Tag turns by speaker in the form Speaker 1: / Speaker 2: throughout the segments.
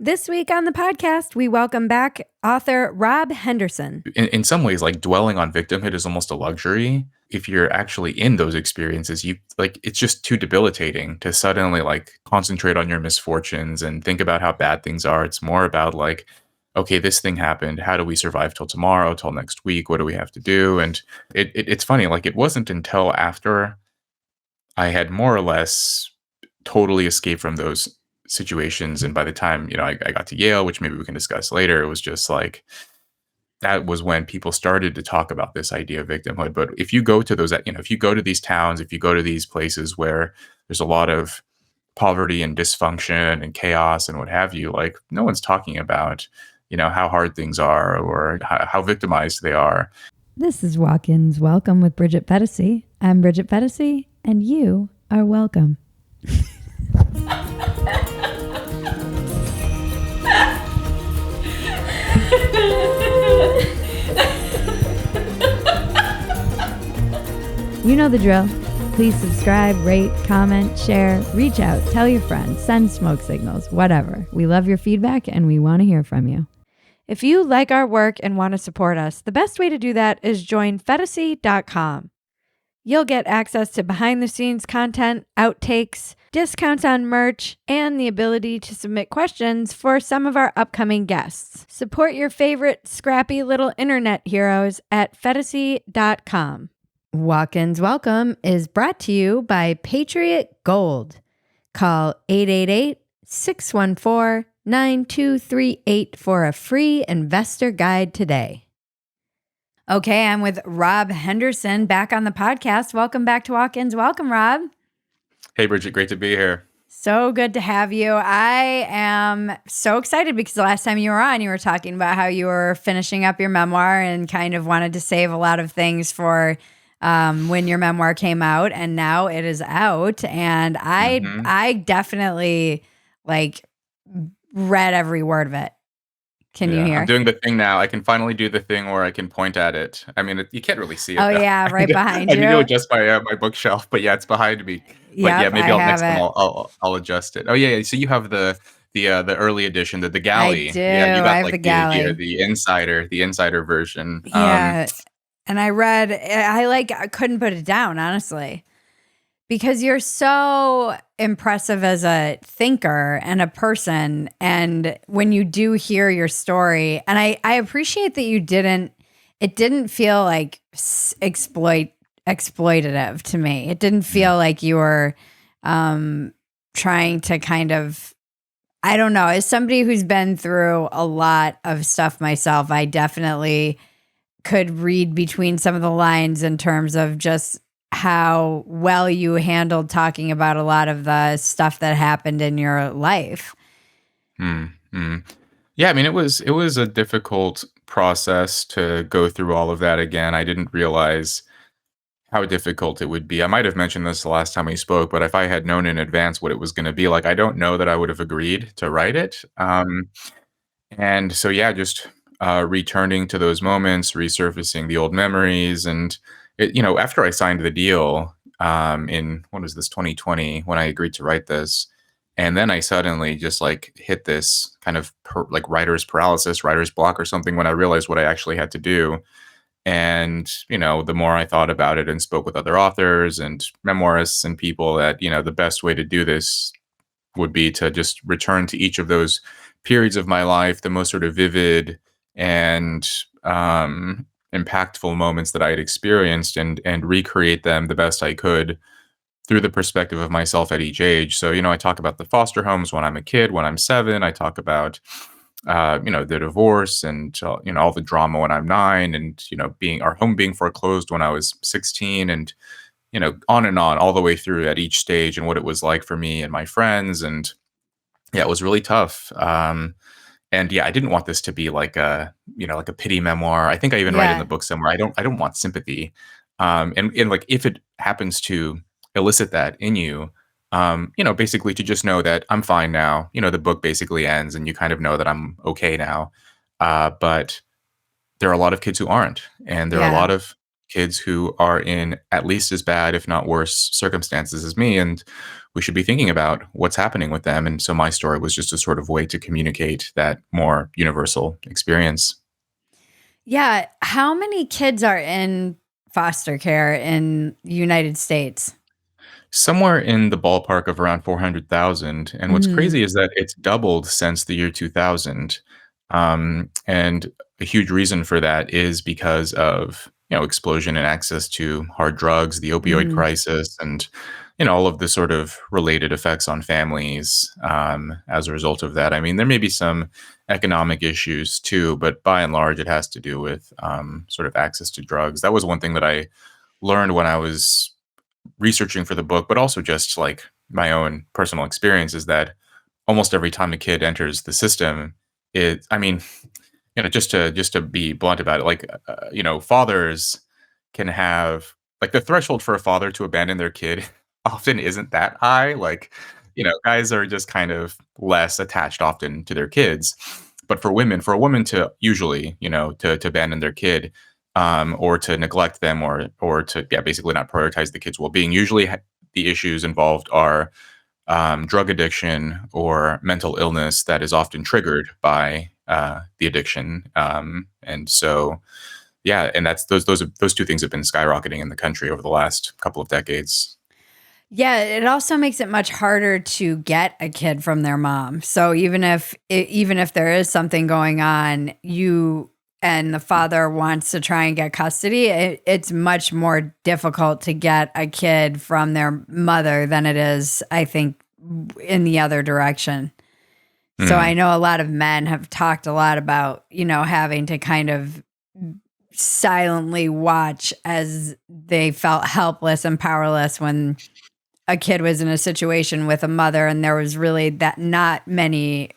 Speaker 1: This week on the podcast, we welcome back author Rob Henderson.
Speaker 2: In some ways, like dwelling on victimhood is almost a luxury. If you're actually in those experiences, it's just too debilitating to suddenly like concentrate on your misfortunes and think about how bad things are. It's more about like, okay, this thing happened. How do we survive till tomorrow, till next week? What do we have to do? And it's funny, like it wasn't until after I had more or less totally escaped from those situations. And by the time, I got to Yale, which maybe we can discuss later, it was just like, that was when people started to talk about this idea of victimhood. But if you go to if you go to these towns, if you go to these places where there's a lot of poverty and dysfunction and chaos and what have you, like no one's talking about, how hard things are or how victimized they are.
Speaker 1: This is Walk-Ins Welcome with Bridget Phetasy. I'm Bridget Phetasy, and you are welcome. You know the drill. Please subscribe, rate, comment, share, reach out, tell your friends, send smoke signals, whatever. We love your feedback and we want to hear from you. If you like our work and want to support us, the best way to do that is join Phetasy.com. You'll get access to behind-the-scenes content, outtakes, discounts on merch, and the ability to submit questions for some of our upcoming guests. Support your favorite scrappy little internet heroes at Phetasy.com. Walk-Ins Welcome is brought to you by Patriot Gold. Call 888-614-9238 for a free investor guide today. Okay, I'm with Rob Henderson back on the podcast. Welcome back to Walk-Ins. Welcome, Rob.
Speaker 2: Hey, Bridget, great to be here.
Speaker 1: So good to have you. I am so excited because the last time you were on, you were talking about how you were finishing up your memoir and kind of wanted to save a lot of things for when your memoir came out, and now it is out. And I definitely like read every word of it. Can you hear?
Speaker 2: I'm doing the thing now. I can finally do the thing where I can point at it. I mean, you can't really see it.
Speaker 1: Oh,
Speaker 2: though.
Speaker 1: yeah, right behind
Speaker 2: I
Speaker 1: you.
Speaker 2: can do it just by my bookshelf, but yeah, it's behind me. But yeah, maybe
Speaker 1: I
Speaker 2: next time I'll adjust it. Oh yeah. So you have the early edition, the galley.
Speaker 1: I do.
Speaker 2: Yeah, you got
Speaker 1: I have
Speaker 2: like
Speaker 1: the galley.
Speaker 2: the insider version.
Speaker 1: Yeah. And I read, I couldn't put it down, honestly, because you're so impressive as a thinker and a person. And when you do hear your story, and I appreciate that it didn't feel like exploitative to me. It didn't feel like you were trying to kind of, I don't know, as somebody who's been through a lot of stuff myself, I definitely could read between some of the lines in terms of just how well you handled talking about a lot of the stuff that happened in your life.
Speaker 2: Yeah, I mean, it was a difficult process to go through all of that again. I didn't realize how difficult it would be. I might have mentioned this the last time we spoke, but if I had known in advance what it was going to be like, I don't know that I would have agreed to write it. And so, yeah, just returning to those moments, resurfacing the old memories. And, after I signed the deal in, what was this, 2020, when I agreed to write this, and then I suddenly just like hit this kind of like writer's paralysis, writer's block or something when I realized what I actually had to do. And, the more I thought about it and spoke with other authors and memoirists and people that, the best way to do this would be to just return to each of those periods of my life, the most sort of vivid and impactful moments that I had experienced, and recreate them the best I could through the perspective of myself at each age. So, I talk about the foster homes when I'm a kid, when I'm 7. I talk about the divorce and, all the drama when I'm 9, and, being our home being foreclosed when I was 16, and, on and on all the way through at each stage, and what it was like for me and my friends. And yeah, it was really tough. And yeah, I didn't want this to be like like a pity memoir. I think I even write in the book somewhere, I don't want sympathy. And like, if it happens to elicit that in you, basically to just know that I'm fine now. The book basically ends and you kind of know that I'm okay now. But there are a lot of kids who aren't. And there are a lot of kids who are in at least as bad, if not worse, circumstances as me. And we should be thinking about what's happening with them. And so my story was just a sort of way to communicate that more universal experience.
Speaker 1: Yeah. How many kids are in foster care in the United States?
Speaker 2: Somewhere in the ballpark of around 400,000. And what's
Speaker 1: Mm,
Speaker 2: crazy is that it's doubled since the year 2000. And a huge reason for that is because of, explosion in access to hard drugs, the opioid
Speaker 1: mm,
Speaker 2: crisis, and, all of the sort of related effects on families as a result of that. I mean, there may be some economic issues too, but by and large, it has to do with sort of access to drugs. That was one thing that I learned when I was researching for the book, but also just like my own personal experience is that almost every time a kid enters the system, I mean, just to be blunt about it, like, fathers can have like the threshold for a father to abandon their kid often isn't that high. Like, guys are just kind of less attached often to their kids. But for a woman to usually, to abandon their kid, or to neglect them, or to, yeah, basically not prioritize the kid's well-being, usually the issues involved are drug addiction or mental illness that is often triggered by the addiction. And so, yeah, and those two things have been skyrocketing in the country over the last couple of decades.
Speaker 1: yeah, it also makes it much harder to get a kid from their mom. So even if there is something going on, you and the father wants to try and get custody, it's much more difficult to get a kid from their mother than it is, I think, in the other direction. So I
Speaker 2: Mm,
Speaker 1: know a lot of men have talked a lot about, having to kind of silently watch as they felt helpless and powerless when a kid was in a situation with a mother and there was really that not many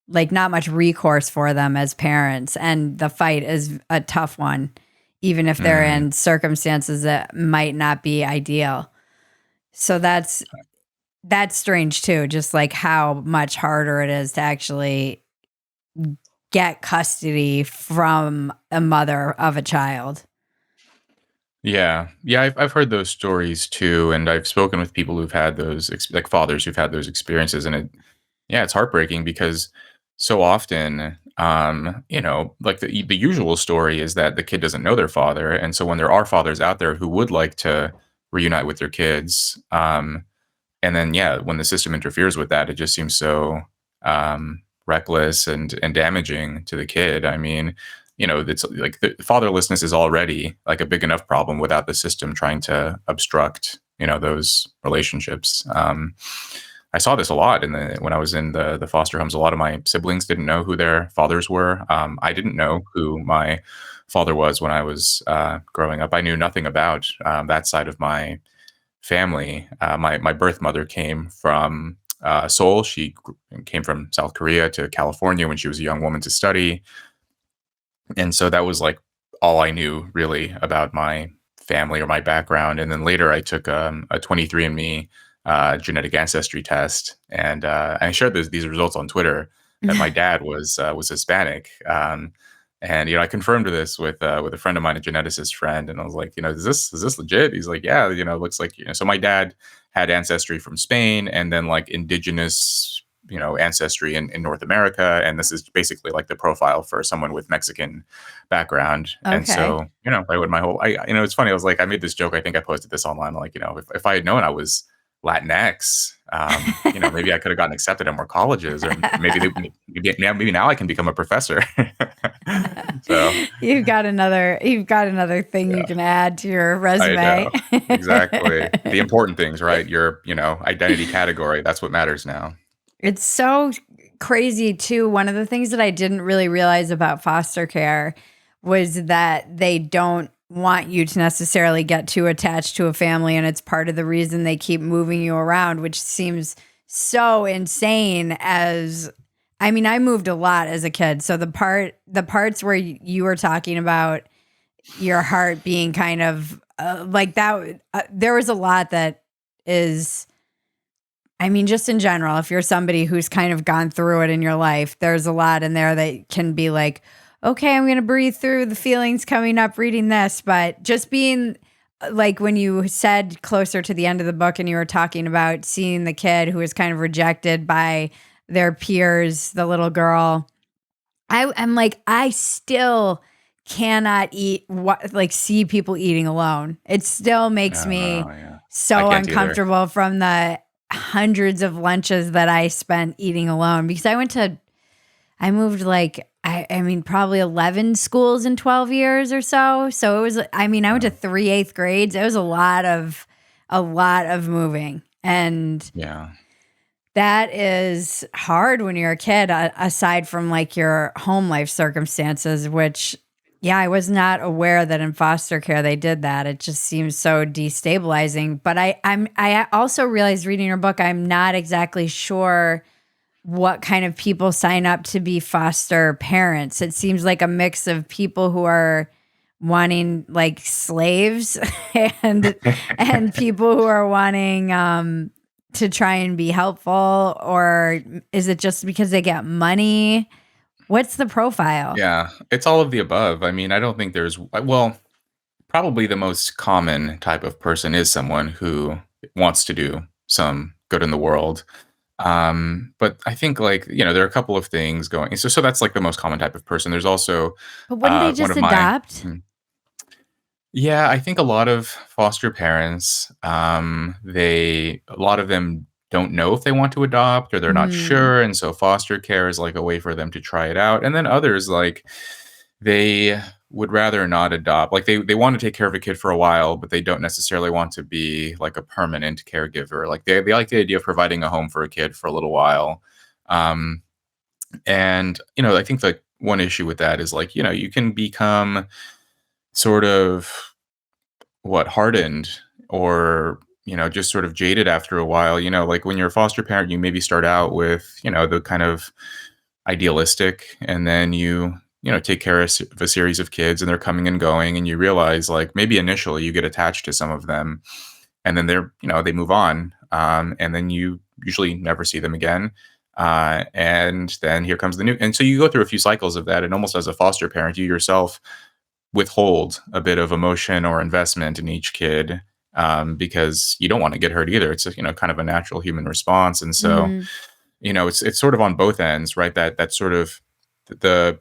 Speaker 1: like not much recourse for them as parents, and the fight is a tough one even if they're
Speaker 2: mm.
Speaker 1: in circumstances that might not be ideal. So that's strange too, just like how much harder it is to actually get custody from a mother of a child.
Speaker 2: Yeah, yeah, I've heard those stories too, and I've spoken with people who've had those like fathers who've had those experiences, and yeah, it's heartbreaking because so often, like the usual story is that the kid doesn't know their father, and so when there are fathers out there who would like to reunite with their kids, and then, yeah, when the system interferes with that, it just seems so reckless and damaging to the kid. I mean, it's like the fatherlessness is already like a big enough problem without the system trying to obstruct, those relationships. I saw this a lot when I was in the foster homes. A lot of my siblings didn't know who their fathers were. I didn't know who my father was when I was growing up. I knew nothing about that side of my family. My birth mother came from Seoul. She came from South Korea to California when she was a young woman to study, and so that was like all I knew really about my family or my background. And then later, I took a 23andMe genetic ancestry test, and I shared these results on Twitter that my dad was Hispanic. And I confirmed this with a friend of mine, a geneticist friend, and I was like, is this legit? He's like, yeah, it looks like. So my dad had ancestry from Spain, and then like indigenous, ancestry in North America, and this is basically like the profile for someone with Mexican background. And
Speaker 1: Okay.
Speaker 2: so, I would my whole, it's funny. I was like, I made this joke. I think I posted this online. Like, if I had known I was Latinx, maybe I could have gotten accepted at more colleges, or maybe now I can become a professor. So,
Speaker 1: You've got another thing you
Speaker 2: yeah,
Speaker 1: can add to your
Speaker 2: I
Speaker 1: resume.
Speaker 2: know. Exactly. The important things, right? Your, identity category. That's what matters now.
Speaker 1: It's so crazy too. One of the things that I didn't really realize about foster care was that they don't want you to necessarily get too attached to a family, and it's part of the reason they keep moving you around, which seems so insane. As I mean, I moved a lot as a kid, so the parts where you were talking about your heart being kind of like that, there was a lot that is, I mean, just in general, if you're somebody who's kind of gone through it in your life, there's a lot in there that can be like, okay, I'm going to breathe through the feelings coming up reading this. But just being like when you said closer to the end of the book and you were talking about seeing the kid who was kind of rejected by their peers, the little girl, I'm like, I still cannot see people eating alone. It still makes
Speaker 2: No, no,
Speaker 1: me
Speaker 2: no, yeah. I
Speaker 1: so
Speaker 2: can't either.
Speaker 1: uncomfortable from the hundreds of lunches that I spent eating alone because I moved I mean, probably 11 schools in 12 years or so. So it was, I mean, I went to
Speaker 2: Yeah.
Speaker 1: 3 eighth grades. It was a lot of moving. And
Speaker 2: Yeah.
Speaker 1: that is hard when you're a kid, aside from like your home life circumstances, which, yeah, I was not aware that in foster care they did that. It just seems so destabilizing. But I also realized reading your book, I'm not exactly sure what kind of people sign up to be foster parents. It seems like a mix of people who are wanting like slaves and people who are wanting to try and be helpful, or is it just because they get money? What's the profile?
Speaker 2: Yeah, it's all of the above. I mean, I don't think there's well, probably the most common type of person is someone who wants to do some good in the world. But I think like, there are a couple of things going. So that's like the most common type of person. There's also
Speaker 1: But wouldn't they
Speaker 2: one
Speaker 1: just
Speaker 2: of my
Speaker 1: adopt?
Speaker 2: hmm, yeah, I think a lot of foster parents, a lot of them don't know if they want to adopt or they're not
Speaker 1: Mm,
Speaker 2: sure, and so foster care is like a way for them to try it out. And then others like they would rather not adopt. Like they want to take care of a kid for a while, but they don't necessarily want to be like a permanent caregiver. Like they like the idea of providing a home for a kid for a little while. Um, and I think like one issue with that is like, you can become sort of hardened or just sort of jaded after a while. Like when you're a foster parent, you maybe start out with the kind of idealistic, and then you take care of a series of kids and they're coming and going, and you realize like maybe initially you get attached to some of them, and then they move on, and then you usually never see them again, and then here comes the new, and so you go through a few cycles of that, and almost as a foster parent you yourself withhold a bit of emotion or investment in each kid, because you don't want to get hurt either. It's a, kind of a natural human response, and so
Speaker 1: mm,
Speaker 2: it's sort of on both ends, right? That sort of the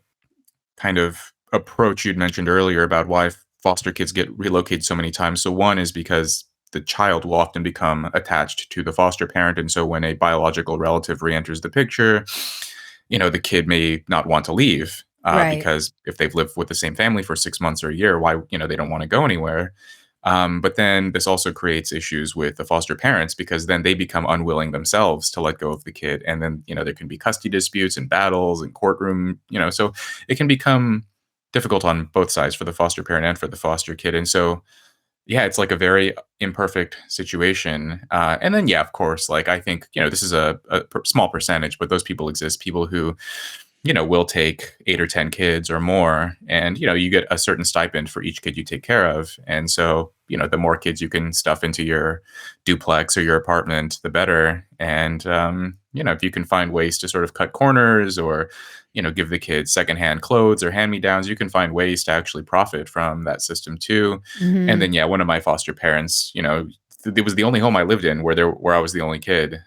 Speaker 2: kind of approach you'd mentioned earlier about why foster kids get relocated so many times. So one is because the child will often become attached to the foster parent, and so when a biological relative re-enters the picture, the kid may not want to leave,
Speaker 1: right.
Speaker 2: because if they've lived with the same family for 6 months or a year, why they don't want to go anywhere. But then this also creates issues with the foster parents because then they become unwilling themselves to let go of the kid, and then there can be custody disputes and battles and courtroom. So it can become difficult on both sides, for the foster parent and for the foster kid. And so yeah, it's like a very imperfect situation. And then yeah, of course, like I think this is a small percentage, but those people exist. People who will take 8 or 10 kids or more. And, you get a certain stipend for each kid you take care of. And so, the more kids you can stuff into your duplex or your apartment, the better. And, if you can find ways to sort of cut corners or, give the kids secondhand clothes or hand me downs, you can find ways to actually profit from that system too. And
Speaker 1: Hmm.
Speaker 2: then, yeah, one of my foster parents, it was the only home I lived in where I was the only kid.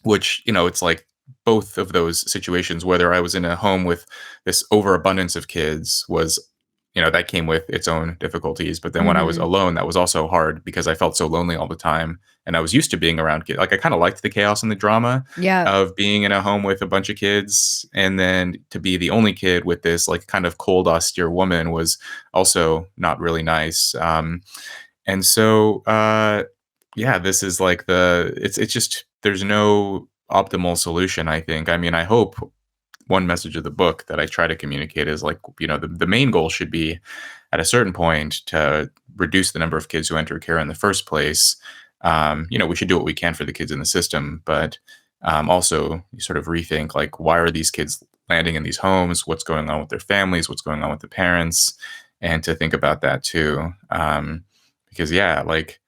Speaker 2: Which it's like both of those situations, whether I was in a home with this overabundance of kids, was that came with its own difficulties, but then when I was
Speaker 1: Hmm.
Speaker 2: alone, that was also hard because I felt so lonely all the time, and I was used to being around kids. Like I kind of liked the chaos and the drama
Speaker 1: Yeah.
Speaker 2: of being in a home with a bunch of kids, and then to be the only kid with this like kind of cold austere woman was also not really nice. And so, yeah, this is like it's just there's no optimal solution, I think. I mean, I hope one message of the book that I try to communicate is like, the main goal should be at a certain point to reduce the number of kids who enter care in the first place. We should do what we can for the kids in the system, but also you sort of rethink like, why are these kids landing in these homes? What's going on with their families? What's going on with the parents? And to think about that too. Because yeah, like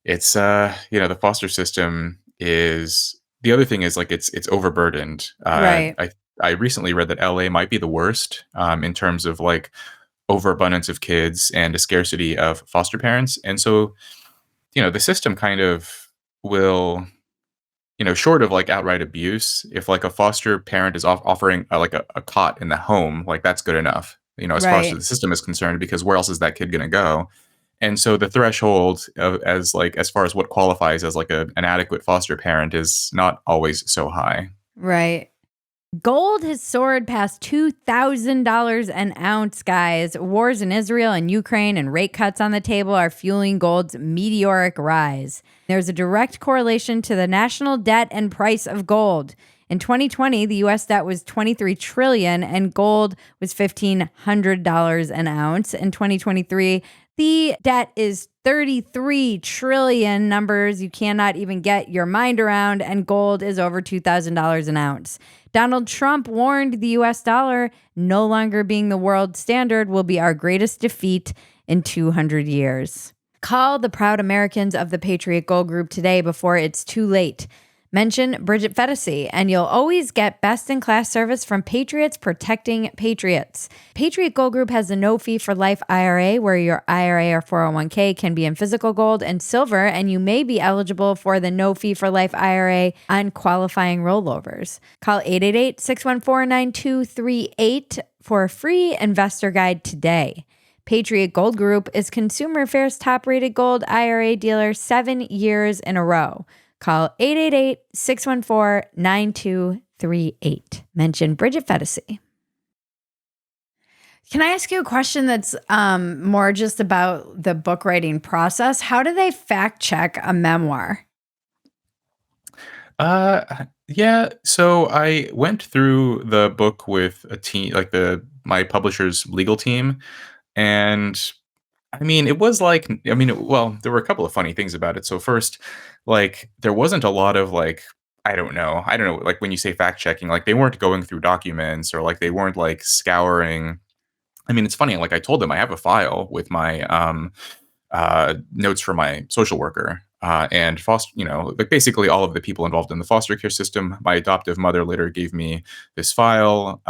Speaker 2: it's the foster system is the other thing is like it's overburdened.
Speaker 1: Right.
Speaker 2: I recently read that LA might be the worst, in terms of like overabundance of kids and a scarcity of foster parents. And so, the system kind of will, short of like outright abuse, if like a foster parent is offering like a cot in the home, like that's good enough, as far as the
Speaker 1: Right.
Speaker 2: system is concerned, because where else is that kid going to go? And so the threshold as far as what qualifies as like an adequate foster parent is not always so high.
Speaker 1: Right. Gold has soared past $2,000 an ounce, guys. Wars in Israel and Ukraine and rate cuts on the table are fueling gold's meteoric rise. There's a direct correlation to the national debt and price of gold. In 2020, the US debt was $23 trillion and gold was $1,500 an ounce. In 2023, the debt is 33 trillion, numbers you cannot even get your mind around, and gold is over $2,000 an ounce. Donald Trump warned the US dollar no longer being the world standard will be our greatest defeat in 200 years. Call the proud Americans of the Patriot Gold Group today before it's too late. Mention Bridget Phetasy, and you'll always get best-in-class service from Patriots protecting Patriots. Patriot Gold Group has a no-fee-for-life IRA, where your IRA or 401k can be in physical gold and silver, and you may be eligible for the no-fee-for-life IRA on qualifying rollovers. Call 888-614-9238 for a free investor guide today. Patriot Gold Group is Consumer Affairs top-rated gold IRA dealer 7 years in a row. Call 888-614-9238. Mention Bridget Phetasy. Can I ask you a question that's more just about the book writing process? How do they fact check a memoir?
Speaker 2: Yeah. So I went through the book with a team, like my publisher's legal team, and I mean, it was like, well, there were a couple of funny things about it. So first, like, there wasn't a lot of like, I don't know, like when you say fact checking, like they weren't going through documents or like they weren't like scouring. I mean, it's funny. Like I told them I have a file with my notes from my social worker and foster, like basically all of the people involved in the foster care system. My adoptive mother later gave me this file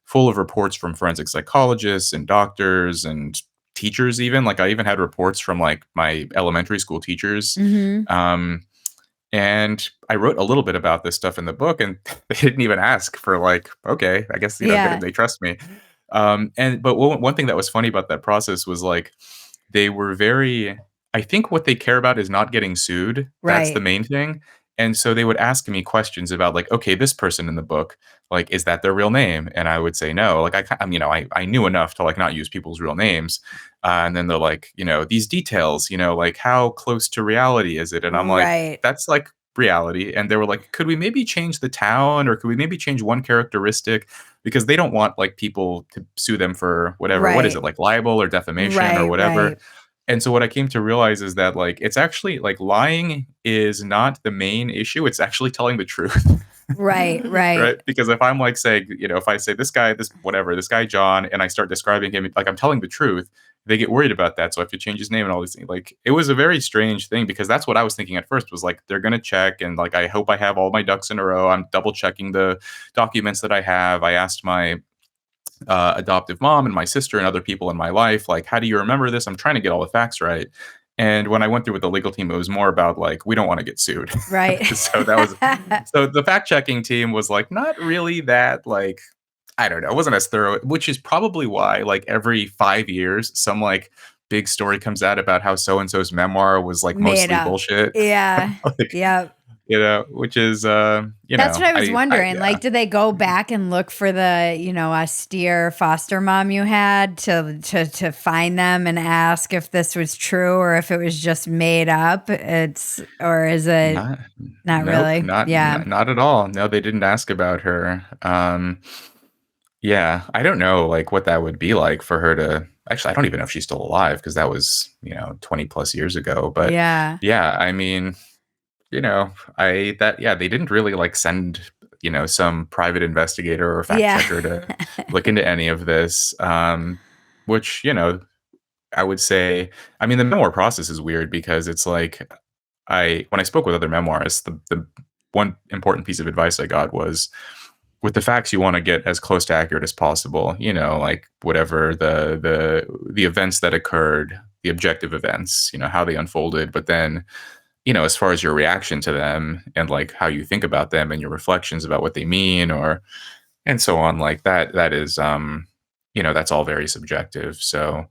Speaker 2: full of reports from forensic psychologists and doctors and teachers. Even like I even had reports from like my elementary school teachers.
Speaker 1: Mm-hmm.
Speaker 2: And I wrote a little bit about this stuff in the book, and they didn't even ask for like, okay, I guess
Speaker 1: Yeah.
Speaker 2: they trust me. But one thing that was funny about that process was like they were very. I think what they care about is not getting sued. That's the
Speaker 1: Right.
Speaker 2: main thing. And so they would ask me questions about like, okay, this person in the book, like, is that their real name? And I would say no. Like I knew enough to like not use people's real names. And then they're like, these details, like how close to reality is it? And I'm like,
Speaker 1: Right.
Speaker 2: that's like reality. And they were like, could we maybe change the town or could we maybe change one characteristic? Because they don't want like people to sue them for whatever. What is
Speaker 1: Right.
Speaker 2: it, like libel or defamation or
Speaker 1: Right.
Speaker 2: whatever?
Speaker 1: Right.
Speaker 2: And so what I came to realize is that like it's actually like lying is not the main issue. It's actually telling the truth.
Speaker 1: Right.
Speaker 2: Right?
Speaker 1: Right.
Speaker 2: Because if I'm like saying, if I say this guy, this guy John, and I start describing him like I'm telling the truth, they get worried about that. So I have to change his name and all these things. Like it was a very strange thing because that's what I was thinking at first was like they're gonna check and like I hope I have all my ducks in a row. I'm double checking the documents that I have. I asked my adoptive mom and my sister and other people in my life, like, how do you remember this? I'm trying to get all the facts right. And when I went through with the legal team, it was more about like, we don't want to get sued.
Speaker 1: Right.
Speaker 2: So the fact checking team was like, not really that like, I don't know, it wasn't as thorough, which is probably why like every 5 years, some like big story comes out about how so-and-so's memoir was like
Speaker 1: Made
Speaker 2: mostly
Speaker 1: up.
Speaker 2: bullshit.
Speaker 1: Yeah.
Speaker 2: Like,
Speaker 1: Yep.
Speaker 2: which is,
Speaker 1: That's what I was wondering.
Speaker 2: yeah.
Speaker 1: Like, did they go back and look for the, austere foster mom you had to find them and ask if this was true or if it was just made up? Or is it
Speaker 2: Not
Speaker 1: not
Speaker 2: nope,
Speaker 1: really? Yeah.
Speaker 2: not at all. No, they didn't ask about her. Yeah, I don't know, like, what that would be like for her to actually, I don't even know if she's still alive because that was, 20 plus years ago, but
Speaker 1: Yeah.
Speaker 2: yeah, I mean, they didn't really, like, send, some private investigator or fact
Speaker 1: Yeah.
Speaker 2: checker to look into any of this, which, I would say I mean, the memoir process is weird because it's like when I spoke with other memoirists, the one important piece of advice I got was with the facts, you want to get as close to accurate as possible, like whatever the events that occurred, the objective events, how they unfolded. But then, as far as your reaction to them and like how you think about them and your reflections about what they mean, or and so on, like that is that's all very subjective. So,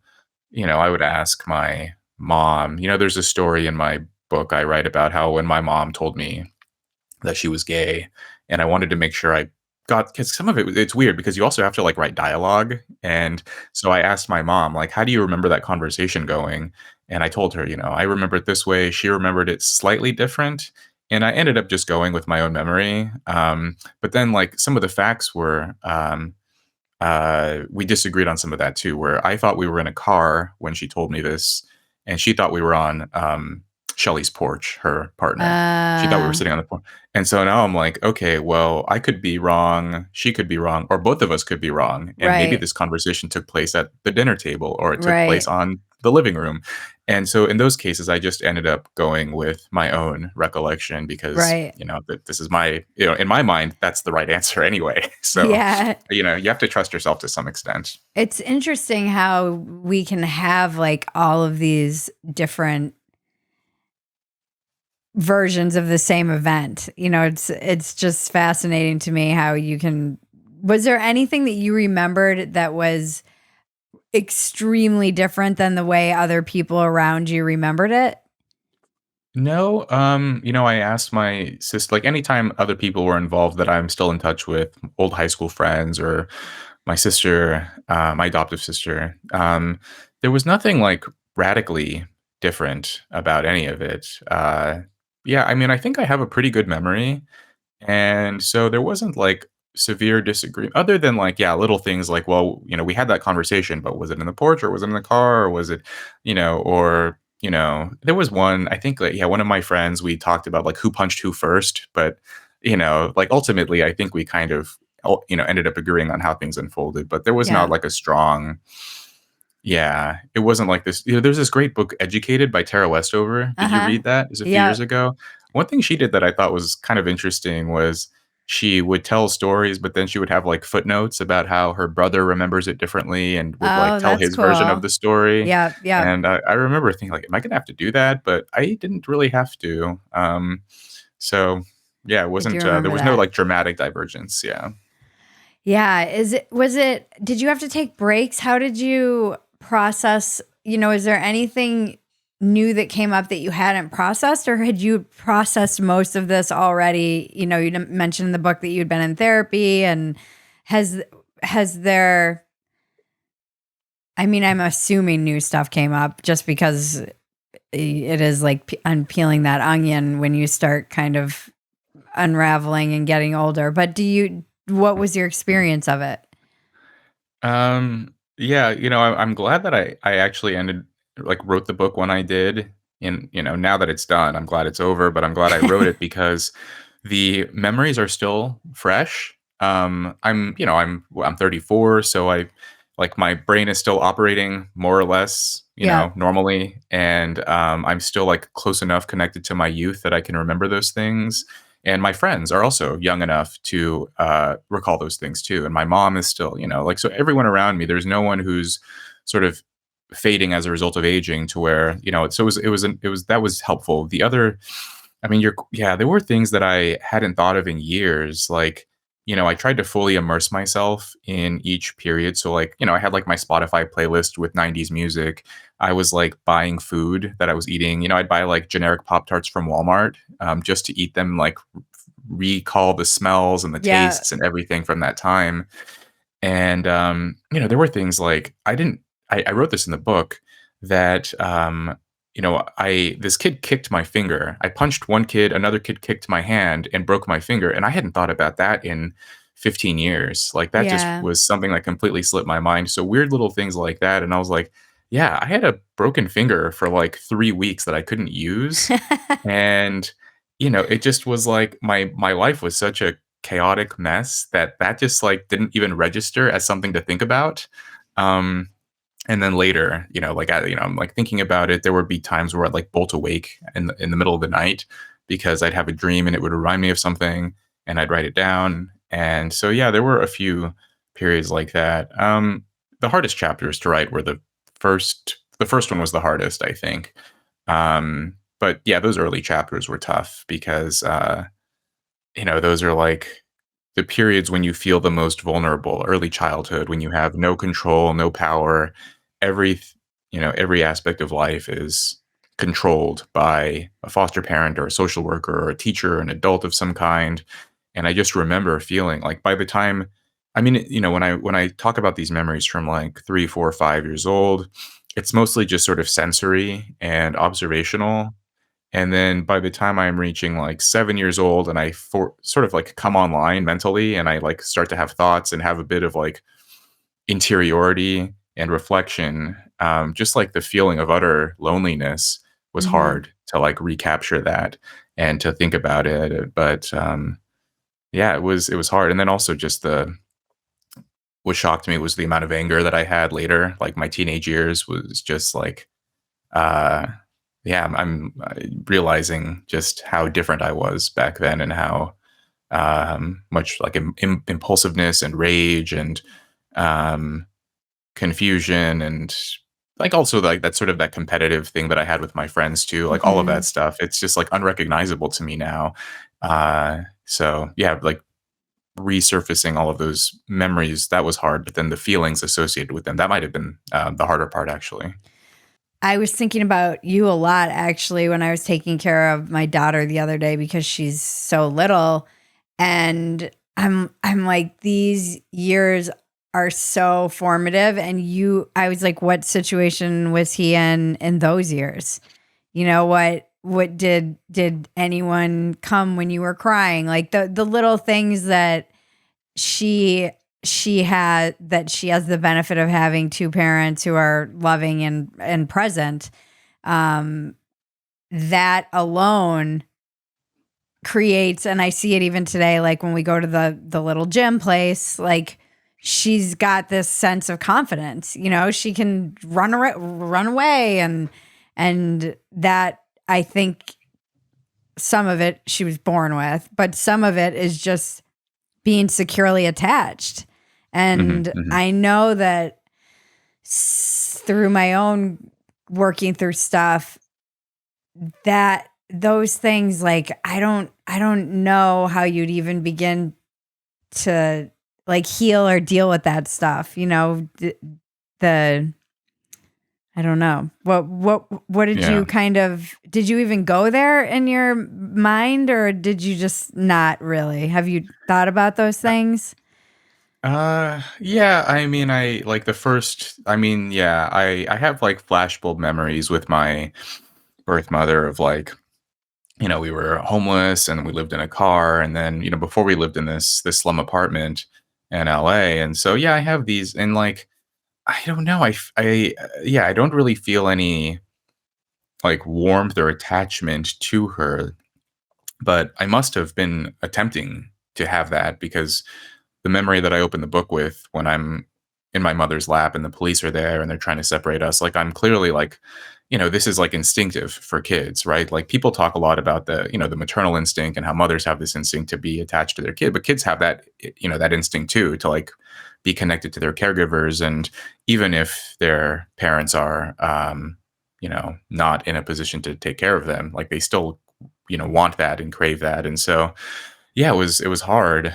Speaker 2: I would ask my mom. There's a story in my book I write about how when my mom told me that she was gay, and I wanted to make sure I got, because some of it's weird because you also have to like write dialogue. And so I asked my mom, like, how do you remember that conversation going? And I told her, I remember it this way. She remembered it slightly different. And I ended up just going with my own memory. But then like some of the facts were we disagreed on some of that too, where I thought we were in a car when she told me this, and she thought we were on Shelly's porch, her partner. She thought we were
Speaker 1: Uh,
Speaker 2: sitting on the porch. And so now I'm like, okay, well, I could be wrong, she could be wrong, or both of us could be wrong. And maybe
Speaker 1: right,
Speaker 2: this conversation took place at the dinner table or it took place
Speaker 1: right,
Speaker 2: on the living room. And so in those cases, I just ended up going with my own recollection because,
Speaker 1: right.
Speaker 2: that this is my, in my mind, that's the right answer anyway. So,
Speaker 1: Yeah.
Speaker 2: you have to trust yourself to some extent.
Speaker 1: It's interesting how we can have like all of these different versions of the same event. It's just fascinating to me how you can. Was there anything that you remembered that was extremely different than the way other people around you remembered it?
Speaker 2: No, I asked my sister, like anytime other people were involved that I'm still in touch with, old high school friends or my sister, my adoptive sister, there was nothing like radically different about any of it. Yeah, I mean, I think I have a pretty good memory. And so there wasn't like severe disagreement other than like, yeah, little things like, well, we had that conversation, but was it in the porch or was it in the car or was it, or, there was one, I think like, yeah, one of my friends, we talked about like who punched who first, but, like ultimately, I think we kind of, ended up agreeing on how things unfolded, but there was not
Speaker 1: Yeah.
Speaker 2: like a strong, yeah, it wasn't like this. There's this great book, Educated by Tara Westover. Did you
Speaker 1: Uh-huh.
Speaker 2: read that? It was a few years
Speaker 1: Yep.
Speaker 2: ago. One thing she did that I thought was kind of interesting was she would tell stories, but then she would have like footnotes about how her brother remembers it differently and would like
Speaker 1: Oh,
Speaker 2: tell
Speaker 1: that's
Speaker 2: his version of
Speaker 1: cool.
Speaker 2: the story.
Speaker 1: Yep, yep.
Speaker 2: And I remember thinking like, am I gonna have to do that? But I didn't really have to. So yeah, it
Speaker 1: I do
Speaker 2: wasn't. There
Speaker 1: remember
Speaker 2: was no
Speaker 1: that.
Speaker 2: like dramatic divergence. Yeah.
Speaker 1: Yeah, did you have to take breaks? How did you process, is there anything new that came up that you hadn't processed, or had you processed most of this already? You mentioned in the book that you'd been in therapy, and has has there I mean, I'm assuming new stuff came up just because it is like unpeeling that onion when you start kind of unraveling and getting older. But what was your experience of it?
Speaker 2: Yeah, I'm glad that I actually wrote the book when I did. And, now that it's done, I'm glad it's over, but I'm glad I wrote it because the memories are still fresh. I'm 34, so I like my brain is still operating more or less,
Speaker 1: Yeah.
Speaker 2: normally. And I'm still like close enough connected to my youth that I can remember those things. And my friends are also young enough to recall those things too. And my mom is still, like, so everyone around me, there's no one who's sort of fading as a result of aging to where, so that was helpful. The other, I mean, yeah, there were things that I hadn't thought of in years. Like, I tried to fully immerse myself in each period. So like, I had like my Spotify playlist with 90s music. I was like buying food that I was eating. I'd buy like generic Pop Tarts from Walmart just to eat them, like recall the smells and the
Speaker 1: Yeah.
Speaker 2: tastes and everything from that time. And there were things like I wrote this in the book that I this kid kicked my finger. I punched one kid, another kid kicked my hand and broke my finger, and I hadn't thought about that in 15 years. Like that just
Speaker 1: Yeah.
Speaker 2: was something that completely slipped my mind. So weird little things like that, and I was like, yeah, I had a broken finger for like 3 weeks that I couldn't use, and it just was like my life was such a chaotic mess that just like didn't even register as something to think about. Um, and then later, I'm like thinking about it. There would be times where I'd like bolt awake in the middle of the night because I'd have a dream and it would remind me of something, and I'd write it down. And so, yeah, there were a few periods like that. The hardest chapters to write were the first one was the hardest, I think. But yeah, those early chapters were tough because those are like the periods when you feel the most vulnerable, early childhood, when you have no control, no power. Every aspect of life is controlled by a foster parent or a social worker or a teacher, an adult of some kind. And I just remember feeling like by the time, I mean, when I talk about these memories from like 3, 4, 5 years old, it's mostly just sort of sensory and observational. And then by the time I'm reaching like 7 years old and sort of like come online mentally and I like start to have thoughts and have a bit of like interiority and reflection, just like the feeling of utter loneliness was
Speaker 1: Mm-hmm.
Speaker 2: hard to like recapture that and to think about it. But yeah, it was hard. And then also just what shocked me was the amount of anger that I had later. Like my teenage years was just like uh, yeah, I'm realizing just how different I was back then and how much like impulsiveness and rage and um, confusion and like also like that sort of that competitive thing that I had with my friends too, like all of
Speaker 1: Mm-hmm.
Speaker 2: that stuff. It's just like unrecognizable to me now. So yeah, like resurfacing all of those memories that was hard, but then the feelings associated with them that might have been the harder part actually.
Speaker 1: I was thinking about you a lot actually when I was taking care of my daughter the other day because she's so little, and I'm like, these years are so formative. And I was like, what situation was he in those years? What did anyone come when you were crying? Like the little things that she she has the benefit of having two parents who are loving and present. um that alone creates, and I see it even today, like when we go to the little gym place, like she's got this sense of confidence, she can run away, and that, I think, some of it she was born with, but some of it is just being securely attached.
Speaker 2: Hmm,
Speaker 1: And
Speaker 2: hmm.
Speaker 1: I know that through my own working through stuff, that those things, like, I don't know how you'd even begin to like heal or deal with that stuff. The I don't know. What did
Speaker 2: Yeah.
Speaker 1: you did you even go there in your mind, or did you just not really? Have you thought about those things?
Speaker 2: Yeah, I mean, yeah, I have like flashbulb memories with my birth mother of like, we were homeless and we lived in a car and then, before we lived in this slum apartment in LA. And so yeah, I have these and like I don't know, yeah, I don't really feel any like warmth or attachment to her, but I must have been attempting to have that because the memory that I open the book with when I'm in my mother's lap and the police are there and they're trying to separate us, like I'm clearly like, this is like instinctive for kids, right? Like people talk a lot about the maternal instinct and how mothers have this instinct to be attached to their kid, but kids have that instinct too, to like be connected to their caregivers. And even if their parents are, not in a position to take care of them, like they still, want that and crave that. And so, yeah, it was hard.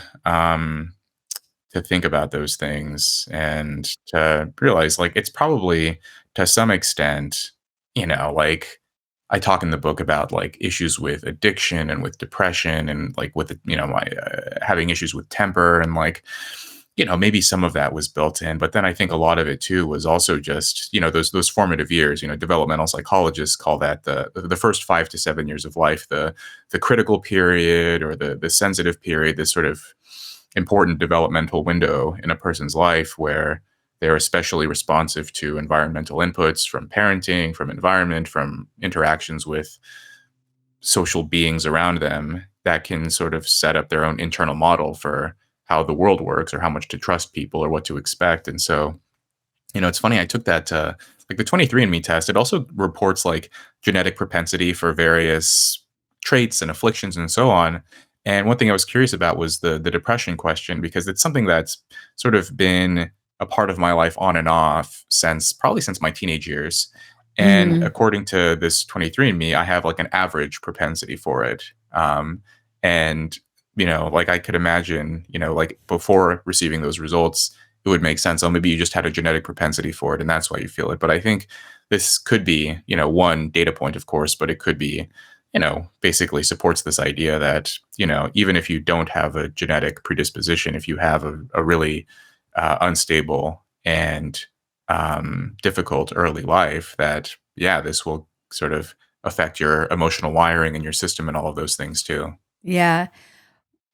Speaker 2: To think about those things and to realize like it's probably to some extent, like I talk in the book about like issues with addiction and with depression and like with my having issues with temper and like maybe some of that was built in, but then I think a lot of it too was also just those formative years. Developmental psychologists call that the first 5 to 7 years of life, the critical period or the sensitive period, this sort of important developmental window in a person's life where they're especially responsive to environmental inputs from parenting, from environment, from interactions with social beings around them that can sort of set up their own internal model for how the world works or how much to trust people or what to expect. And so, it's funny, I took that like the 23andMe test. It also reports like genetic propensity for various traits and afflictions and so on. And one thing I was curious about was the depression question, because it's something that's sort of been a part of my life on and off since probably since my teenage years. And
Speaker 1: Mm-hmm.
Speaker 2: according to this 23andMe, I have like an average propensity for it. And like I could imagine, like before receiving those results, it would make sense. Oh, maybe you just had a genetic propensity for it, and that's why you feel it. But I think this could be, one data point, of course, but it could be, basically supports this idea that, even if you don't have a genetic predisposition, if you have a really unstable and difficult early life, that, yeah, this will sort of affect your emotional wiring and your system and all of those things too.
Speaker 1: Yeah.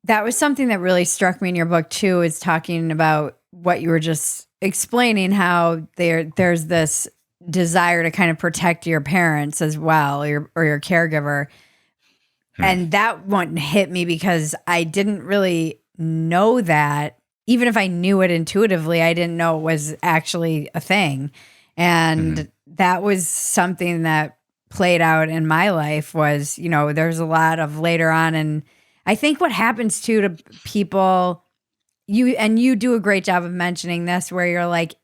Speaker 1: That was something that really struck me in your book too, is talking about what you were just explaining, how there's this desire to kind of protect your parents as well, or your caregiver.
Speaker 2: Hmm.
Speaker 1: And that one hit me because I didn't really know that. Even if I knew it intuitively, I didn't know it was actually a thing.
Speaker 2: Hmm.
Speaker 1: And that was something that played out in my life. Was, there's a lot of later on. And I think what happens too to people, you do a great job of mentioning this, where you're like,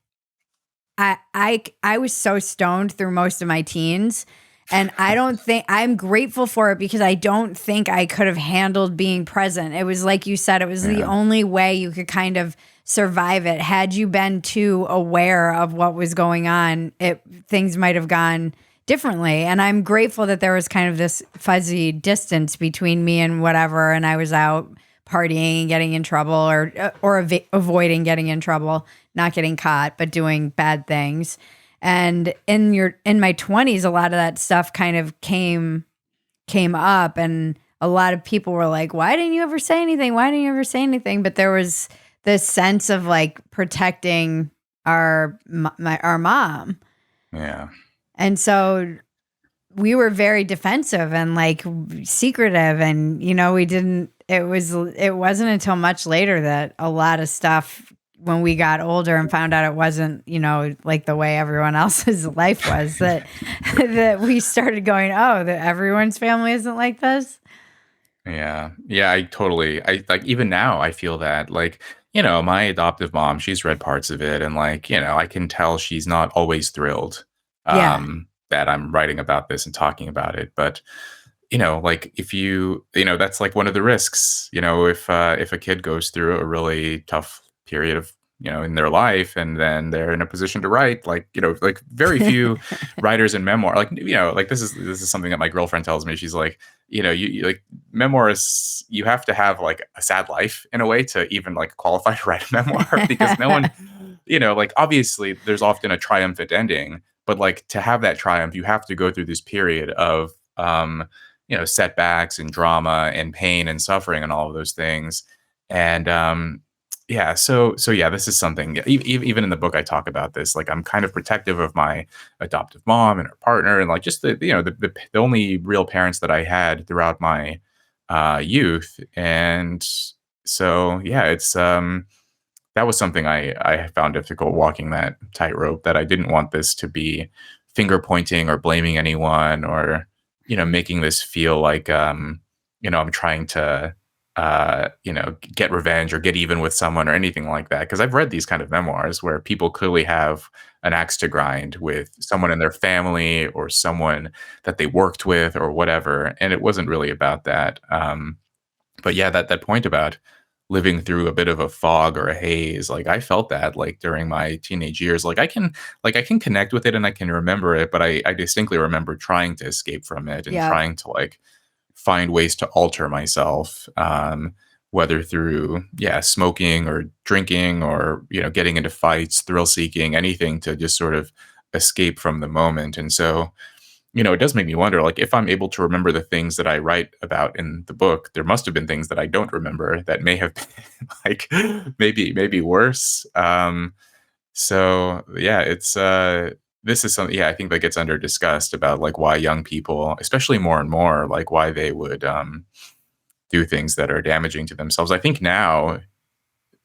Speaker 1: I was so stoned through most of my teens, and I don't think I'm grateful for it, because I don't think I could have handled being present. It was like you said, it was the
Speaker 2: Yeah.
Speaker 1: only way you could kind of survive it. Had you been too aware of what was going on, things might have gone differently. And I'm grateful that there was kind of this fuzzy distance between me and whatever, and I was out partying and getting in trouble, or avoiding getting in trouble, not getting caught, but doing bad things. And in my 20s, a lot of that stuff kind of came up, and a lot of people were like, "Why didn't you ever say anything? Why didn't you ever say anything?" But there was this sense of like protecting our mom.
Speaker 2: Yeah.
Speaker 1: And so we were very defensive and like secretive, and we didn't it wasn't until much later that a lot of stuff, when we got older and found out it wasn't, like the way everyone else's life was, that that we started going, oh, that everyone's family isn't like this.
Speaker 2: Yeah. Yeah, I like, even now I feel that, like, my adoptive mom, she's read parts of it, and like, I can tell she's not always thrilled
Speaker 1: Yeah.
Speaker 2: that I'm writing about this and talking about it. But, like, if that's like one of the risks, if a kid goes through a really tough period of, in their life, and then they're in a position to write, like, like very few writers in memoir, like, like this is something that my girlfriend tells me. She's like, you like, memoirists, you have to have like a sad life in a way to even like qualify to write a memoir, because no one, like, obviously there's often a triumphant ending, but like, to have that triumph, you have to go through this period of setbacks and drama and pain and suffering and all of those things. And yeah, so yeah, this is something, even in the book I talk about this. Like, I'm kind of protective of my adoptive mom and her partner, and like, just the only real parents that I had throughout my youth. And so, yeah, it's that was something I found difficult, walking that tightrope, that I didn't want this to be finger pointing or blaming anyone, or making this feel like, I'm trying to get revenge or get even with someone or anything like that. Because I've read these kind of memoirs where people clearly have an axe to grind with someone in their family or someone that they worked with or whatever, and it wasn't really about that. But yeah, that point about living through a bit of a fog or a haze, like, I felt that, like, during my teenage years. Like, I can connect with it and I can remember it, but I distinctly remember trying to escape from it and
Speaker 1: Yeah.
Speaker 2: trying to, like, find ways to alter myself, whether through, yeah, smoking or drinking, or getting into fights, thrill seeking, anything to just sort of escape from the moment. And so, it does make me wonder, like, if I'm able to remember the things that I write about in the book, there must have been things that I don't remember that may have been like, maybe worse. So yeah, it's this is something, yeah, I think that gets under discussed, about like why young people, especially more and more, like why they would do things that are damaging to themselves. I think now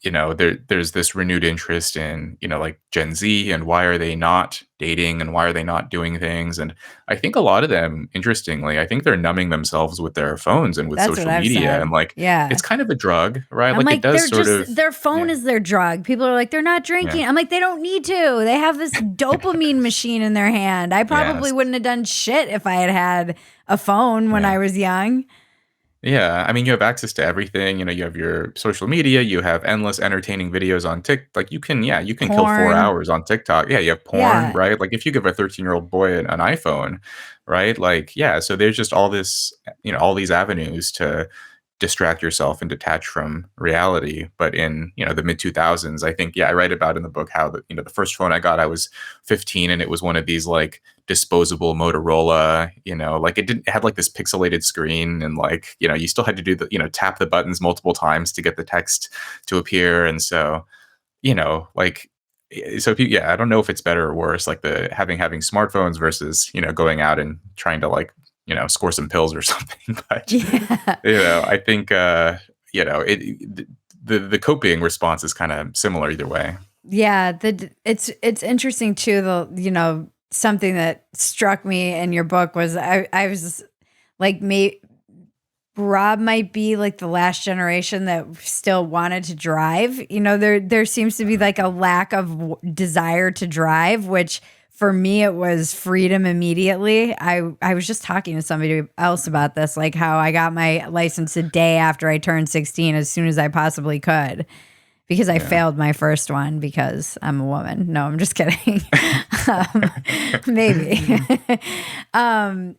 Speaker 2: there's this renewed interest in, like Gen Z, and why are they not dating and why are they not doing things? And I think a lot of them, interestingly, I think they're numbing themselves with their phones and with
Speaker 1: That's what
Speaker 2: social
Speaker 1: I've
Speaker 2: media. And
Speaker 1: said.
Speaker 2: like,
Speaker 1: Yeah.
Speaker 2: it's kind of a drug, right?
Speaker 1: I'm
Speaker 2: Like it
Speaker 1: like,
Speaker 2: does
Speaker 1: they're
Speaker 2: sort
Speaker 1: just,
Speaker 2: of,
Speaker 1: their phone
Speaker 2: yeah,
Speaker 1: is their drug. People are like, they're not
Speaker 2: yeah,
Speaker 1: drinking. I'm like, they don't need to. They have this dopamine machine in their hand. I
Speaker 2: yes,
Speaker 1: probably wouldn't have done shit if I had had a phone when
Speaker 2: yeah.
Speaker 1: I was young.
Speaker 2: Yeah, I mean, you have access to everything. You have your social media, you have endless entertaining videos on Like you can kill four
Speaker 1: Porn.
Speaker 2: hours on TikTok. Yeah, you have porn,
Speaker 1: Yeah.
Speaker 2: right? Like if you give a 13-year-old boy an iPhone, right? Like, yeah, so there's just all this, all these avenues to distract yourself and detach from reality. But in, the mid 2000s, I think, yeah, I write about in the book how the first phone I got, I was 15, and it was one of these like disposable Motorola, like it had like this pixelated screen, and like, you still had to do the, tap the buttons multiple times to get the text to appear. And so, like, so if you, yeah, I don't know if it's better or worse, like the having smartphones versus, going out and trying to like, score some pills or something. But
Speaker 1: Yeah.
Speaker 2: I think, the coping response is kind of similar either way.
Speaker 1: Yeah, it's interesting too. Something that struck me in your book was I was like, Rob might be like the last generation that still wanted to drive. There seems to be like a lack of desire to drive, which for me it was freedom immediately. I was just talking to somebody else about this, like how I got my license a day after I turned 16, as soon as I possibly could, because I
Speaker 2: Yeah.
Speaker 1: failed my first one because I'm a woman. No, I'm just kidding. um, maybe. um,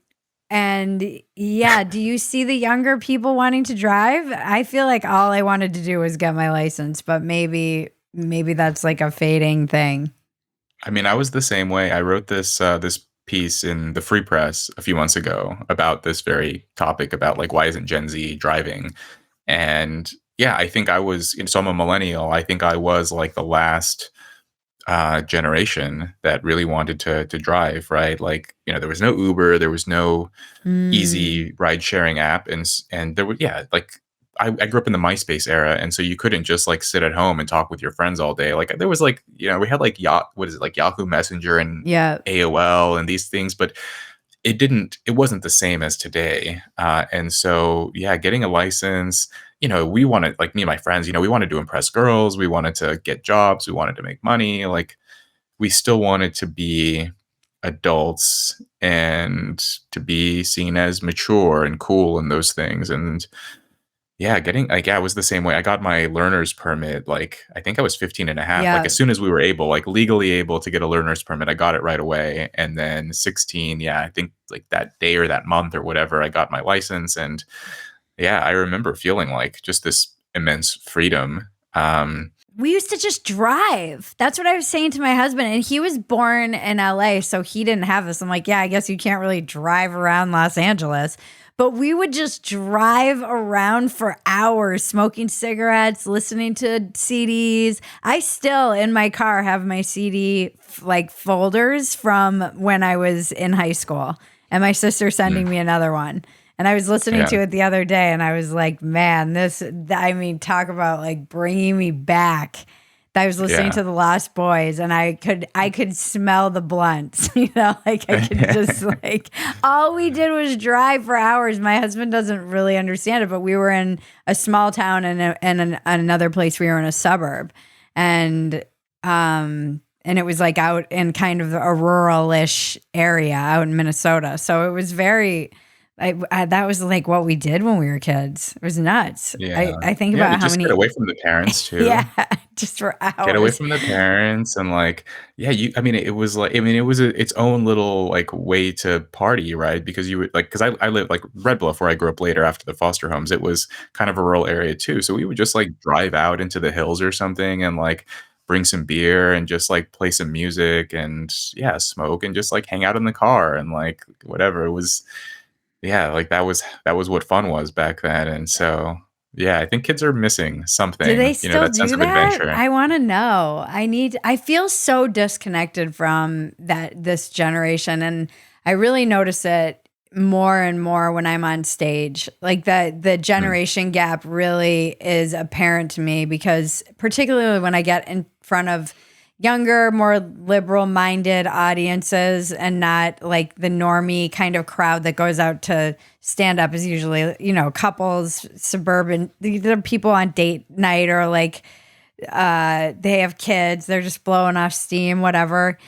Speaker 1: and yeah, do you see the younger people wanting to drive? I feel like all I wanted to do was get my license, but maybe that's like a fading thing.
Speaker 2: I mean, I was the same way. I wrote this piece in the Free Press a few months ago about this very topic, about like why isn't Gen Z driving? And yeah, I think I was, so I'm a millennial. I think I was like the last generation that really wanted to drive, right? Like, there was no Uber, there was no
Speaker 1: Mm,
Speaker 2: easy ride sharing app, and there was, yeah, like I grew up in the MySpace era, and so you couldn't just like sit at home and talk with your friends all day. Like there was like, we had like what is it, like Yahoo Messenger and
Speaker 1: yeah.
Speaker 2: AOL and these things, but it wasn't the same as today. And so, yeah, getting a license, we wanted, like me and my friends, we wanted to impress girls, we wanted to get jobs, we wanted to make money, like we still wanted to be adults and to be seen as mature and cool and those things. And yeah, getting like, yeah, it was the same way. I got my learner's permit, like, I think I was 15 and a half. Like,
Speaker 1: Yeah.
Speaker 2: as soon as we were able, like, legally able to get a learner's permit, I got it right away. And then 16, yeah, I think like that day or that month or whatever, I got my license. And yeah, I remember feeling like just this immense freedom.
Speaker 1: We used to just drive. That's what I was saying to my husband. And he was born in LA, so he didn't have this. I'm like, yeah, I guess you can't really drive around Los Angeles. But we would just drive around for hours, smoking cigarettes, listening to CDs. I still, in my car, have my CD like folders from when I was in high school, and my sister
Speaker 2: Mm,
Speaker 1: sending me another one. And I was listening
Speaker 2: yeah,
Speaker 1: to it the other day, and I was like, man, talk about like bringing me back. I was listening
Speaker 2: yeah.
Speaker 1: to the Lost Boys, and I could smell the blunts, like I could just like, all we did was drive for hours. My husband doesn't really understand it, but we were in a small town, and another place we were in a suburb. And it was like out in kind of a rural-ish area out in Minnesota. So it was very, that was like what we did when we were kids. It was nuts.
Speaker 2: Yeah.
Speaker 1: I think
Speaker 2: Yeah, to
Speaker 1: about how
Speaker 2: just get
Speaker 1: many,
Speaker 2: away from the parents too.
Speaker 1: yeah, just for
Speaker 2: Get away
Speaker 1: hours.
Speaker 2: from the parents and, like, yeah, I mean, it was like, I mean, it was its own little, like, way to party, right? Because you would, like, because I lived, like, Red Bluff, where I grew up later after the foster homes, it was kind of a rural area too, so we would just, like, drive out into the hills or something and, like, bring some beer and just, like, play some music and, yeah, smoke and just, like, hang out in the car and, like, whatever. It was, yeah, like, that was what fun was back then. And so, yeah, I think kids are missing
Speaker 1: Do they
Speaker 2: something,
Speaker 1: still
Speaker 2: that sense
Speaker 1: do
Speaker 2: of
Speaker 1: that?
Speaker 2: adventure.
Speaker 1: I want to know. I feel so disconnected from this generation. And I really notice it more and more when I'm on stage. Like the
Speaker 2: Mm,
Speaker 1: generation gap really is apparent to me, because particularly when I get in front of younger, more liberal minded audiences and not like the normie kind of crowd that goes out to stand up, is usually, couples, suburban, the people on date night, or like they have kids, they're just blowing off steam, whatever.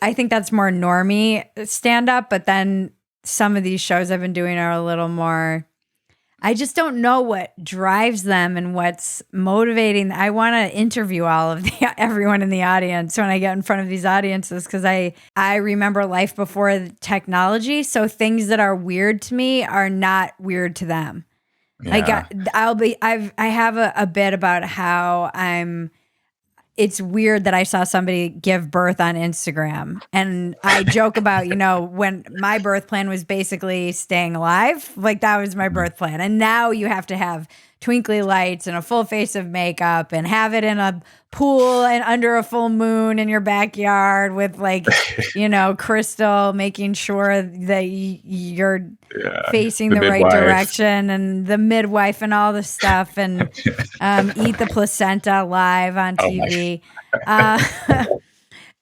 Speaker 1: I think that's more normie stand up, but then some of these shows I've been doing are a little more. I just don't know what drives them and what's motivating. I want to interview all of everyone in the audience when I get in front of these audiences, because I remember life before the technology. So things that are weird to me are not weird to them. Like
Speaker 2: yeah.
Speaker 1: I have a bit about how it's weird that I saw somebody give birth on Instagram. And I joke about, when my birth plan was basically staying alive, like that was my
Speaker 2: Mhm.
Speaker 1: birth plan. And now you have to have twinkly lights and a full face of makeup and have it in a pool and under a full moon in your backyard with like, crystal, making sure that you're
Speaker 2: Yeah.
Speaker 1: facing
Speaker 2: The
Speaker 1: the right
Speaker 2: midwife.
Speaker 1: direction, and the midwife and all the stuff, and eat the placenta live on
Speaker 2: Oh my.
Speaker 1: TV. Uh,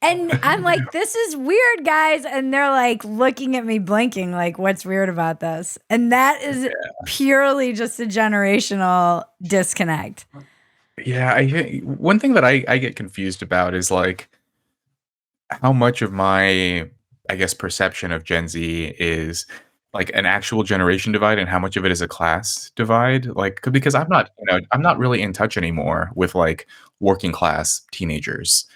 Speaker 1: and I'm like, this is weird, guys. And they're like looking at me, blinking, like, what's weird about this? And that is purely just a generational disconnect.
Speaker 2: Yeah, I think one thing that I get confused about is like how much of my, I guess, perception of Gen Z is like an actual generation divide and how much of it is a class divide. Like, because I'm not really in touch anymore with like working class teenagers.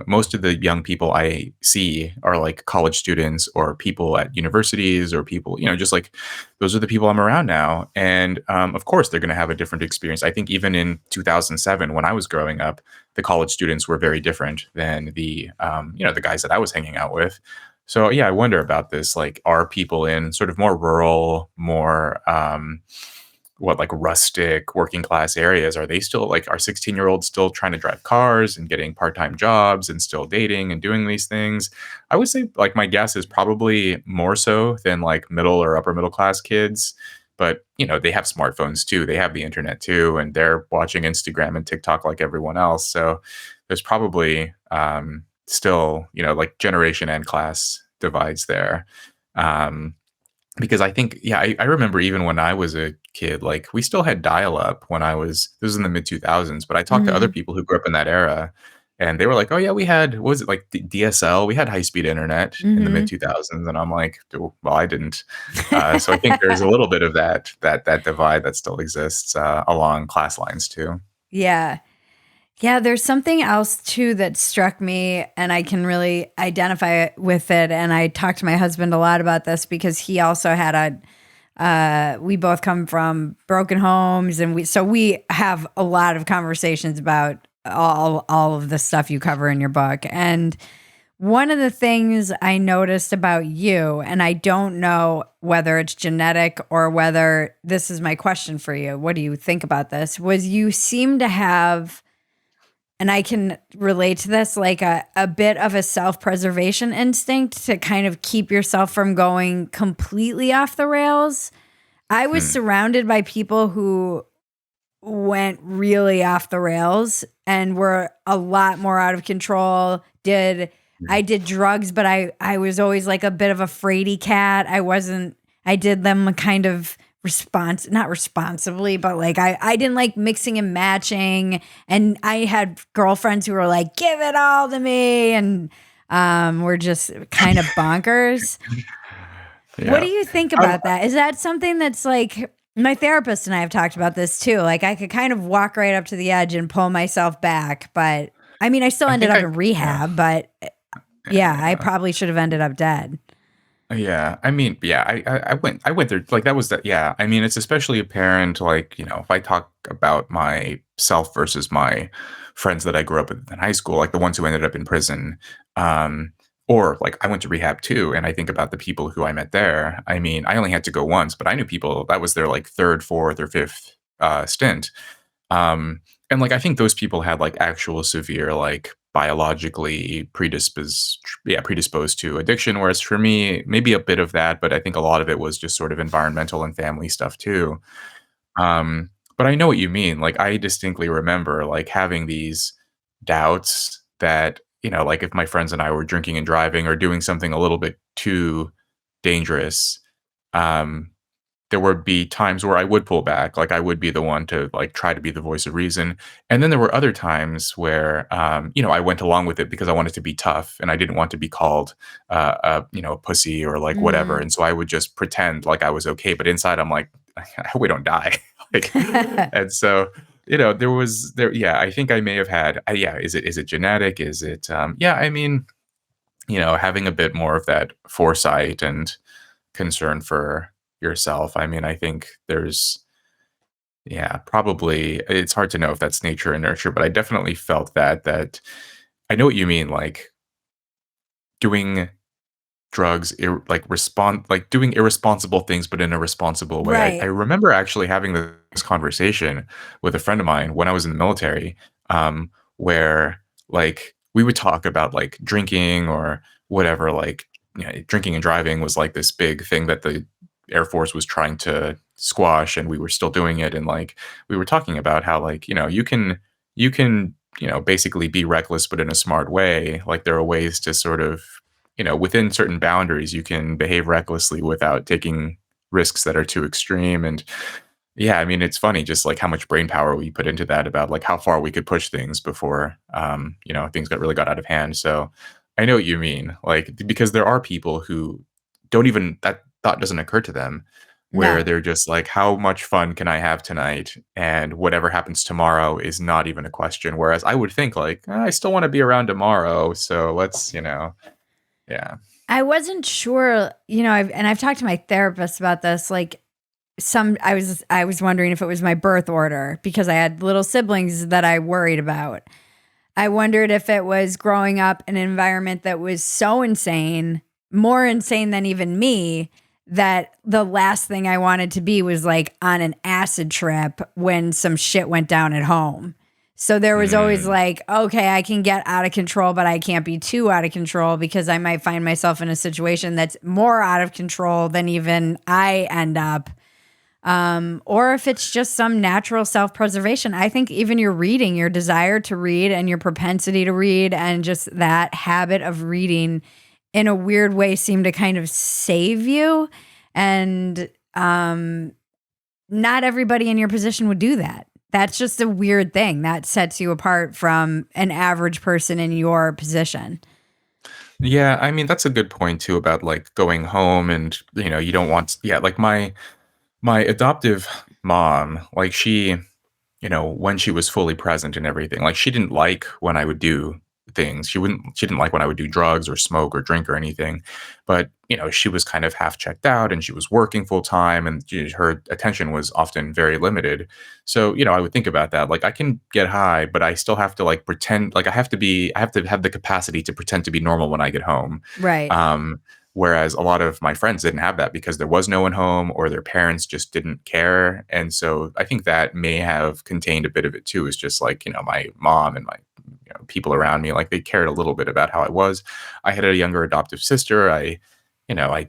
Speaker 2: Most of the young people I see are like college students or people at universities or people, just like those are the people I'm around now. And of course, they're going to have a different experience. I think even in 2007, when I was growing up, the college students were very different than the guys that I was hanging out with. So yeah, I wonder about this. Like, are people in sort of more rural, more like rustic working class areas, are they still like, are 16-year-olds still trying to drive cars and getting part-time jobs and still dating and doing these things? I would say like my guess is probably more so than like middle or upper middle class kids. But they have smartphones too. They have the internet too, and they're watching Instagram and TikTok like everyone else. So there's probably still, like generation and class divides there. Um, because I think, yeah, I remember even when I was a kid, like we still had dial up this was in the mid 2000s, but I talked to other
Speaker 1: Mhm.
Speaker 2: people who grew up in that era and they were like, oh, yeah, we had, what was it like DSL? We had high speed internet in the mid
Speaker 1: Mhm.
Speaker 2: 2000s. And I'm like, "Oh, well, I didn't." So I think there's a little bit of that divide that still exists along class lines too.
Speaker 1: Yeah. Yeah, there's something else too that struck me, and I can really identify with it. And I talked to my husband a lot about this, because he also had we both come from broken homes, and we have a lot of conversations about all of the stuff you cover in your book. And one of the things I noticed about you, and I don't know whether it's genetic or whether this is my question for you, what do you think about this? Was you seem to have, and I can relate to this, like a bit of a self preservation instinct to kind of keep yourself from going completely off the rails. I was
Speaker 2: Hmm.
Speaker 1: surrounded by people who went really off the rails and were a lot more out of control. I did drugs, but I was always like a bit of a fraidy cat. I did them kind of not responsibly, but like I didn't like mixing and matching. And I had girlfriends who were like, give it all to me. And were just kind of bonkers. What do
Speaker 2: Yeah.
Speaker 1: you think
Speaker 2: Um,
Speaker 1: about that? Is that something that's like, my therapist and I have talked about this too. Like I could kind of walk right up to the edge and pull myself back, but I mean, I still
Speaker 2: I
Speaker 1: ended
Speaker 2: think
Speaker 1: up
Speaker 2: I,
Speaker 1: in
Speaker 2: yeah.
Speaker 1: rehab, but yeah, I
Speaker 2: Yeah.
Speaker 1: probably should have ended up dead.
Speaker 2: Yeah, I mean, yeah, I went there like that was that yeah, I mean, it's especially apparent like, if I talk about myself versus my friends that I grew up with in high school, like the ones who ended up in prison, um, or like I went to rehab too, and I think about the people who I met there. I mean, I only had to go once, but I knew people that was their like third, fourth, or fifth stint. And like I think those people had like actual severe like biologically predisposed to addiction. Whereas for me, maybe a bit of that, but I think a lot of it was just sort of environmental and family stuff too. But I know what you mean. Like, I distinctly remember, like, having these doubts that, like, if my friends and I were drinking and driving or doing something a little bit too dangerous, um, there would be times where I would pull back. Like, I would be the one to, like, try to be the voice of reason. And then there were other times where, I went along with it because I wanted to be tough and I didn't want to be called, a pussy or like whatever.
Speaker 1: Mhm.
Speaker 2: And so I would just pretend like I was okay. But inside, I'm like, I hope we don't die. Like, and so, yeah, I think I may have had, yeah, is it genetic? Is it, yeah, I mean, having a bit more of that foresight and concern for yourself. I mean, I think yeah, probably it's hard to know if that's nature and nurture, but I definitely felt that I know what you mean, like doing drugs, like doing irresponsible things, but in a responsible way. I
Speaker 1: Right.
Speaker 2: remember actually having this conversation with a friend of mine when I was in the military, where like we would talk about like drinking or whatever, like drinking and driving was like this big thing that the Air Force was trying to squash, and we were still doing it. And like we were talking about how like you can basically be reckless, but in a smart way. Like there are ways to sort of within certain boundaries, you can behave recklessly without taking risks that are too extreme. And yeah, I mean, it's funny just like how much brain power we put into that about like how far we could push things before, things got out of hand. So I know what you mean. Like, because there are people who don't even, that thought doesn't occur to them, where
Speaker 1: No.
Speaker 2: they're just like, how much fun can I have tonight? And whatever happens tomorrow is not even a question. Whereas I would think like, I still want to be around tomorrow. So let's, yeah.
Speaker 1: I wasn't sure, I've talked to my therapist about this. Like, I was wondering if it was my birth order because I had little siblings that I worried about. I wondered if it was growing up in an environment that was so insane, more insane than even me, that the last thing I wanted to be was like on an acid trip when some shit went down at home. So there was always
Speaker 2: Mm,
Speaker 1: like, okay, I can get out of control, but I can't be too out of control because I might find myself in a situation that's more out of control than even I end up. Or if it's just some natural self preservation. I think even your reading, your desire to read and your propensity to read, and just that habit of reading in a weird way seem to kind of save you. And not everybody in your position would do that. That's just a weird thing that sets you apart from an average person in your position.
Speaker 2: yeah, I mean, that's a good point too about like going home and, you don't want, yeah, like my adoptive mom, like when she was fully present and everything, like she didn't like when I would do things. She didn't like when I would do drugs or smoke or drink or anything. But, she was kind of half checked out and she was working full time, and her attention was often very limited. So, I would think about that. Like I can get high, but I still have to like pretend like I have to have the capacity to pretend to be normal when I get home.
Speaker 1: Right.
Speaker 2: Um, Whereas a lot of my friends didn't have that because there was no one home or their parents just didn't care. And so I think that may have contained a bit of it too. Is just like, my mom and my people around me, like they cared a little bit about how I was. I had a younger adoptive sister. I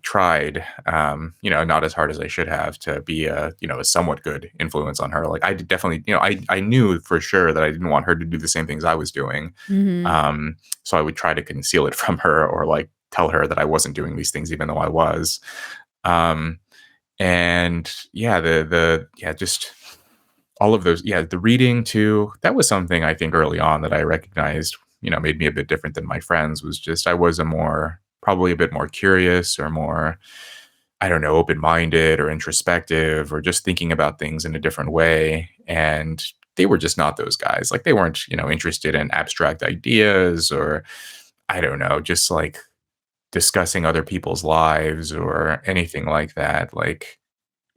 Speaker 2: tried, not as hard as I should have to be a somewhat good influence on her. Like I did definitely, I knew for sure that I didn't want her to do the same things I was doing.
Speaker 1: Hmm.
Speaker 2: So I would try to conceal it from her or like tell her that I wasn't doing these things even though I was. Um, and yeah, just all of those, yeah, the reading too. That was something I think early on that I recognized, made me a bit different than my friends. Was just I was probably a bit more curious or more, I don't know, open minded or introspective or just thinking about things in a different way. And they were just not those guys. Like they weren't, interested in abstract ideas or I don't know, just like discussing other people's lives or anything like that. Like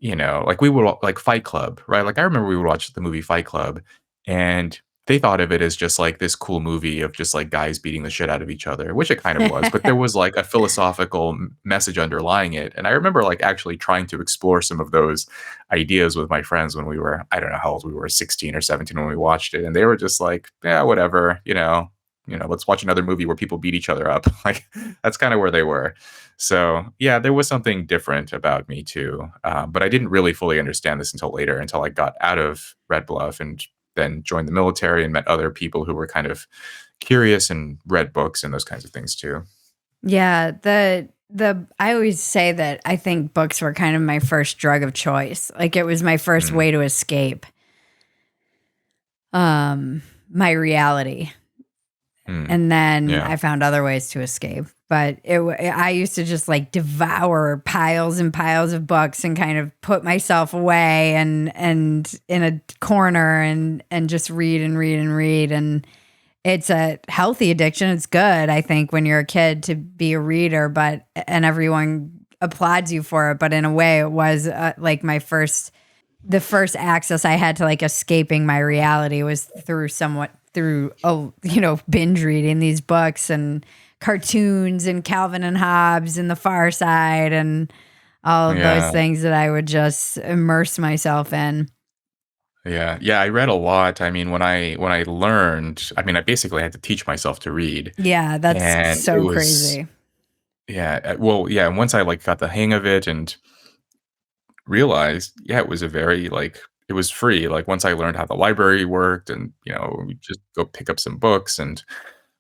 Speaker 2: we would like Fight Club, right? Like I remember we would watch the movie Fight Club and they thought of it as just like this cool movie of just like guys beating the shit out of each other, which it kind of was, but there was like a philosophical message underlying it. And I remember like actually trying to explore some of those ideas with my friends when I don't know how old we were, 16 or 17 when we watched it. And they were just like, yeah, whatever, let's watch another movie where people beat each other up. Like that's kind of where they were. So yeah, there was something different about me too. But I didn't really fully understand this until later, until I got out of Red Bluff and then joined the military and met other people who were kind of curious and read books and those kinds of things too.
Speaker 1: Yeah, the I always say that I think books were kind of my first drug of choice. Like it was my first
Speaker 2: Mm,
Speaker 1: way to escape my reality.
Speaker 2: mm,
Speaker 1: And then
Speaker 2: yeah.
Speaker 1: I found other ways to escape. But I used to just like devour piles and piles of books and kind of put myself away and in a corner and just read and read and read. And it's a healthy addiction. It's good, I think, when you're a kid to be a reader, and everyone applauds you for it. But in a way, it was like the first access I had to like escaping my reality was through binge reading these books and cartoons and Calvin and Hobbes and The Far Side and all of those
Speaker 2: Yeah.
Speaker 1: things that I would just immerse myself in.
Speaker 2: Yeah. Yeah, I read a lot. I mean, when I learned, I mean, I basically had to teach myself to read.
Speaker 1: Yeah, that's
Speaker 2: And it
Speaker 1: so
Speaker 2: was
Speaker 1: crazy.
Speaker 2: yeah, well, yeah, and once I, like, got the hang of it and realized, yeah, it was a very, like it was free, like, once I learned how the library worked and, we just go pick up some books and,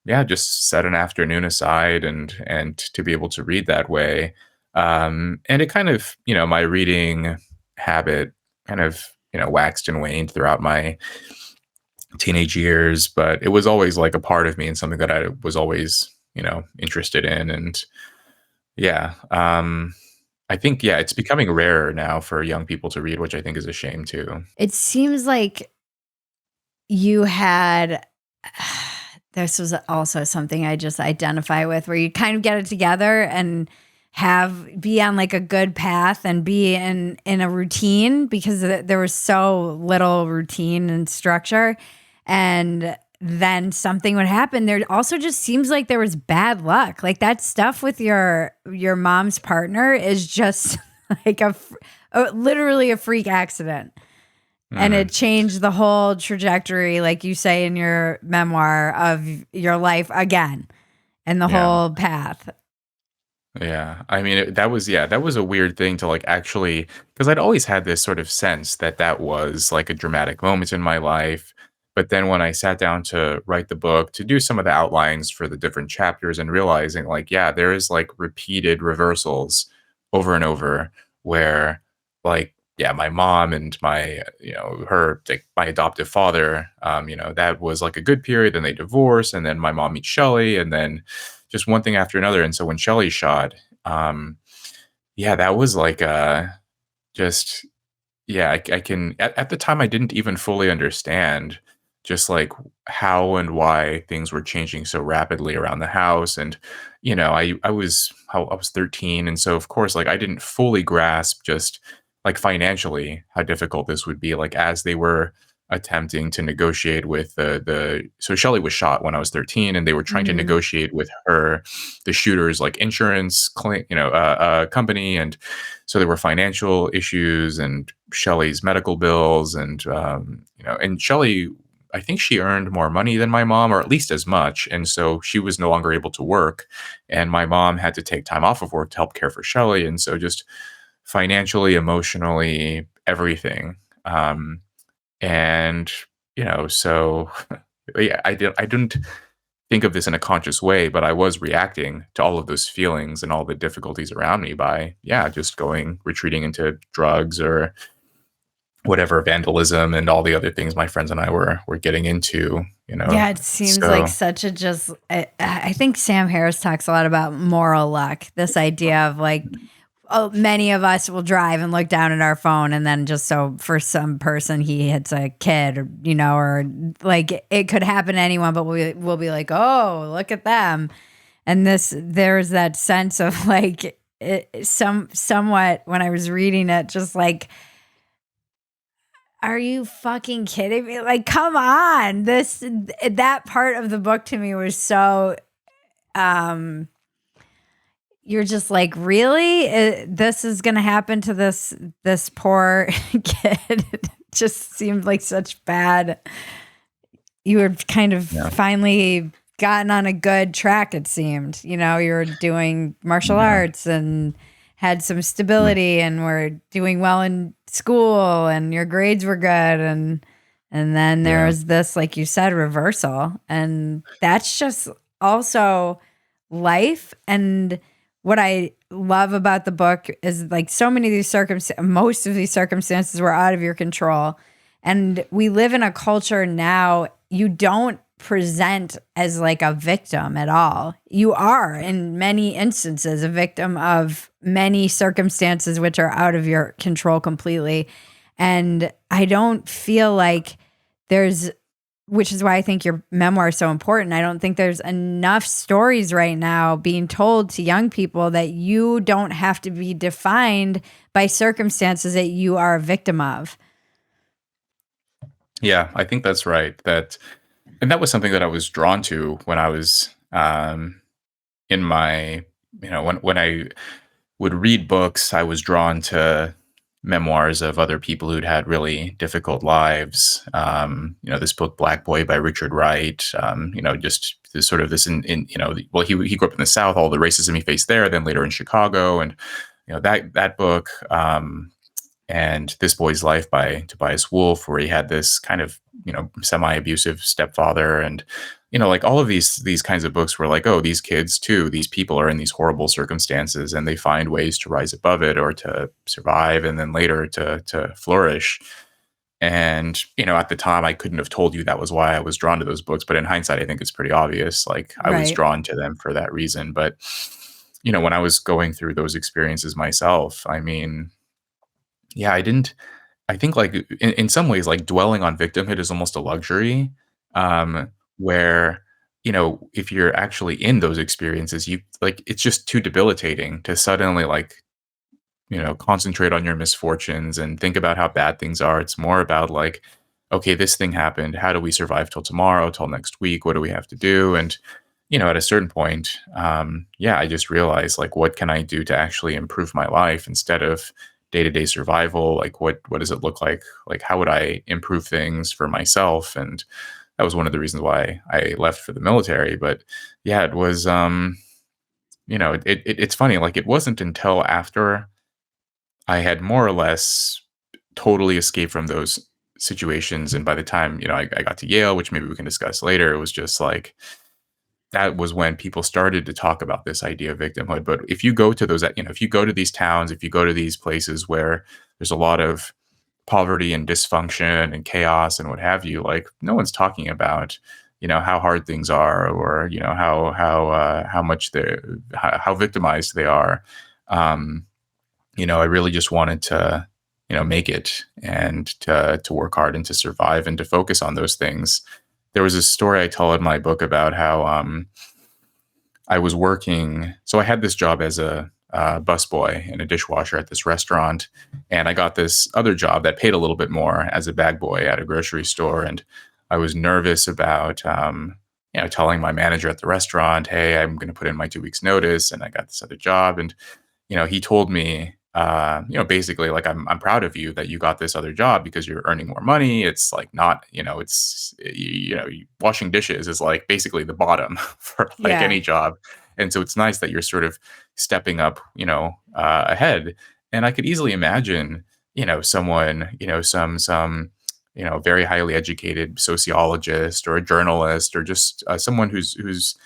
Speaker 2: yeah, just set an afternoon aside and to be able to read that way. And it kind of, my reading habit kind of, waxed and waned throughout my teenage years, but it was always like a part of me and something that I was always, interested in. And yeah, I think, yeah, it's becoming rarer now for young people to read, which I think is a shame too.
Speaker 1: It seems like you had this was also something I just identify with where you kind of get it together and be on like a good path and be in a routine because there was so little routine and structure, and then something would happen. There also just seems like there was bad luck. Like that stuff with your mom's partner is just like literally a freak accident. And
Speaker 2: Mm,
Speaker 1: it changed the whole trajectory, like you say in your memoir, of your life again and the
Speaker 2: yeah.
Speaker 1: whole path.
Speaker 2: Yeah. I mean, that was a weird thing to like actually, because I'd always had this sort of sense that that was like a dramatic moment in my life. But then when I sat down to write the book, to do some of the outlines for the different chapters and realizing like, yeah, there is like repeated reversals over and over where like, yeah, my mom and my, like my adoptive father, that was like a good period. Then they divorced and then my mom meets Shelly and then just one thing after another. And so when Shelly shot, um, yeah, that was like just yeah, I can at the time I didn't even fully understand just like how and why things were changing so rapidly around the house. And I was 13, and so of course like I didn't fully grasp just like financially how difficult this would be like as they were attempting to negotiate with the so Shelly was shot when I was 13 and they were trying to
Speaker 1: Mhm.
Speaker 2: negotiate with her the shooter's like insurance claim, company. And so there were financial issues and Shelly's medical bills and Shelly, I think she earned more money than my mom, or at least as much. And so she was no longer able to work. And my mom had to take time off of work to help care for Shelly. And so just financially, emotionally, everything. Um, and, so yeah, I didn't think of this in a conscious way, but I was reacting to all of those feelings and all the difficulties around me by, yeah, just retreating into drugs or whatever vandalism and all the other things my friends and I were getting into.
Speaker 1: Yeah, it seems like
Speaker 2: So
Speaker 1: such a just. I think Sam Harris talks a lot about moral luck. This idea of like, oh, many of us will drive and look down at our phone, and then just so for some person he hits a kid, or like it could happen to anyone, but we'll be like, oh, look at them, and there's that sense of like somewhat when I was reading it, just like, are you fucking kidding me? Like, come on. That part of the book to me was so um you're just like, really? This is going to happen to this poor kid. It just seemed like such bad. You were kind of
Speaker 2: yeah.
Speaker 1: finally gotten on a good track, it seemed. You know, you were doing martial
Speaker 2: Yeah.
Speaker 1: arts and had some stability and were doing well in school and your grades were good, and then there
Speaker 2: Yeah.
Speaker 1: was this, like you said, reversal. And that's just also life. And what I love about the book is like so many of these most of these circumstances were out of your control. And we live in a culture now, you don't present as like a victim at all. You are, in many instances, a victim of many circumstances which are out of your control completely. And I don't feel like there's, which is why I think your memoir is so important. I don't think there's enough stories right now being told to young people that you don't have to be defined by circumstances that you are a victim of.
Speaker 2: Yeah, I think that's right. And that was something that I was drawn to when I was in my, when I would read books, I was drawn to memoirs of other people who'd had really difficult lives. This book Black Boy by Richard Wright. Just this sort of this well, he grew up in the South, all the racism he faced there, then later in Chicago, and that book. And This Boy's Life by Tobias Wolff, where he had this kind of semi-abusive stepfather, and like all of these kinds of books were like, oh, these kids too, these people are in these horrible circumstances, and they find ways to rise above it or to survive, and then later to flourish. And at the time, I couldn't have told you that was why I was drawn to those books, but in hindsight, I think it's pretty obvious. Like I was
Speaker 1: Right.
Speaker 2: drawn to them for that reason. But when I was going through those experiences myself, I mean, yeah, I think, like, in some ways, like, dwelling on victimhood is almost a luxury, where, if you're actually in those experiences, you like, it's just too debilitating to suddenly, like, concentrate on your misfortunes and think about how bad things are. It's more about, like, "Okay, this thing happened. How do we survive till tomorrow, till next week? What do we have to do?" And, at a certain point, yeah, I just realized, like, what can I do to actually improve my life instead of day-to-day survival? Like, what does it look like? Like, how would I improve things for myself? And that was one of the reasons why I left for the military. But yeah, it was, it's funny. Like, it wasn't until after I had more or less totally escaped from those situations, and by the time I got to Yale, which maybe we can discuss later, it was just like that was when people started to talk about this idea of victimhood. But if you go to if you go to these towns, if you go to these places where there's a lot of poverty and dysfunction and chaos and what have you, like no one's talking about, how hard things are, or, how much how victimized they are. Um, I really just wanted to, make it, and to work hard and to survive and to focus on those things. There was a story I tell in my book about how I was working. So I had this job as a busboy and a dishwasher at this restaurant, and I got this other job that paid a little bit more as a bag boy at a grocery store. And I was nervous about, telling my manager at the restaurant, "Hey, I'm going to put in my 2 weeks notice, and I got this other job." And he told me, basically, like, I'm proud of you that you got this other job because you're earning more money. It's like not, washing dishes is like basically the bottom for like
Speaker 1: Yeah.
Speaker 2: any job. And so it's nice that you're sort of stepping up, ahead. And I could easily imagine, someone, some, very highly educated sociologist or a journalist, or just someone who's,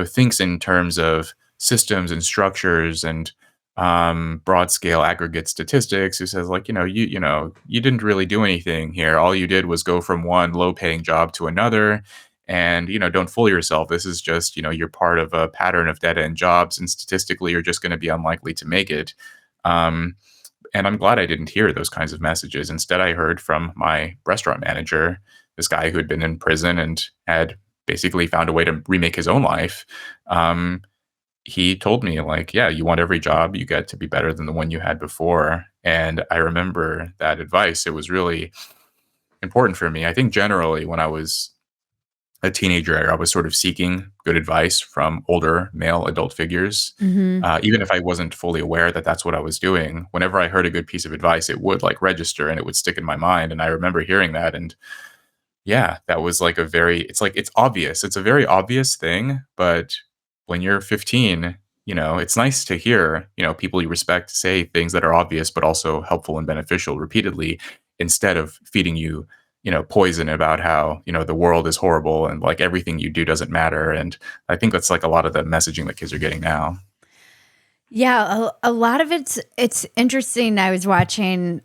Speaker 2: thinks in terms of systems and structures and broad scale aggregate statistics, who says, like, you didn't really do anything here. All you did was go from one low paying job to another. And, don't fool yourself. This is just, you're part of a pattern of dead end jobs, and statistically you're just going to be unlikely to make it. Um, and I'm glad I didn't hear those kinds of messages. Instead, I heard from my restaurant manager, this guy who had been in prison and had basically found a way to remake his own life. He told me, like, yeah, you want every job you get to be better than the one you had before. And I remember that advice. It was really important for me. I think generally when I was a teenager, I was sort of seeking good advice from older male adult figures.
Speaker 1: Hmm.
Speaker 2: Even if I wasn't fully aware that that's what I was doing, whenever I heard a good piece of advice, it would like register and it would stick in my mind. And I remember hearing that. And, yeah, that was like it's obvious. It's a very obvious thing, but when you're 15, it's nice to hear, people you respect say things that are obvious but also helpful and beneficial repeatedly instead of feeding you, poison about how, the world is horrible and like everything you do doesn't matter. And I think that's like a lot of the messaging that kids are getting now.
Speaker 1: Yeah, a lot of it's interesting. I was watching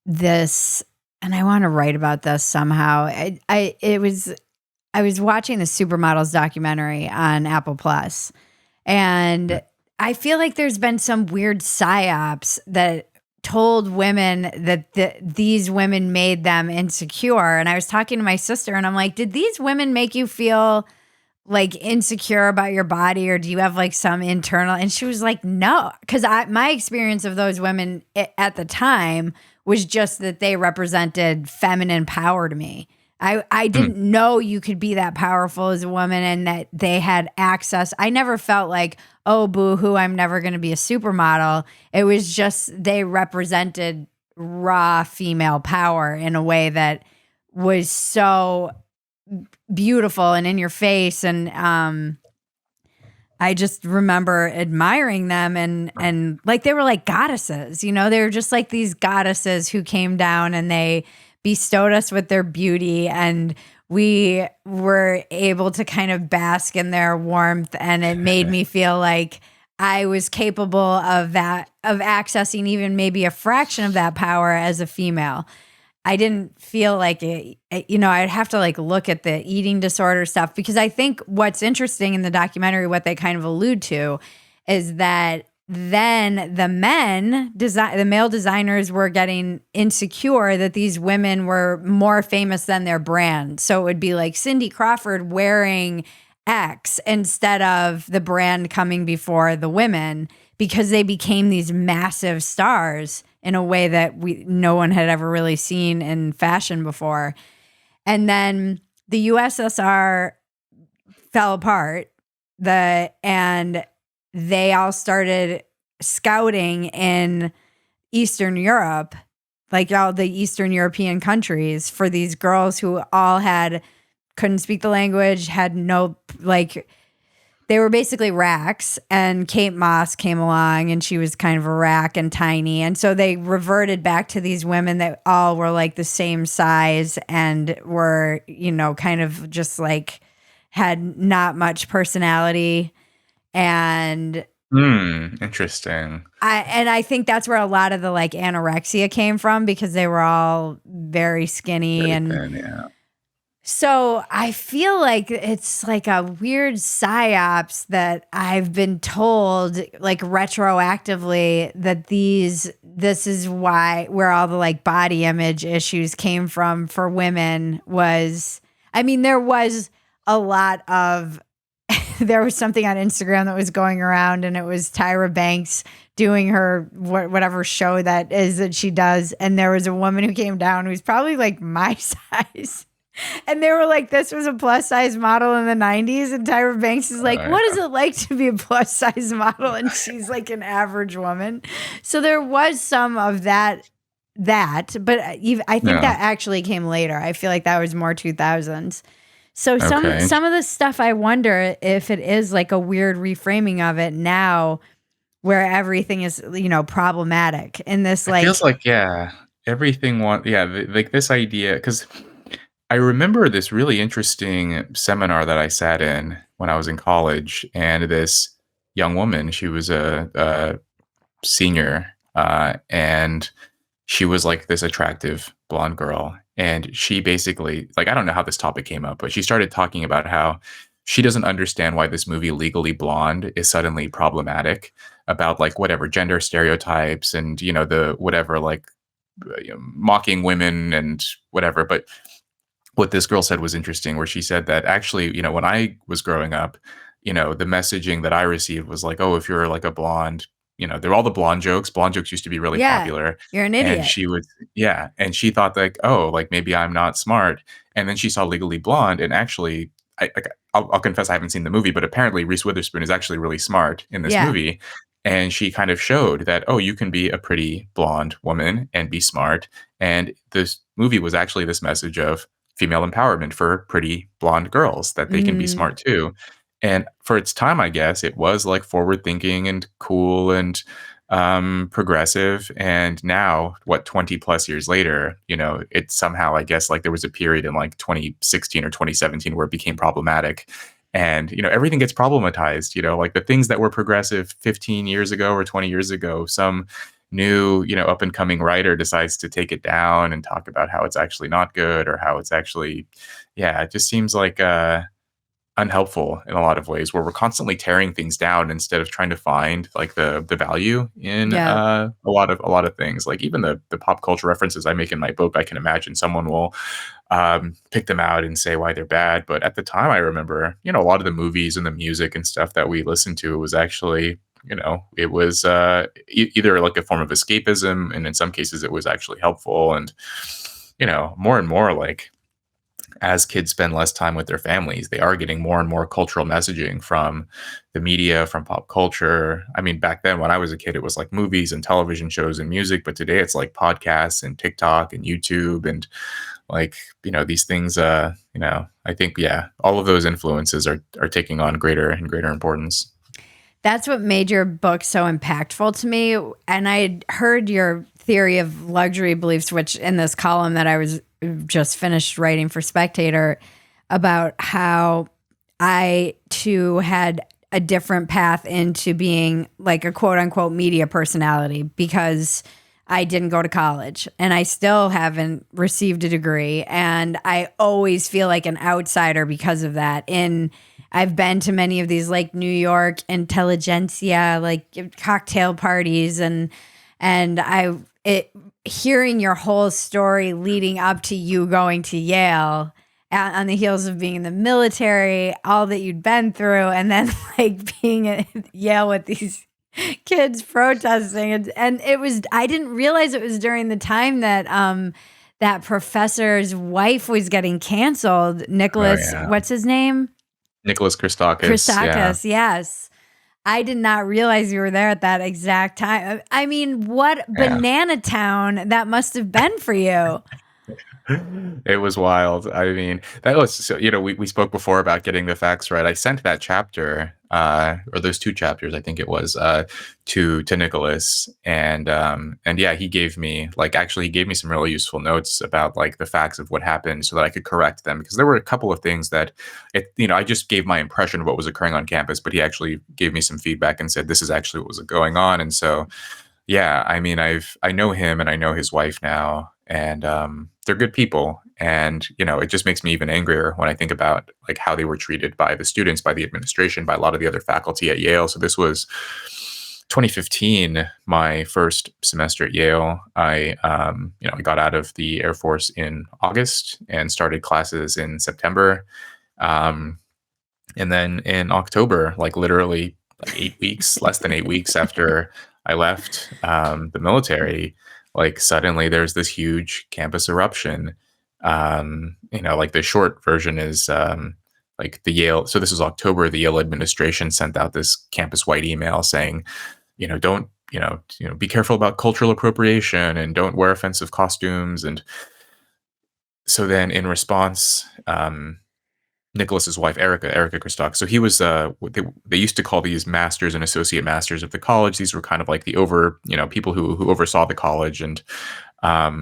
Speaker 1: this, and I want to write about this somehow. I was watching the Supermodels documentary on Apple Plus, and I feel like there's been some weird psyops that told women that these women made them insecure. And I was talking to my sister, and I'm like, did these women make you feel like insecure about your body, or do you have like some internal? And she was like, no, because my experience of those women at the time was just that they represented feminine power to me. I
Speaker 2: Hmm.
Speaker 1: didn't know you could be that powerful as a woman and that they had access. I never felt like, oh, boo hoo, I'm never going to be a supermodel. It was just they represented raw female power in a way that was so beautiful and in your face. And I just remember admiring them, and like they were like goddesses, they were just like these goddesses who came down and they bestowed us with their beauty, and we were able to kind of bask in their warmth, and it made me feel like I was capable of that, of accessing even maybe a fraction of that power as a female. I didn't feel like I'd have to like look at the eating disorder stuff, because I think what's interesting in the documentary, what they kind of allude to, is that then the male designers were getting insecure that these women were more famous than their brand. So it would be like Cindy Crawford wearing X instead of the brand coming before the women, because they became these massive stars in a way that no one had ever really seen in fashion before. And then the USSR fell apart, and they all started scouting in Eastern Europe, like all the Eastern European countries, for these girls who all couldn't speak the language, had no, like, they were basically racks, and Kate Moss came along, and she was kind of a rack and tiny. And so they reverted back to these women that all were like the same size and were, kind of just like had not much personality. And
Speaker 2: Interesting.
Speaker 1: I think that's where a lot of the like anorexia came from, because they were all very skinny.
Speaker 2: Very
Speaker 1: And
Speaker 2: thin, yeah.
Speaker 1: so I feel like it's like a weird psyops that I've been told, like retroactively, that this is where all the like body image issues came from for women. There was a lot of there was something on Instagram that was going around, and it was Tyra Banks doing her whatever show that is that she does, and there was a woman who came down who's probably like my size. And they were like, this was a plus size model in the 90s. And Tyra Banks is like, what is it like to be a plus size model? And she's like an average woman. So there was some of that. But I think
Speaker 2: Yeah.
Speaker 1: that actually came later. I feel like that was more 2000s. So
Speaker 2: Okay.
Speaker 1: some of the stuff, I wonder if it is like a weird reframing of it now, where everything is, problematic in this,
Speaker 2: It feels
Speaker 1: like,
Speaker 2: like, yeah, like this idea, because I remember this really interesting seminar that I sat in when I was in college, and this young woman, she was a senior, and she was like this attractive blonde girl. And she basically, like, I don't know how this topic came up, but she started talking about how she doesn't understand why this movie Legally Blonde is suddenly problematic about like whatever gender stereotypes and, the whatever, like, mocking women and whatever. But what this girl said was interesting, where she said that actually, when I was growing up, the messaging that I received was like, oh, if you're like a blonde, they're all the blonde jokes. Blonde jokes used to be really
Speaker 1: yeah,
Speaker 2: popular.
Speaker 1: you're an
Speaker 2: And
Speaker 1: idiot.
Speaker 2: she would, yeah. And she thought like, oh, like maybe I'm not smart. And then she saw Legally Blonde, and actually, I'll confess I haven't seen the movie, but apparently Reese Witherspoon is actually really smart in this
Speaker 1: Yeah.
Speaker 2: movie. And she kind of showed that, oh, you can be a pretty blonde woman and be smart. And this movie was actually this message of female empowerment for pretty blonde girls, that they can be
Speaker 1: Mm,
Speaker 2: smart too. And for its time, I guess it was like forward thinking and cool and progressive. And now, what, 20 plus years later, it somehow, I guess, like there was a period in like 2016 or 2017 where it became problematic. And everything gets problematized. Like the things that were progressive 15 years ago or 20 years ago, some new up and coming writer decides to take it down and talk about how it's actually not good, or how it's actually, yeah, it just seems like unhelpful in a lot of ways, where we're constantly tearing things down instead of trying to find like the value in
Speaker 1: yeah.
Speaker 2: a lot of things. Like even the pop culture references I make in my book, I can imagine someone will pick them out and say why they're bad. But at the time, I remember, a lot of the movies and the music and stuff that we listened to was actually, it was either like a form of escapism, and in some cases, it was actually helpful. And more and more, like as kids spend less time with their families, they are getting more and more cultural messaging from the media, from pop culture. I mean, back then when I was a kid, it was like movies and television shows and music, but today it's like podcasts and TikTok and YouTube and like, these things, I think, yeah, all of those influences are taking on greater and greater importance.
Speaker 1: That's what made your book so impactful to me. And I heard your theory of luxury beliefs, which in this column that I was just finished writing for Spectator, about how I too had a different path into being like a quote unquote media personality because I didn't go to college and I still haven't received a degree. And I always feel like an outsider because of that. I've been to many of these like New York intelligentsia, like cocktail parties, and hearing your whole story leading up to you going to Yale on the heels of being in the military, all that you'd been through, and then like being at Yale with these kids protesting, and it was, I didn't realize it was during the time that that professor's wife was getting canceled.
Speaker 2: Oh
Speaker 1: Nicholas,
Speaker 2: yeah.
Speaker 1: what's his name?
Speaker 2: Nicholas Christakis. Yeah.
Speaker 1: Christakis, yes. I did not realize you were there at that exact time. I mean, what
Speaker 2: Yeah.
Speaker 1: banana town that must have been for you.
Speaker 2: It was wild. I mean, that was so, we spoke before about getting the facts right. I sent that chapter, or those two chapters, I think it was, to Nicholas, and yeah, he gave me some really useful notes about like the facts of what happened so that I could correct them, because there were a couple of things that I just gave my impression of what was occurring on campus, but he actually gave me some feedback and said this is actually what was going on. And so yeah, I mean, I know him and I know his wife now, and they're good people. And it just makes me even angrier when I think about like how they were treated by the students, by the administration, by a lot of the other faculty at Yale. So this was 2015, my first semester at Yale. I got out of the Air Force in August and started classes in September. Um, and then in October, like literally like 8 weeks, less than 8 weeks after I left the military, like suddenly there's this huge campus eruption. Like the short version is like the Yale. So this was October. The Yale administration sent out this campus-wide email saying, don't, be careful about cultural appropriation and don't wear offensive costumes. And so then in response, Nicholas's wife, Erica Kristock. So he was what they used to call these masters and associate masters of the college. These were kind of like the people who oversaw the college and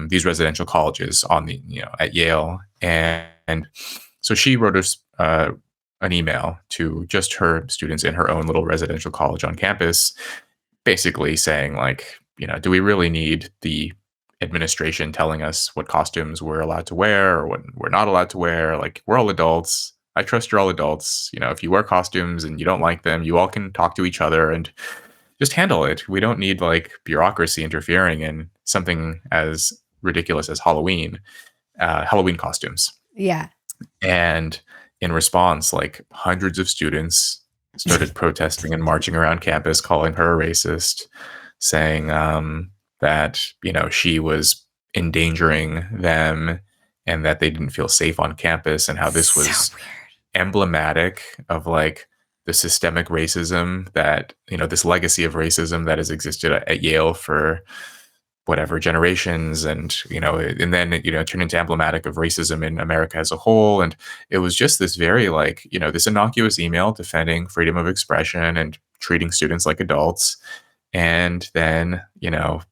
Speaker 2: these residential colleges on the at Yale. And so she wrote us an email to just her students in her own little residential college on campus, basically saying like, do we really need the administration telling us what costumes we're allowed to wear or what we're not allowed to wear? Like, we're all adults. I trust you're all adults. If you wear costumes and you don't like them, you all can talk to each other and just handle it. We don't need like bureaucracy interfering in something as ridiculous as Halloween costumes.
Speaker 1: Yeah.
Speaker 2: And in response, like hundreds of students started protesting and marching around campus, calling her a racist, saying that she was endangering them and that they didn't feel safe on campus, and how this was
Speaker 1: So weird.
Speaker 2: emblematic of like the systemic racism that this legacy of racism that has existed at Yale for whatever generations, and and then it turned into emblematic of racism in America as a whole. And it was just this very like this innocuous email defending freedom of expression and treating students like adults. And then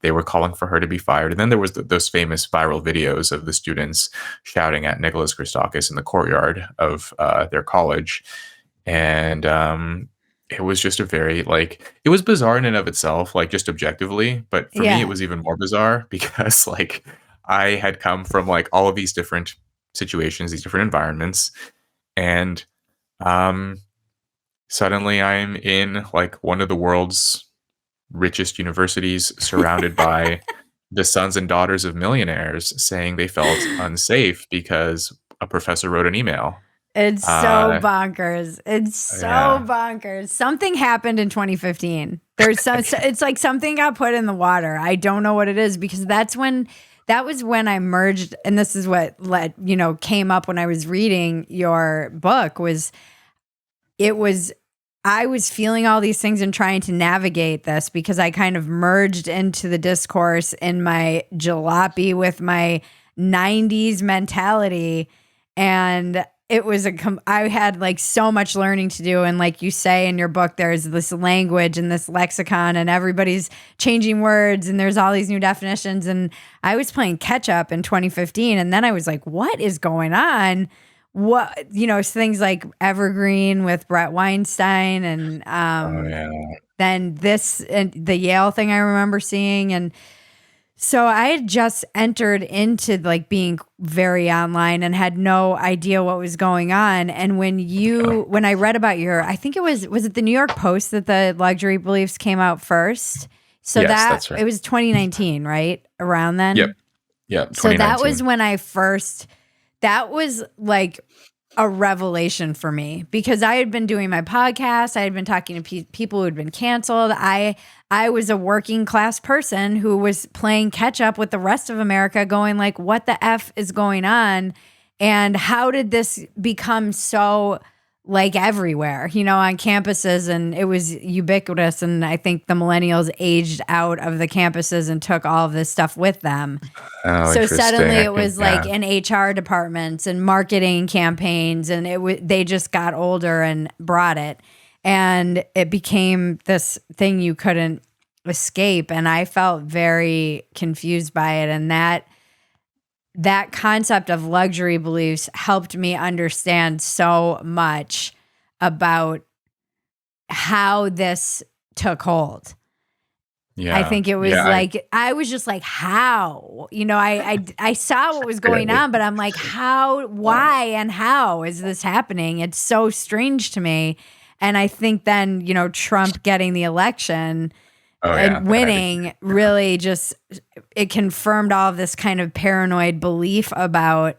Speaker 2: they were calling for her to be fired. And then there was those famous viral videos of the students shouting at Nicholas Christakis in the courtyard of their college. And it was just a very like it was bizarre in and of itself, like just objectively. But for me, it
Speaker 1: Yeah.
Speaker 2: was even more bizarre because like I had come from like all of these different situations, these different environments, and um, suddenly I'm in like one of the world's richest universities, surrounded by the sons and daughters of millionaires, saying they felt unsafe because a professor wrote an email.
Speaker 1: It's so
Speaker 2: Uh,
Speaker 1: bonkers. It's so
Speaker 2: yeah.
Speaker 1: bonkers. Something happened in 2015. There's it's like something got put in the water. I don't know what it is, because that was when I merged, and this is what came up when I was reading your book. I was feeling all these things and trying to navigate this, because I kind of merged into the discourse in my jalopy with my 90s mentality. And it was I had like so much learning to do. And like you say in your book, there's this language and this lexicon, and everybody's changing words, and there's all these new definitions. And I was playing catch up in 2015. And then I was like, what is going on? What, things like Evergreen with Brett Weinstein, and
Speaker 2: Oh yeah.
Speaker 1: then this and the Yale thing I remember seeing. And so I had just entered into like being very online and had no idea what was going on. And when I read about I think was it the New York Post that the luxury beliefs came out first? So
Speaker 2: Yes,
Speaker 1: that
Speaker 2: that's right.
Speaker 1: it was 2019, right? Around then.
Speaker 2: Yep. Yep.
Speaker 1: So that was
Speaker 2: 2019.
Speaker 1: when that was like a revelation for me, because I had been doing my podcast. I had been talking to people who had been canceled. I was a working class person who was playing catch up with the rest of America, going like, what the F is going on? And how did this become so like everywhere, on campuses? And it was ubiquitous. And I think the millennials aged out of the campuses and took all of this stuff with them.
Speaker 2: Oh,
Speaker 1: So
Speaker 2: interesting.
Speaker 1: suddenly
Speaker 2: I
Speaker 1: it
Speaker 2: think,
Speaker 1: was like in HR departments and marketing campaigns, and they just got older and brought it, and it became this thing you couldn't escape. And I felt very confused by it, and that concept of luxury beliefs helped me understand so much about how this took hold.
Speaker 2: yeah.
Speaker 1: I think it was
Speaker 2: Yeah,
Speaker 1: like, I was just like, how? I saw what was going on, but I'm like, how, why, and how is this happening? It's so strange to me. And I think then, Trump getting the election
Speaker 2: oh yeah.
Speaker 1: and winning really just, it confirmed all of this kind of paranoid belief about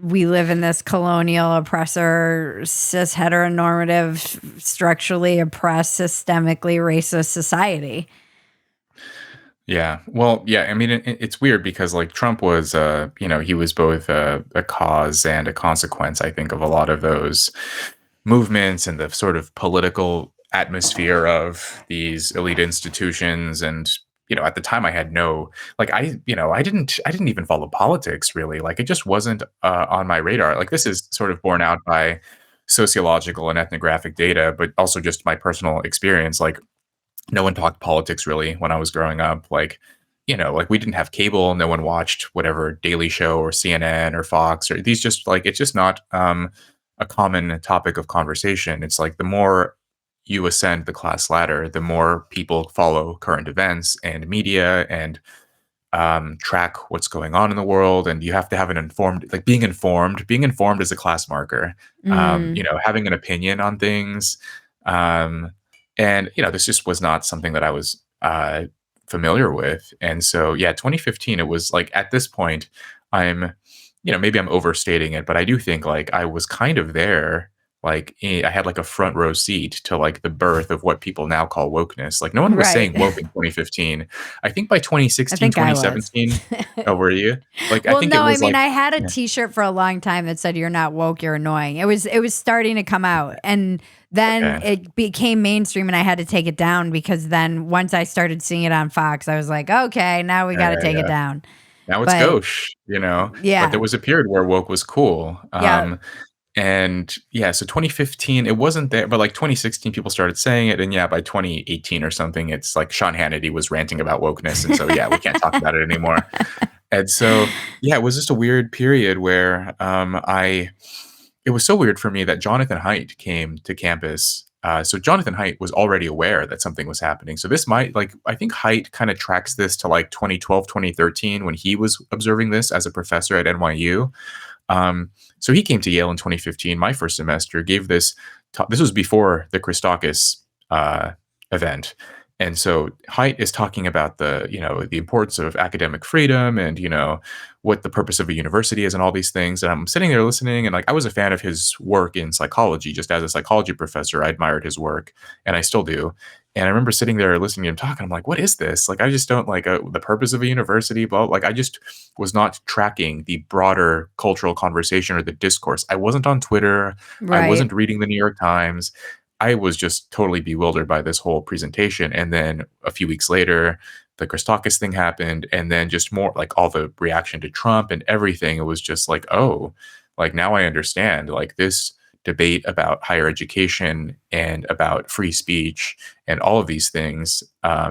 Speaker 1: we live in this colonial, oppressor, cis heteronormative, structurally oppressed, systemically racist society.
Speaker 2: Yeah. Well, yeah. I mean, it's weird because like Trump was, he was both a cause and a consequence, I think, of a lot of those movements and the sort of political atmosphere of these elite institutions. And, at the time I had no, like, I didn't even follow politics really. Like, it just wasn't on my radar. Like, this is sort of borne out by sociological and ethnographic data, but also just my personal experience. Like, no one talked politics really when I was growing up. Like, like we didn't have cable. No one watched whatever Daily Show or CNN or Fox or these just like, it's just not a common topic of conversation. It's like the more you ascend the class ladder, the more people follow current events and media and track what's going on in the world. And you have to have an informed, like being informed is a class marker,
Speaker 1: Mm.
Speaker 2: having an opinion on things. Um, and, this just was not something that I was familiar with. And so, yeah, 2015, it was like at this point, I'm, maybe I'm overstating it, but I do think like I was kind of there. Like I had like a front row seat to like the birth of what people now call wokeness. Like no one was
Speaker 1: Right.
Speaker 2: saying woke in 2015. I think by
Speaker 1: I
Speaker 2: 2016,
Speaker 1: think I was.
Speaker 2: 2017. Oh, were you? Like I
Speaker 1: Well,
Speaker 2: think
Speaker 1: no,
Speaker 2: it
Speaker 1: I
Speaker 2: was
Speaker 1: mean,
Speaker 2: like
Speaker 1: I had a
Speaker 2: yeah.
Speaker 1: T-shirt for a long time that said "You're not woke, you're annoying." It was starting to come out, and then
Speaker 2: Okay.
Speaker 1: it became mainstream and I had to take it down because then once I started seeing it on Fox, I was like, okay, now we got to take it
Speaker 2: Yeah.
Speaker 1: down.
Speaker 2: Now it's
Speaker 1: But
Speaker 2: gauche, you know? But there
Speaker 1: yeah,
Speaker 2: was a period where woke was cool.
Speaker 1: yeah,
Speaker 2: And yeah, so 2015, it wasn't there, but like 2016, people started saying it. And yeah, by 2018 or something, it's like Sean Hannity was ranting about wokeness. And so, yeah, we can't talk about it anymore. And so, yeah, it was just a weird period where it was so weird for me that Jonathan Haidt came to campus. So Jonathan Haidt was already aware that something was happening. So this might like I think Haidt kind of tracks this to like 2012, 2013 when he was observing this as a professor at NYU. So he came to Yale in 2015, my first semester, gave this talk. This was before the Christakis event. And so Haidt is talking about the importance of academic freedom and, what the purpose of a university is and all these things. And I'm sitting there listening and like, I was a fan of his work in psychology, just as a psychology professor, I admired his work and I still do. And I remember sitting there listening to him talk, and I'm like, what is this? Like, I just don't like the purpose of a university, blah. Like, I just was not tracking the broader cultural conversation or the discourse. I wasn't on Twitter. I
Speaker 1: right.
Speaker 2: wasn't reading the New York Times. I was just totally bewildered by this whole presentation. And then a few weeks later, the Christakis thing happened. And then just more like all the reaction to Trump and everything. It was just like, oh, like now I understand like this debate about higher education and about free speech and all of these things.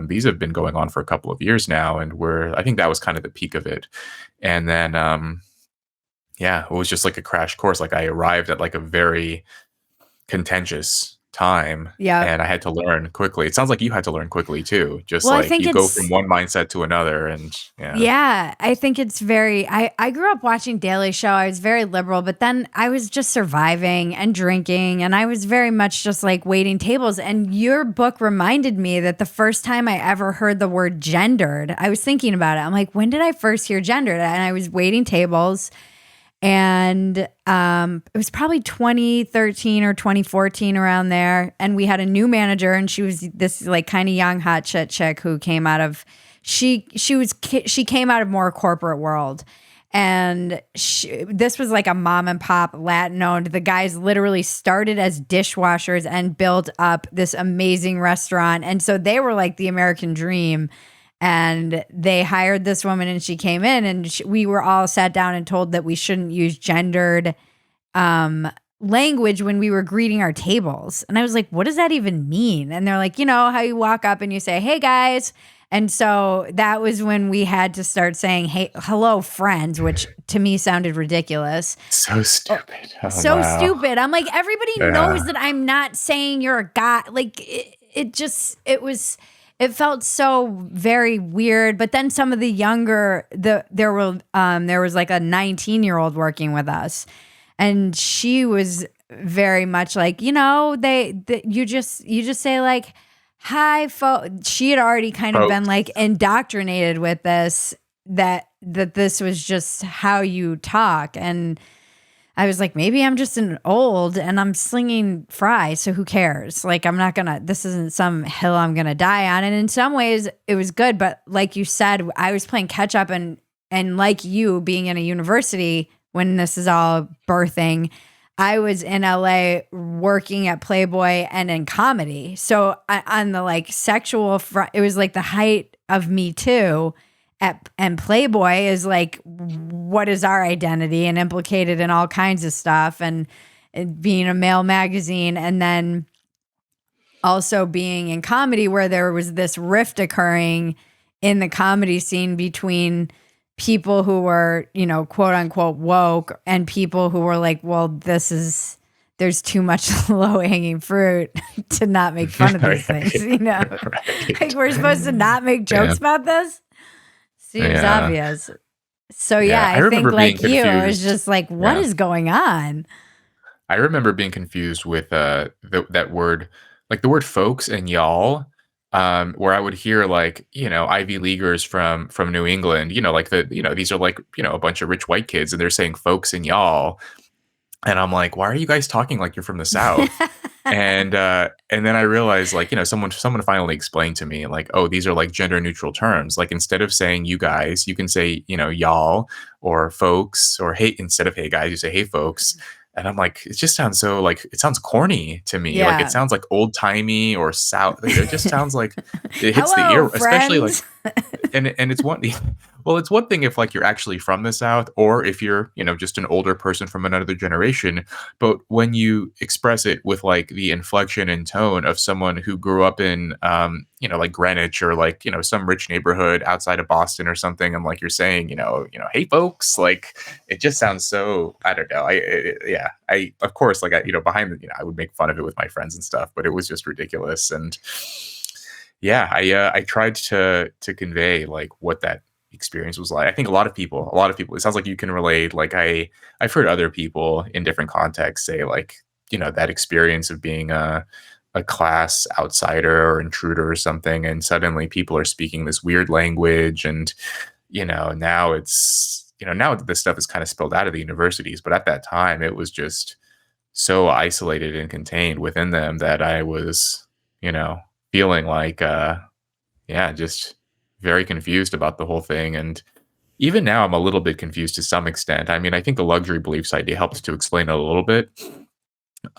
Speaker 2: These have been going on for a couple of years now. And I think that was kind of the peak of it. And then, yeah, it was just like a crash course. Like I arrived at like a very contentious time
Speaker 1: Yeah.
Speaker 2: and I had to learn quickly. It sounds like you had to learn quickly too. Just
Speaker 1: Well, I
Speaker 2: like
Speaker 1: think
Speaker 2: you go from
Speaker 1: it's
Speaker 2: one mindset to another and yeah.
Speaker 1: yeah, I think it's very I grew up watching Daily Show. I was very liberal, but then I was just surviving and drinking and I was very much just like waiting tables. And your book reminded me that the first time I ever heard the word gendered, I was thinking about it. I'm like, when did I first hear gendered? And I was waiting tables and it was probably 2013 or 2014 around there. And we had a new manager and she was this like kind of young hot shit chick who came out of she came out of more corporate world. And this was like a mom and pop Latin owned. The guys literally started as dishwashers and built up this amazing restaurant. And so they were like the American dream. And they hired this woman and she came in and we were all sat down and told that we shouldn't use gendered language when we were greeting our tables. And I was like, what does that even mean? And they're like, how you walk up and you say, hey guys. And so that was when we had to start saying, hey, hello friends, which to me sounded ridiculous.
Speaker 2: So stupid. Oh,
Speaker 1: So
Speaker 2: wow.
Speaker 1: stupid. I'm like, everybody
Speaker 2: Yeah.
Speaker 1: knows that I'm not saying you're a guy. Like it felt so very weird. But then some of the younger, there was like a 19-year-old working with us, and she was very much like, you just say like, hi, folks. She had already kind of been like indoctrinated with this, that this was just how you talk. And I was like, maybe I'm just an old and I'm slinging fry, so who cares? Like, this isn't some hill I'm gonna die on. And in some ways, it was good. But like you said, I was playing catch up and like you being in a university when this is all birthing, I was in LA working at Playboy and in comedy. So on the like sexual front, it was like the height of Me Too. And Playboy is like, what is our identity, and implicated in all kinds of stuff, and being a male magazine, and then also being in comedy where there was this rift occurring in the comedy scene between people who were, quote unquote woke and people who were like, well, there's too much low hanging fruit to not make fun of these things,
Speaker 2: Right.
Speaker 1: Like we're supposed to not make jokes about this. Seems obvious. So yeah, I think like you, it was just like, what is going on?
Speaker 2: I remember being confused with that word, like the word folks and y'all, where I would hear like, Ivy Leaguers from New England, like these are like, a bunch of rich white kids and they're saying folks and y'all. And I'm like, why are you guys talking like you're from the South? And then I realized like, someone finally explained to me like, oh, these are like gender neutral terms. Like instead of saying you guys, you can say, y'all or folks, or hey, instead of hey guys, you say hey folks. And I'm like, it just sounds so like it sounds corny to me. Like it
Speaker 1: Yeah.
Speaker 2: sounds like old timey or south. It just sounds like it hits the
Speaker 1: Hello,
Speaker 2: ear, especially like
Speaker 1: friends.
Speaker 2: and it's one well, it's one thing if like you're actually from the South or if you're, just an older person from another generation, but when you express it with like the inflection and tone of someone who grew up in like Greenwich or like, some rich neighborhood outside of Boston or something, and like you're saying, hey folks, like it just sounds so I don't know. Yeah, I of course like I behind the I would make fun of it with my friends and stuff, but it was just ridiculous. And yeah, I tried to convey like what that experience was like. I think a lot of people, it sounds like you can relate. Like I've heard other people in different contexts say like, that experience of being a class outsider or intruder or something, and suddenly people are speaking this weird language. And now now that this stuff is kind of spilled out of the universities, but at that time it was just so isolated and contained within them that I was, feeling like, yeah, just very confused about the whole thing. And even now, I'm a little bit confused to some extent. I mean, I think the luxury beliefs idea helps to explain it a little bit.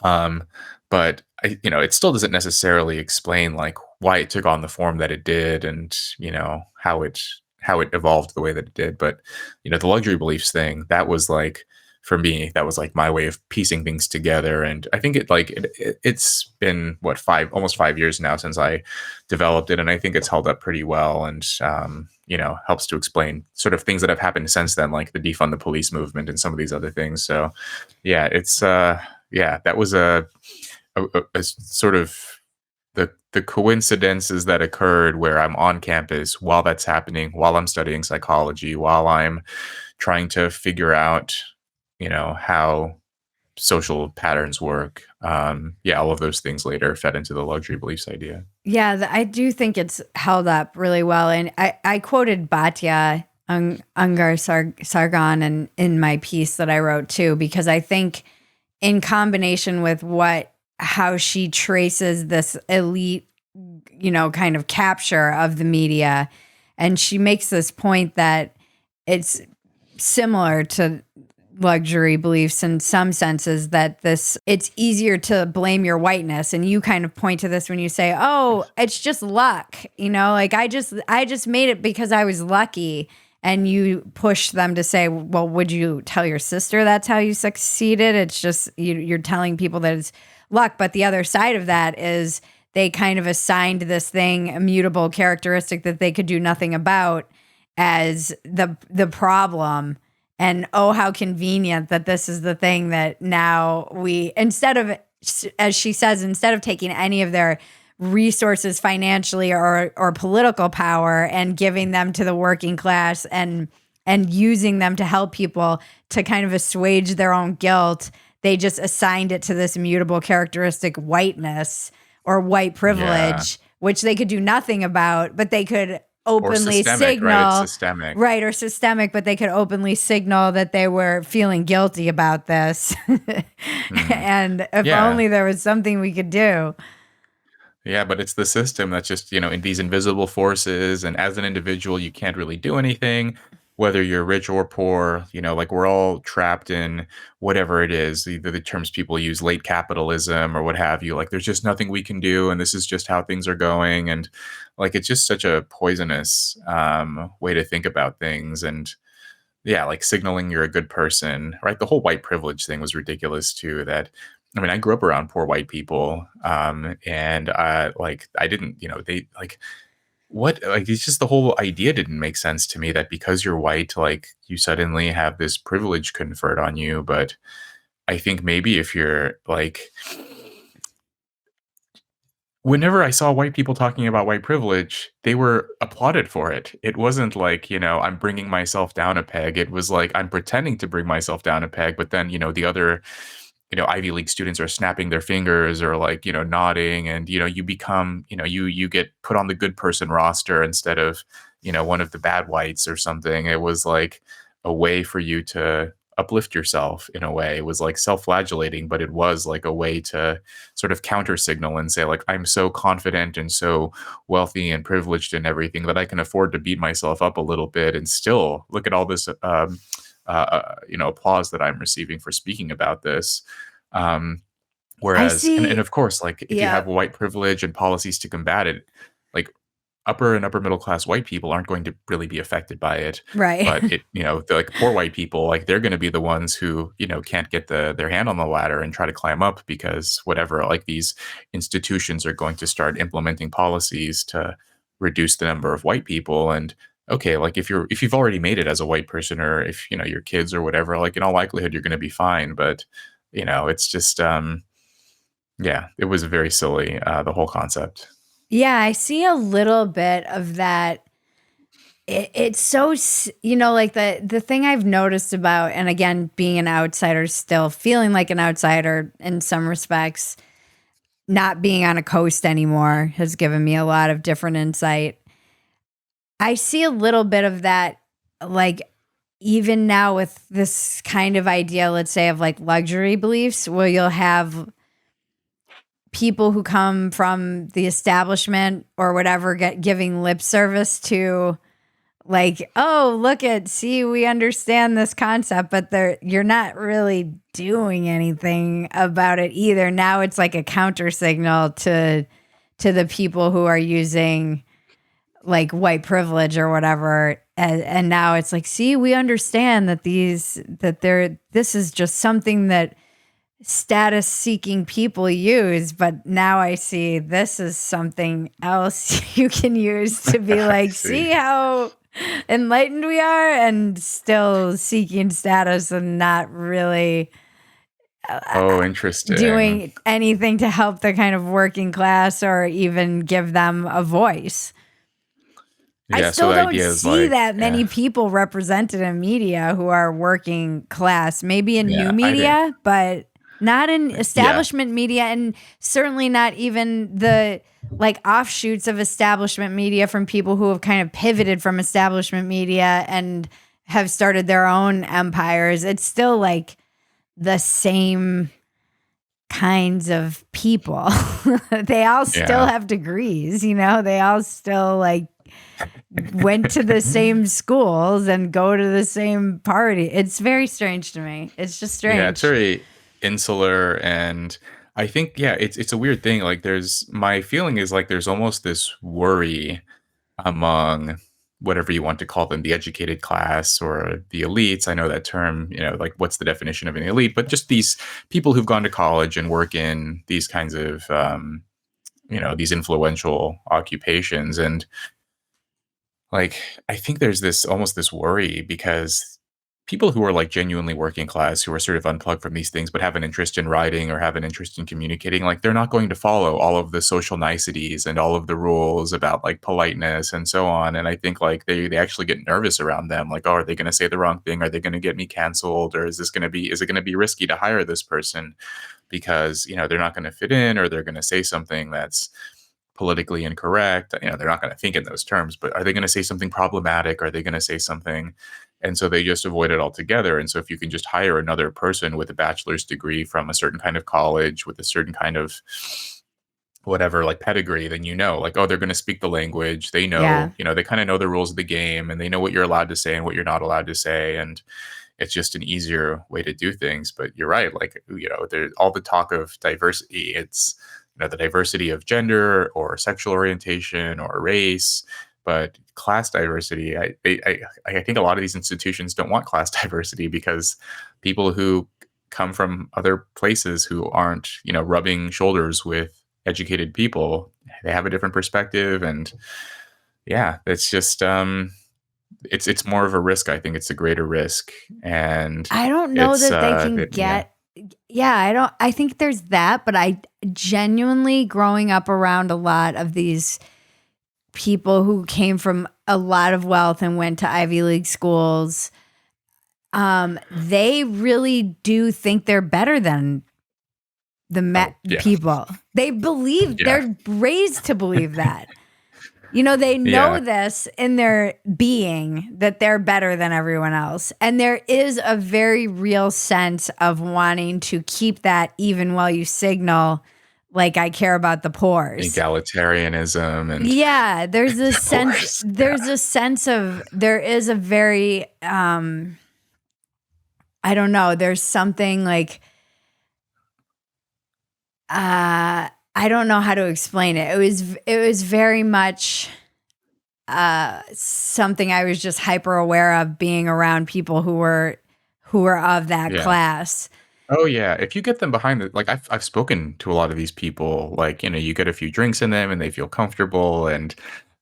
Speaker 2: Um, but it still doesn't necessarily explain like why it took on the form that it did, and how it evolved the way that it did. But the luxury beliefs thing, that was like for me, that was like my way of piecing things together. And I think it's been what 5 almost 5 years now since I developed it, and I think it's held up pretty well. And helps to explain sort of things that have happened since then, like the defund the police movement and some of these other things. So yeah, yeah, that was a sort of the coincidences that occurred where I'm on campus while that's happening, while I'm studying psychology, while I'm trying to figure out, how social patterns work. Yeah, all of those things later fed into the luxury beliefs idea.
Speaker 1: Yeah, I do think it's held up really well. And I quoted Batya Ungar Sargon in my piece that I wrote too, because I think in combination with how she traces this elite, kind of capture of the media. And she makes this point that it's similar to luxury beliefs in some senses, that it's easier to blame your whiteness. And you kind of point to this when you say, oh, it's just luck, like I just made it because I was lucky. And you push them to say, well, would you tell your sister that's how you succeeded? It's just you're telling people that it's luck. But the other side of that is they kind of assigned this thing, a mutable characteristic that they could do nothing about, as the problem. And oh, how convenient that this is the thing that now instead of, as she says, instead of taking any of their resources financially or political power and giving them to the working class and using them to help people to kind of assuage their own guilt, they just assigned it to this immutable characteristic, whiteness or white
Speaker 2: Yeah.
Speaker 1: privilege, which they could do nothing about, but they could
Speaker 2: Or
Speaker 1: openly
Speaker 2: systemic, right? It's
Speaker 1: signal,
Speaker 2: systemic.
Speaker 1: right, or systemic, but they could openly signal that they were feeling guilty about this.
Speaker 2: Mhm.
Speaker 1: And if
Speaker 2: Yeah.
Speaker 1: only there was something we could do.
Speaker 2: Yeah, but it's the system that's just, in these invisible forces. And as an individual, you can't really do anything, whether you're rich or poor, like we're all trapped in whatever it is, either the terms people use, late capitalism or what have you. Like there's just nothing we can do. And this is just how things are going. And like it's just such a poisonous way to think about things. And yeah, like signaling you're a good person, right? The whole white privilege thing was ridiculous too. That I mean, I grew up around poor white people, and like I didn't, they like what like it's just the whole idea didn't make sense to me that because you're white, like you suddenly have this privilege conferred on you. But I think maybe if you're like whenever I saw white people talking about white privilege, they were applauded for it. It wasn't like, I'm bringing myself down a peg. It was like I'm pretending to bring myself down a peg, but then, the other, Ivy League students are snapping their fingers or like, nodding, and, you become, you get put on the good person roster instead of, one of the bad whites or something. It was like a way for you to uplift yourself in a way. It was like self-flagellating, but it was like a way to sort of counter signal and say like I'm so confident and so wealthy and privileged and everything that I can afford to beat myself up a little bit and still look at all this applause that I'm receiving for speaking about this. Um,
Speaker 1: I
Speaker 2: Whereas, and
Speaker 1: see.
Speaker 2: of course, like if you
Speaker 1: Yeah.
Speaker 2: have white privilege and policies to combat it, like upper and upper middle class white people aren't going to really be affected by it.
Speaker 1: Right.
Speaker 2: But the like poor white people, like they're going to be the ones who, can't get their hand on the ladder and try to climb up because whatever, like these institutions are going to start implementing policies to reduce the number of white people. And okay, like if you've already made it as a white person, or if, your kids or whatever, like in all likelihood, you're going to be fine. But, it's just, yeah, it was very silly, the whole concept.
Speaker 1: Yeah, I see a little bit of that. It's so, like the thing I've noticed about, and again, being an outsider, still feeling like an outsider in some respects, not being on a coast anymore has given me a lot of different insight. I see a little bit of that, like even now with this kind of idea, let's say, of like luxury beliefs, where you'll have people who come from the establishment or whatever giving lip service to, like, oh, see, we understand this concept, but you're not really doing anything about it either. Now it's like a counter signal to the people who are using like white privilege or whatever. And now it's like, see, we understand that this is just something that status seeking people use, but now I see this is something else you can use to be like, see how enlightened we are, and still seeking status and not really
Speaker 2: Oh, interesting.
Speaker 1: doing anything to help the kind of working class or even give them a voice. I
Speaker 2: Yeah, so
Speaker 1: still
Speaker 2: the
Speaker 1: don't
Speaker 2: idea is
Speaker 1: see
Speaker 2: like,
Speaker 1: that
Speaker 2: yeah,
Speaker 1: many people represented in media who are working class, maybe in new
Speaker 2: yeah, I didn't,
Speaker 1: media, but not in
Speaker 2: yeah,
Speaker 1: establishment media, and certainly not even the like offshoots of establishment media from people who have kind of pivoted from establishment media and have started their own empires. It's still like the same kinds of people. They all still
Speaker 2: yeah.
Speaker 1: have degrees, they all still like went to the same schools and go to the same party. It's very strange to me. It's just
Speaker 2: Yeah, it's
Speaker 1: strange.
Speaker 2: very insular, and I think, yeah, it's a weird thing. Like there's my feeling is like there's almost this worry among whatever you want to call them, the educated class or the elites. I know that term, like what's the definition of an elite, but just these people who've gone to college and work in these kinds of these influential occupations. And like, I think there's this almost this worry because people who are like genuinely working class, who are sort of unplugged from these things, but have an interest in writing or have an interest in communicating, like they're not going to follow all of the social niceties and all of the rules about like politeness and so on. And I think like they actually get nervous around them. Like, oh, are they going to say the wrong thing? Are they going to get me canceled? Or is it going to be risky to hire this person because, they're not going to fit in, or they're going to say something that's politically incorrect. They're not going to think in those terms, but are they going to say something problematic? Are they going to say something? And so they just avoid it altogether. And so if you can just hire another person with a bachelor's degree from a certain kind of college with a certain kind of whatever, like pedigree, then like, oh, they're going to speak the language. They
Speaker 1: Yeah.
Speaker 2: know, they kind of know the rules of the game, and they know what you're allowed to say and what you're not allowed to say. And it's just an easier way to do things. But you're right. Like, there's all the talk of diversity. It's, the diversity of gender or sexual orientation or race, but class diversity. I think a lot of these institutions don't want class diversity because people who come from other places who aren't, rubbing shoulders with educated people, they have a different perspective. And yeah, it's just, it's more of a risk. I think it's a greater risk. And
Speaker 1: I don't know
Speaker 2: it's,
Speaker 1: that they can
Speaker 2: yeah,
Speaker 1: yeah, I think there's that, but I genuinely, growing up around a lot of these people who came from a lot of wealth and went to Ivy League schools, they really do think they're better than
Speaker 2: oh, yeah,
Speaker 1: people. They believe,
Speaker 2: yeah,
Speaker 1: they're raised to believe that. They know
Speaker 2: yeah.
Speaker 1: this in their being that they're better than everyone else. And there is a very real sense of wanting to keep that even while you signal, like, I care about the poors.
Speaker 2: Egalitarianism and
Speaker 1: Yeah, there's a sense,
Speaker 2: divorce. Yeah.
Speaker 1: there is a very, I don't know. There's something like, I don't know how to explain it. It was very much something I was just hyper aware of being around people who were of that
Speaker 2: Yeah.
Speaker 1: class.
Speaker 2: Oh yeah, if you get them behind the like I've spoken to a lot of these people, like, you get a few drinks in them and they feel comfortable and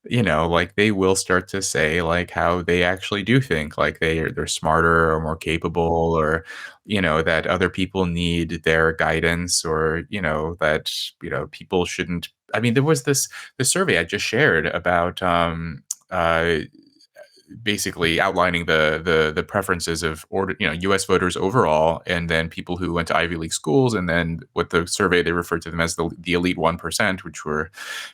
Speaker 2: like they will start to say like how they actually do think like they're smarter or more capable or that other people need their guidance or that people shouldn't. I mean, there was this survey I just shared about uh basically outlining the preferences of U.S. voters overall, and then people who went to Ivy League schools, and then with the survey they referred to them as the elite 1%, which were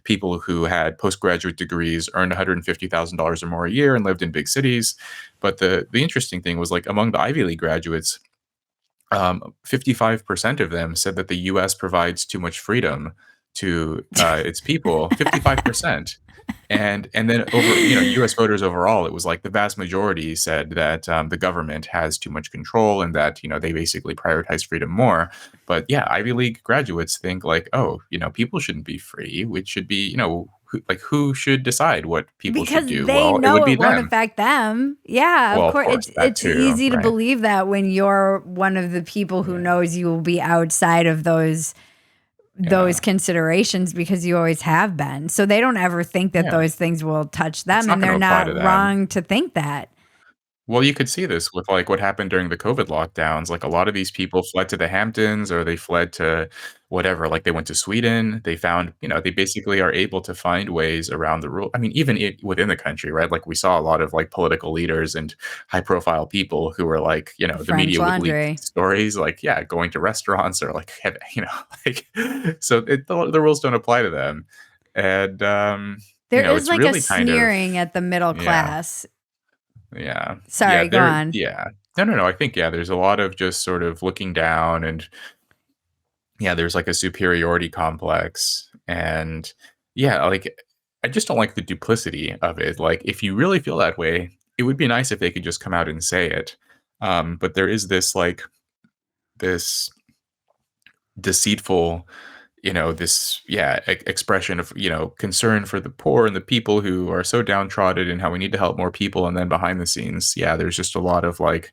Speaker 2: people who had postgraduate degrees, earned $150,000 or more a year, and lived in big cities. But the interesting thing was like among the Ivy League graduates, 55% of them said that the U.S. provides too much freedom to its people. 55%. And then over U.S. voters overall, it was like the vast majority said that the government has too much control and that they basically prioritize freedom more. But yeah, Ivy League graduates think like, oh, people shouldn't be free. Which should be who should decide what people should
Speaker 1: Because
Speaker 2: do?
Speaker 1: they
Speaker 2: Well, it would
Speaker 1: know
Speaker 2: be
Speaker 1: it won't
Speaker 2: them.
Speaker 1: affect them. Yeah, of
Speaker 2: Well, of
Speaker 1: course.
Speaker 2: course,
Speaker 1: It's
Speaker 2: that
Speaker 1: it's
Speaker 2: too,
Speaker 1: easy to
Speaker 2: right?
Speaker 1: believe that when you're one of the people who
Speaker 2: Yeah,
Speaker 1: knows you will be outside of those
Speaker 2: yeah,
Speaker 1: considerations because you always have been. So they don't ever think that
Speaker 2: yeah.
Speaker 1: those things will touch
Speaker 2: It's
Speaker 1: them,
Speaker 2: not
Speaker 1: and
Speaker 2: going
Speaker 1: they're
Speaker 2: to apply to
Speaker 1: not
Speaker 2: them.
Speaker 1: wrong to think that.
Speaker 2: Well, you could see this with, like, what happened during the COVID lockdowns, like, a lot of these people fled to the Hamptons or they fled to whatever, like, they went to Sweden, they found they basically are able to find ways around the rule. I mean, even within the country, right? Like, we saw a lot of, like, political leaders and high-profile people who were, like, the
Speaker 1: French
Speaker 2: media would leak
Speaker 1: laundry.
Speaker 2: stories, like, yeah, going to restaurants or, like, like, so the rules don't apply to them, and,
Speaker 1: There is
Speaker 2: it's
Speaker 1: like a
Speaker 2: really kind of
Speaker 1: sneering at the middle
Speaker 2: yeah.
Speaker 1: class.
Speaker 2: Yeah. Yeah,
Speaker 1: Sorry, go on.
Speaker 2: yeah. No, no, no, I think, yeah, there's a lot of just sort of looking down and, yeah, there's, like, a superiority complex, and, yeah, like, I just don't like the duplicity of it, like, if you really feel that way, it would be nice if they could just come out and say it, but there is this, like, this deceitful, this, yeah, expression of, concern for the poor and the people who are so downtrodden and how we need to help more people, and then behind the scenes, yeah, there's just a lot of, like,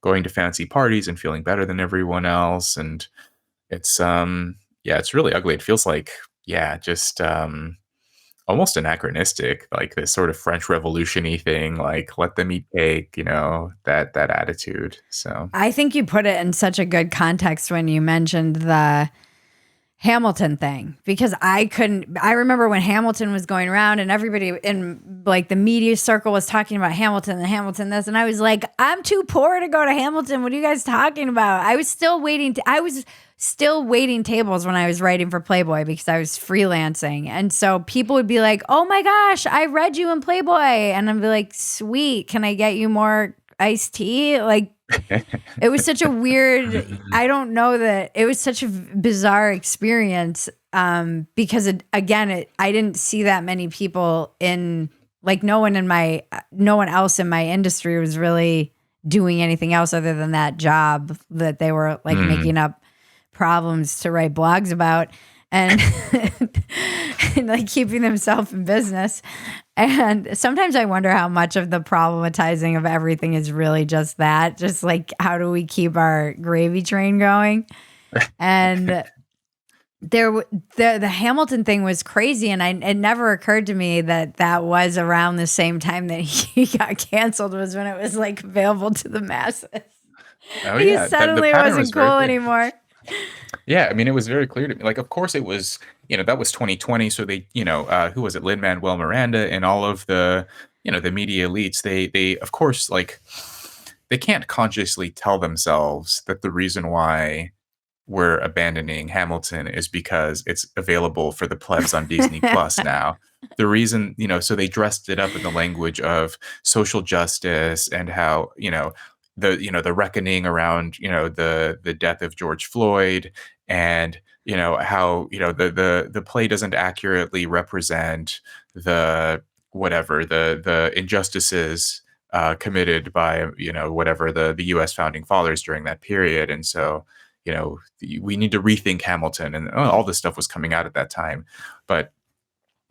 Speaker 2: going to fancy parties and feeling better than everyone else. And it's yeah, it's really ugly. It feels like, yeah, just almost anachronistic, like this sort of French Revolution-y thing, like let them eat cake, that attitude. So
Speaker 1: I think you put it in such a good context when you mentioned the Hamilton thing, because I remember when Hamilton was going around and everybody in like the media circle was talking about Hamilton and Hamilton this, and I was like, I'm too poor to go to Hamilton. What are you guys talking about? I was still waiting tables when I was writing for Playboy because I was freelancing. And so people would be like, oh my gosh, I read you in Playboy. And I'd be like, sweet, can I get you more iced tea? Like, it was such a weird, I don't know, that it was such a bizarre experience, because I didn't see that many people in, like, no one else in my industry was really doing anything else other than that job that they were like
Speaker 2: Mm.
Speaker 1: making up problems to write blogs about, and, and like keeping themselves in business. And sometimes I wonder how much of the problematizing of everything is really just that, just like, how do we keep our gravy train going? And the Hamilton thing was crazy, and it never occurred to me that was around the same time that he got canceled, was when it was like available to the masses.
Speaker 2: Oh
Speaker 1: He
Speaker 2: yeah, that the
Speaker 1: suddenly
Speaker 2: pattern was
Speaker 1: wasn't
Speaker 2: very
Speaker 1: cool
Speaker 2: clear.
Speaker 1: anymore.
Speaker 2: Yeah, I mean, it was very clear to me. Like, of course, it was, that was 2020. So they, who was it? Lin-Manuel Miranda and all of the, the media elites. They, of course, like, they can't consciously tell themselves that the reason why we're abandoning Hamilton is because it's available for the plebs on Disney Plus now. The reason, so they dressed it up in the language of social justice and how, the reckoning around, the death of George Floyd, and, how, the play doesn't accurately represent the whatever, the injustices committed by, whatever the U.S. founding fathers during that period. And so, we need to rethink Hamilton, and all this stuff was coming out at that time. But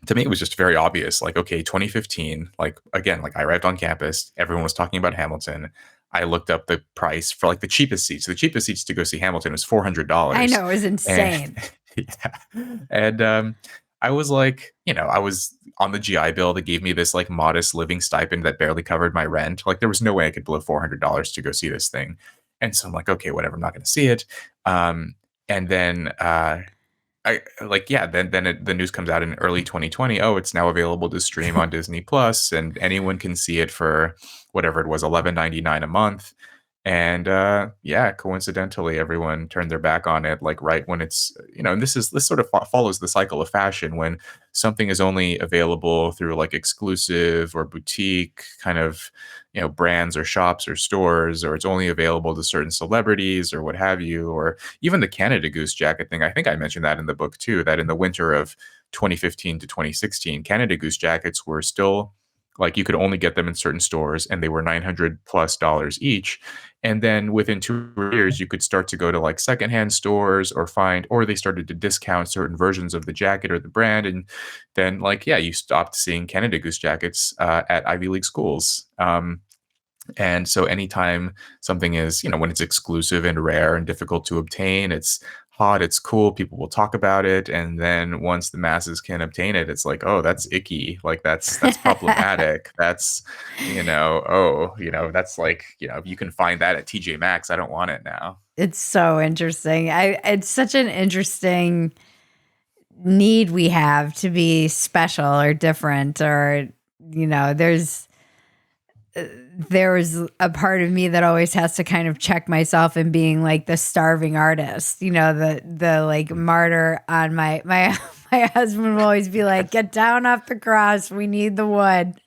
Speaker 2: to me, it was just very obvious. Like, okay, 2015, like, again, like, I arrived on campus, everyone was talking about Hamilton. I looked up the price for like the cheapest seats. The cheapest seats to go see Hamilton was
Speaker 1: I
Speaker 2: $400.
Speaker 1: know, it was
Speaker 2: And
Speaker 1: insane.
Speaker 2: yeah. And I was like, I was on the GI Bill that gave me this like modest living stipend that barely covered my rent. Like, there was no way I could blow $400 to go see this thing. And so I'm like, okay, whatever, I'm not going to see it. And then I like, yeah, the news comes out in early 2020. Oh, it's now available to stream on Disney Plus, and anyone can see it for whatever it was, $11.99 a month. And yeah, coincidentally, everyone turned their back on it, like, right when it's, and this sort of follows the cycle of fashion. When something is only available through like exclusive or boutique kind of, brands or shops or stores, or it's only available to certain celebrities or what have you, or even the Canada Goose jacket thing. I think I mentioned that in the book too, that in the winter of 2015 to 2016, Canada Goose jackets were still, like, you could only get them in certain stores, and they were $900+ each. And then within 2 years, you could start to go to like secondhand stores or they started to discount certain versions of the jacket or the brand. And then, like, yeah, you stopped seeing Canada Goose jackets at Ivy League schools. And so anytime something is, when it's exclusive and rare and difficult to obtain, it's hot, it's cool, people will talk about it. And then once the masses can obtain it, it's like, oh, that's icky. Like, that's problematic. That's, that's like, if you can find that at TJ Maxx, I don't want it now.
Speaker 1: It's so interesting. It's such an interesting need we have to be special or different, or, there's a part of me that always has to kind of check myself in being like the starving artist, the like martyr on my my husband will always be like, get down off the cross, we need the wood,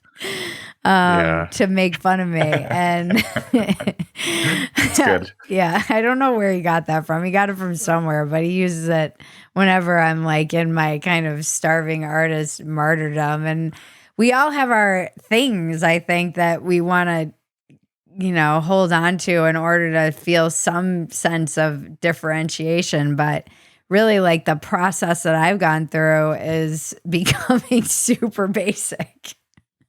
Speaker 2: Yeah.
Speaker 1: to make fun of me. And
Speaker 2: It's good.
Speaker 1: yeah, I don't know where he got that from. He got it from somewhere, but he uses it whenever I'm like in my kind of starving artist martyrdom. And we all have our things, I think, that we want to, hold on to in order to feel some sense of differentiation. But really, like, the process that I've gone through is becoming super basic.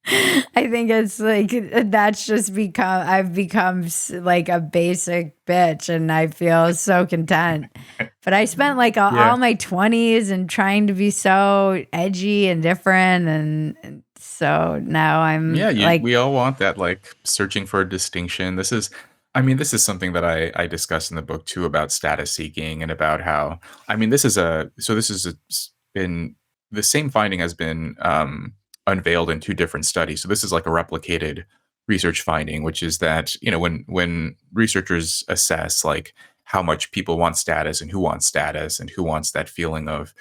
Speaker 1: I think it's like that's just I've become like a basic bitch, and I feel so content. But I spent like
Speaker 2: Yeah.
Speaker 1: all my 20s and trying to be so edgy and different, and so now I'm
Speaker 2: Yeah,
Speaker 1: like,
Speaker 2: we all want that, like, searching for a distinction. This is something that I discuss in the book too, about status seeking, and about how, been, the same finding has been unveiled in two different studies. So this is like a replicated research finding, which is that, when researchers assess like how much people want status and who wants status and who wants that feeling of,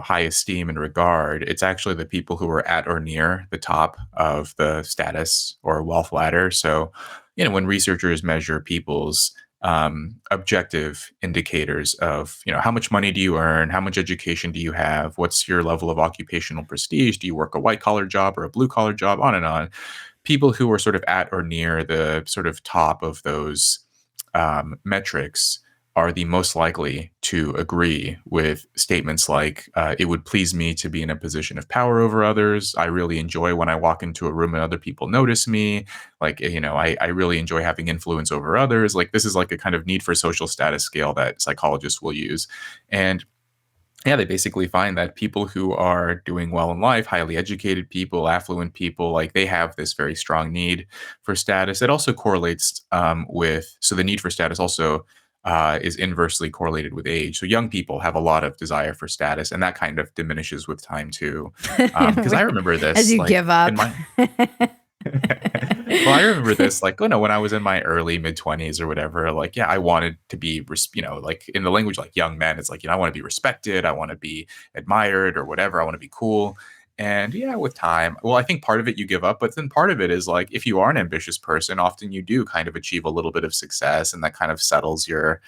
Speaker 2: high esteem and regard, it's actually the people who are at or near the top of the status or wealth ladder. So, when researchers measure people's objective indicators of, how much money do you earn, how much education do you have, what's your level of occupational prestige, do you work a white collar job or a blue collar job, on and on. People who are sort of at or near the sort of top of those metrics are the most likely to agree with statements like, it would please me to be in a position of power over others. I really enjoy when I walk into a room and other people notice me. Like, I really enjoy having influence over others. Like, this is like a kind of need for social status scale that psychologists will use. And yeah, they basically find that people who are doing well in life, highly educated people, affluent people, like, they have this very strong need for status. It also correlates so the need for status also is inversely correlated with age. So young people have a lot of desire for status, and that kind of diminishes with time too. Because I remember
Speaker 1: as
Speaker 2: this,
Speaker 1: you
Speaker 2: like,
Speaker 1: give up.
Speaker 2: in my well, I remember this, like, when I was in my early mid 20s or whatever, like, yeah, I wanted to be, like, in the language, like, young men, it's like, I want to be respected. I want to be admired or whatever. I want to be cool. And yeah, with time, well, I think part of it you give up, but then part of it is like, if you are an ambitious person, often you do kind of achieve a little bit of success, and that kind of settles your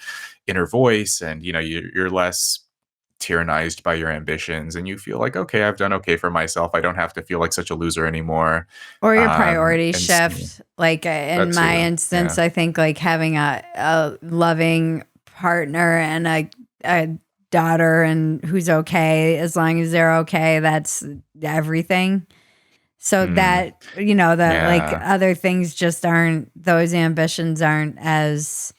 Speaker 2: inner voice, and, you're less tyrannized by your ambitions, and you feel like, okay, I've done okay for myself. I don't have to feel like such a loser anymore.
Speaker 1: Or your priorities
Speaker 2: And
Speaker 1: shift. Like in
Speaker 2: that
Speaker 1: my
Speaker 2: too.
Speaker 1: instance,
Speaker 2: Yeah.
Speaker 1: I think like having a loving partner and a daughter and who's okay, as long as they're okay, that's everything. So
Speaker 2: Mm,
Speaker 1: that, that like
Speaker 2: yeah.
Speaker 1: other things just aren't, those ambitions aren't as,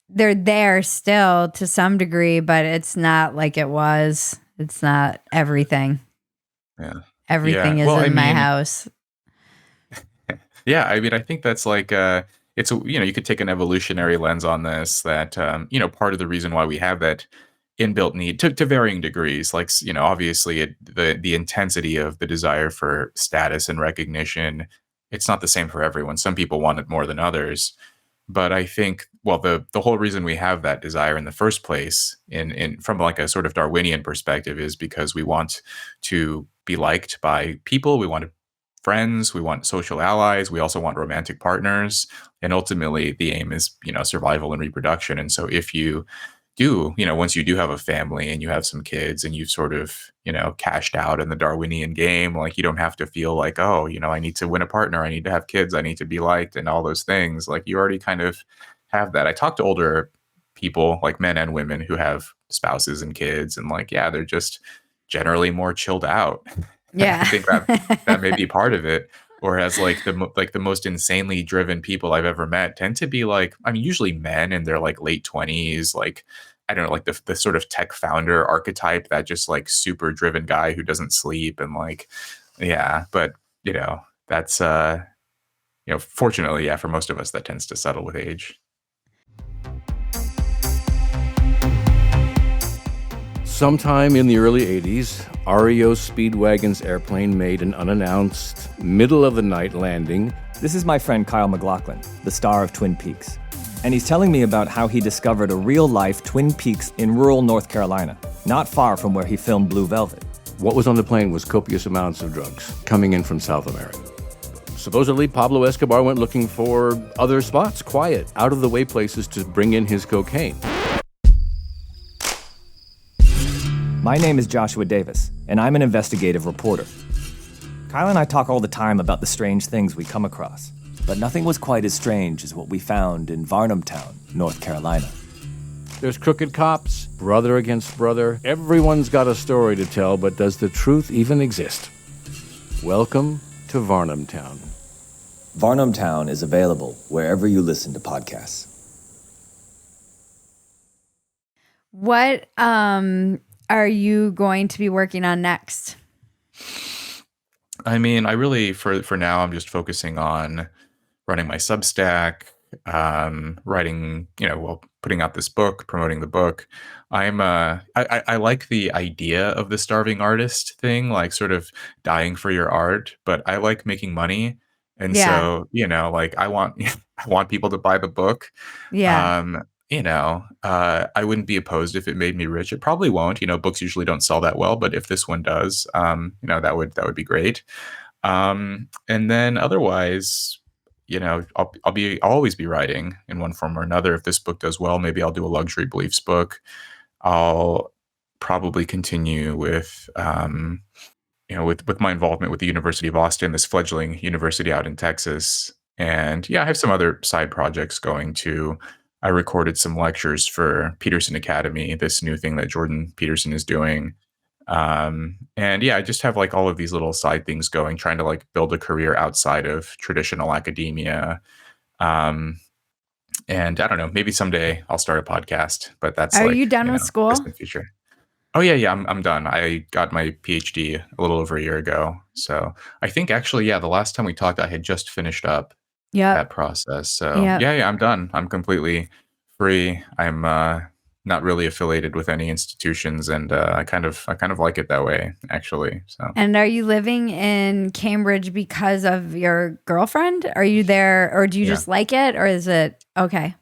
Speaker 1: they're there still to some degree, but it's not like it was. It's not everything.
Speaker 2: Yeah.
Speaker 1: Everything
Speaker 2: Yeah.
Speaker 1: is
Speaker 2: Well, I
Speaker 1: in my
Speaker 2: mean,
Speaker 1: house.
Speaker 2: yeah, I mean, I think that's like it's a, you could take an evolutionary lens on this, that part of the reason why we have that inbuilt need to varying degrees, like obviously the intensity of the desire for status and recognition, it's not the same for everyone. Some people want it more than others. But I think, well, the whole reason we have that desire in the first place, in from like a sort of Darwinian perspective, is because we want to be liked by people. We want friends. We want social allies. We also want romantic partners. And ultimately, the aim is survival and reproduction. And so, if you do, once you do have a family and you have some kids and you've sort of, cashed out in the Darwinian game, like you don't have to feel like, oh, I need to win a partner, I need to have kids, I need to be liked and all those things. Like you already kind of have that. I talk to older people, like men and women who have spouses and kids, and like, yeah, they're just generally more chilled out. And I
Speaker 1: Yeah.
Speaker 2: think that may be part of it. Whereas like the most insanely driven people I've ever met tend to be like, I mean, usually men in their like late 20s, like I don't know, like the sort of tech founder archetype, that just like super driven guy who doesn't sleep and like, yeah. But that's fortunately, yeah, for most of us that tends to settle with age.
Speaker 3: Sometime in the early 80s, REO Speedwagon's airplane made an unannounced, middle-of-the-night landing.
Speaker 4: This is my friend Kyle MacLachlan, the star of Twin Peaks. And he's telling me about how he discovered a real-life Twin Peaks in rural North Carolina, not far from where he filmed Blue Velvet.
Speaker 3: What was on the plane was copious amounts of drugs coming in from South America. Supposedly, Pablo Escobar went looking for other spots, quiet, out-of-the-way places to bring in his cocaine.
Speaker 4: My name is Joshua Davis, and I'm an investigative reporter. Kyle and I talk all the time about the strange things we come across, but nothing was quite as strange as what we found in Varnamtown, North Carolina.
Speaker 3: There's crooked cops, brother against brother. Everyone's got a story to tell, but does the truth even exist? Welcome to Varnamtown.
Speaker 4: Varnamtown is available wherever you listen to podcasts.
Speaker 1: What are you going to be working on next?
Speaker 2: I mean, I really, for now, I'm just focusing on running my Substack, writing, putting out this book, promoting the book. I like the idea of the starving artist thing, like sort of dying for your art, but I like making money. And
Speaker 1: Yeah.
Speaker 2: so, like I want, I want people to buy the book.
Speaker 1: Yeah.
Speaker 2: Um, I wouldn't be opposed if it made me rich. It probably won't. Books usually don't sell that well, but if this one does, that would be great. And then otherwise, I'll always be writing in one form or another. If this book does well, maybe I'll do a luxury beliefs book. I'll probably continue with with my involvement with the University of Austin, this fledgling university out in Texas. And yeah, I have some other side projects going too. I recorded some lectures for Peterson Academy, this new thing that Jordan Peterson is doing. And yeah, I just have like all of these little side things going, trying to like build a career outside of traditional academia. Um, and I don't know, maybe someday I'll start a podcast, but that's
Speaker 1: Are you
Speaker 2: like,
Speaker 1: done with school?
Speaker 2: distant future. Oh yeah, I'm done. I got my PhD a little over a year ago. So I think actually, yeah, the last time we talked, I had just finished up
Speaker 1: Yep.
Speaker 2: that process. So
Speaker 1: Yep.
Speaker 2: yeah, I'm done. I'm completely free. I'm not really affiliated with any institutions, and I kind of like it that way, actually. So
Speaker 1: And are you living in Cambridge because of your girlfriend? Are you there, or do you
Speaker 2: yeah,
Speaker 1: just like it, or is it okay?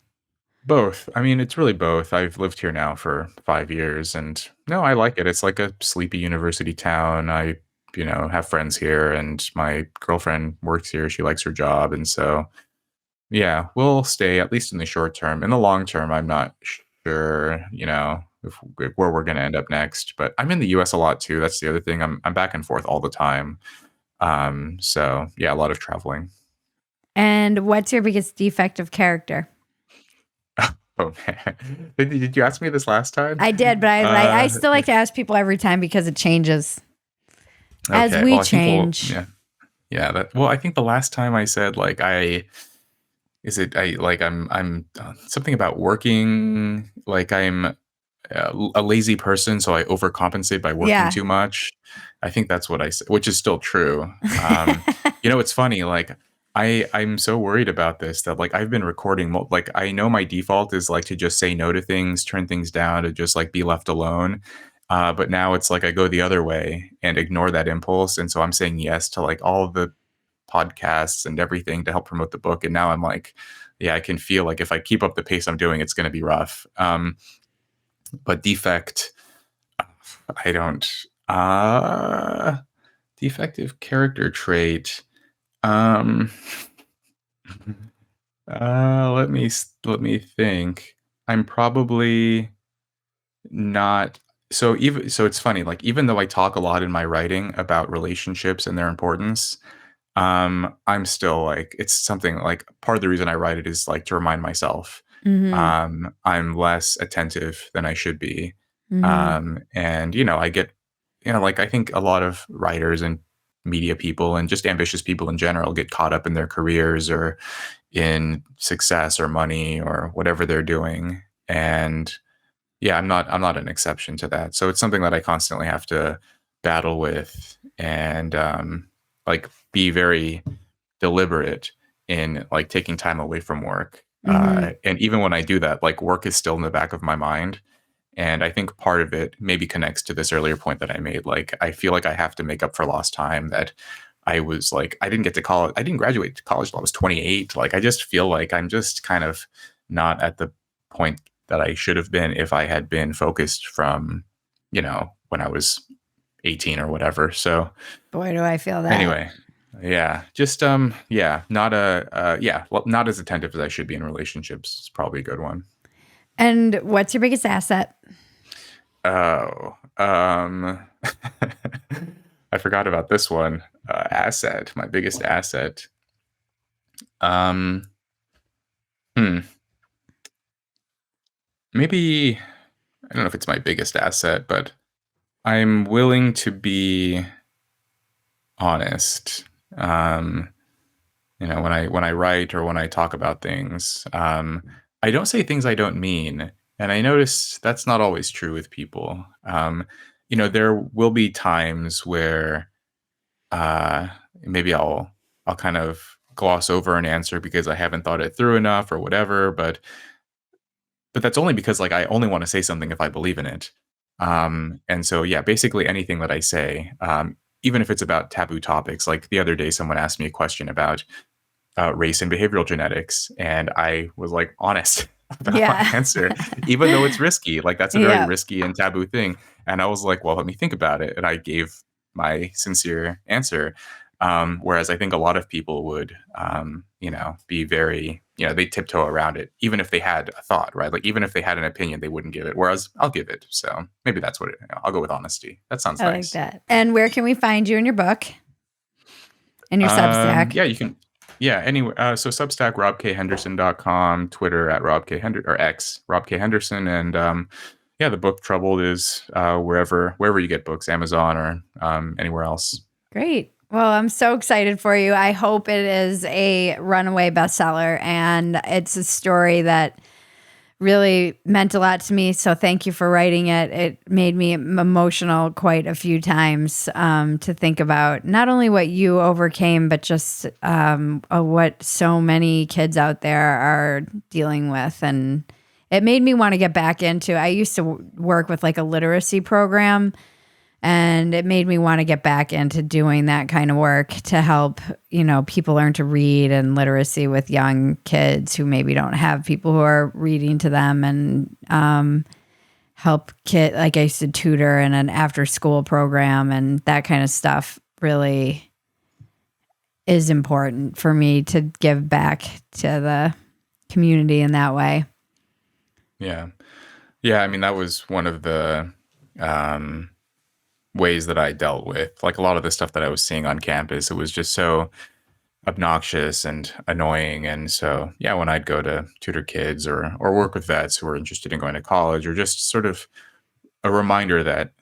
Speaker 2: both. I mean, it's really both. I've lived here now for 5 years, and no, I like it. It's like a sleepy university town. I have friends here, and my girlfriend works here. She likes her job, and so yeah, we'll stay at least in the short term. In the long term, I'm not sure. if where we're going to end up next. But I'm in the US a lot too. That's the other thing. I'm back and forth all the time. So yeah, a lot of traveling.
Speaker 1: And what's your biggest defect of character?
Speaker 2: Oh man. Did you ask me this last time?
Speaker 1: I did, but I still like to ask people every time because it changes as
Speaker 2: Okay.
Speaker 1: we
Speaker 2: Well, I think
Speaker 1: change.
Speaker 2: I think the last time I said like I'm something about working, like I'm a lazy person, so I overcompensate by working
Speaker 1: Yeah.
Speaker 2: too much. I think that's what I said, which is still true. It's funny. Like I'm so worried about this that like I've been recording. Like I know my default is like to just say no to things, turn things down, to just like be left alone. But now it's like I go the other way and ignore that impulse, and so I'm saying yes to like all of the podcasts and everything to help promote the book. And now I'm like, yeah, I can feel like if I keep up the pace I'm doing, it's going to be rough. But defect, I don't. Defective character trait. Um, let me think. I'm probably not. So it's funny. Like even though I talk a lot in my writing about relationships and their importance, I'm still like it's something like part of the reason I write it is like to remind myself I'm less attentive than I should be. And I get like I think a lot of writers and media people and just ambitious people in general get caught up in their careers or in success or money or whatever they're doing. And yeah, I'm not an exception to that. So it's something that I constantly have to battle with and like be very deliberate in like taking time away from work. And even when I do that, like work is still in the back of my mind. And I think part of it maybe connects to this earlier point that I made. Like, I feel like I have to make up for lost time that I was like, I didn't get to college. I didn't graduate to college till I was 28. Like, I just feel like I'm just kind of not at the point that I should have been if I had been focused from, when I was 18 or whatever. So
Speaker 1: Boy, do I feel that.
Speaker 2: anyway, yeah, just, not not as attentive as I should be in relationships. It's probably a good one.
Speaker 1: And what's your biggest asset?
Speaker 2: Oh, I forgot about this one. Asset, my biggest asset. Um, Maybe, I don't know if it's my biggest asset, but I'm willing to be honest. When I write or when I talk about things, I don't say things I don't mean. And I notice that's not always true with people. There will be times where maybe I'll kind of gloss over an answer because I haven't thought it through enough or whatever, but that's only because like I only want to say something if I believe in it. And so yeah, basically anything that I say, even if it's about taboo topics, like the other day someone asked me a question about race and behavioral genetics, and I was like honest about my answer, even though it's risky. Like that's a very risky and taboo thing. And I was like, well, let me think about it. And I gave my sincere answer. Whereas I think a lot of people would, be very, they tiptoe around it, even if they had a thought, right? Like even if they had an opinion, they wouldn't give it. Whereas I'll give it. So maybe that's what I'll go with honesty. That sounds nice.
Speaker 1: I like that. And where can we find you in your book? In your Substack?
Speaker 2: Yeah, you can. Yeah, anyway, so Substack, robkhenderson.com, Twitter at or X, Rob K. Henderson, and the book Troubled is wherever you get books, Amazon or anywhere else.
Speaker 1: Great. Well, I'm so excited for you. I hope it is a runaway bestseller, and it's a story that really meant a lot to me. So thank you for writing it. It made me emotional quite a few times to think about not only what you overcame, but just what so many kids out there are dealing with. And it made me want to get back into, I used to work with like a literacy program, and it made me want to get back into doing that kind of work to help, people learn to read and literacy with young kids who maybe don't have people who are reading to them, and help like I used to tutor in an after school program, and that kind of stuff really is important for me to give back to the community in that way.
Speaker 2: Yeah. Yeah, I mean, that was one of the ways that I dealt with, like, a lot of the stuff that I was seeing on campus. It was just so obnoxious and annoying. And so, yeah, when I'd go to tutor kids or work with vets who are interested in going to college, or just sort of a reminder that,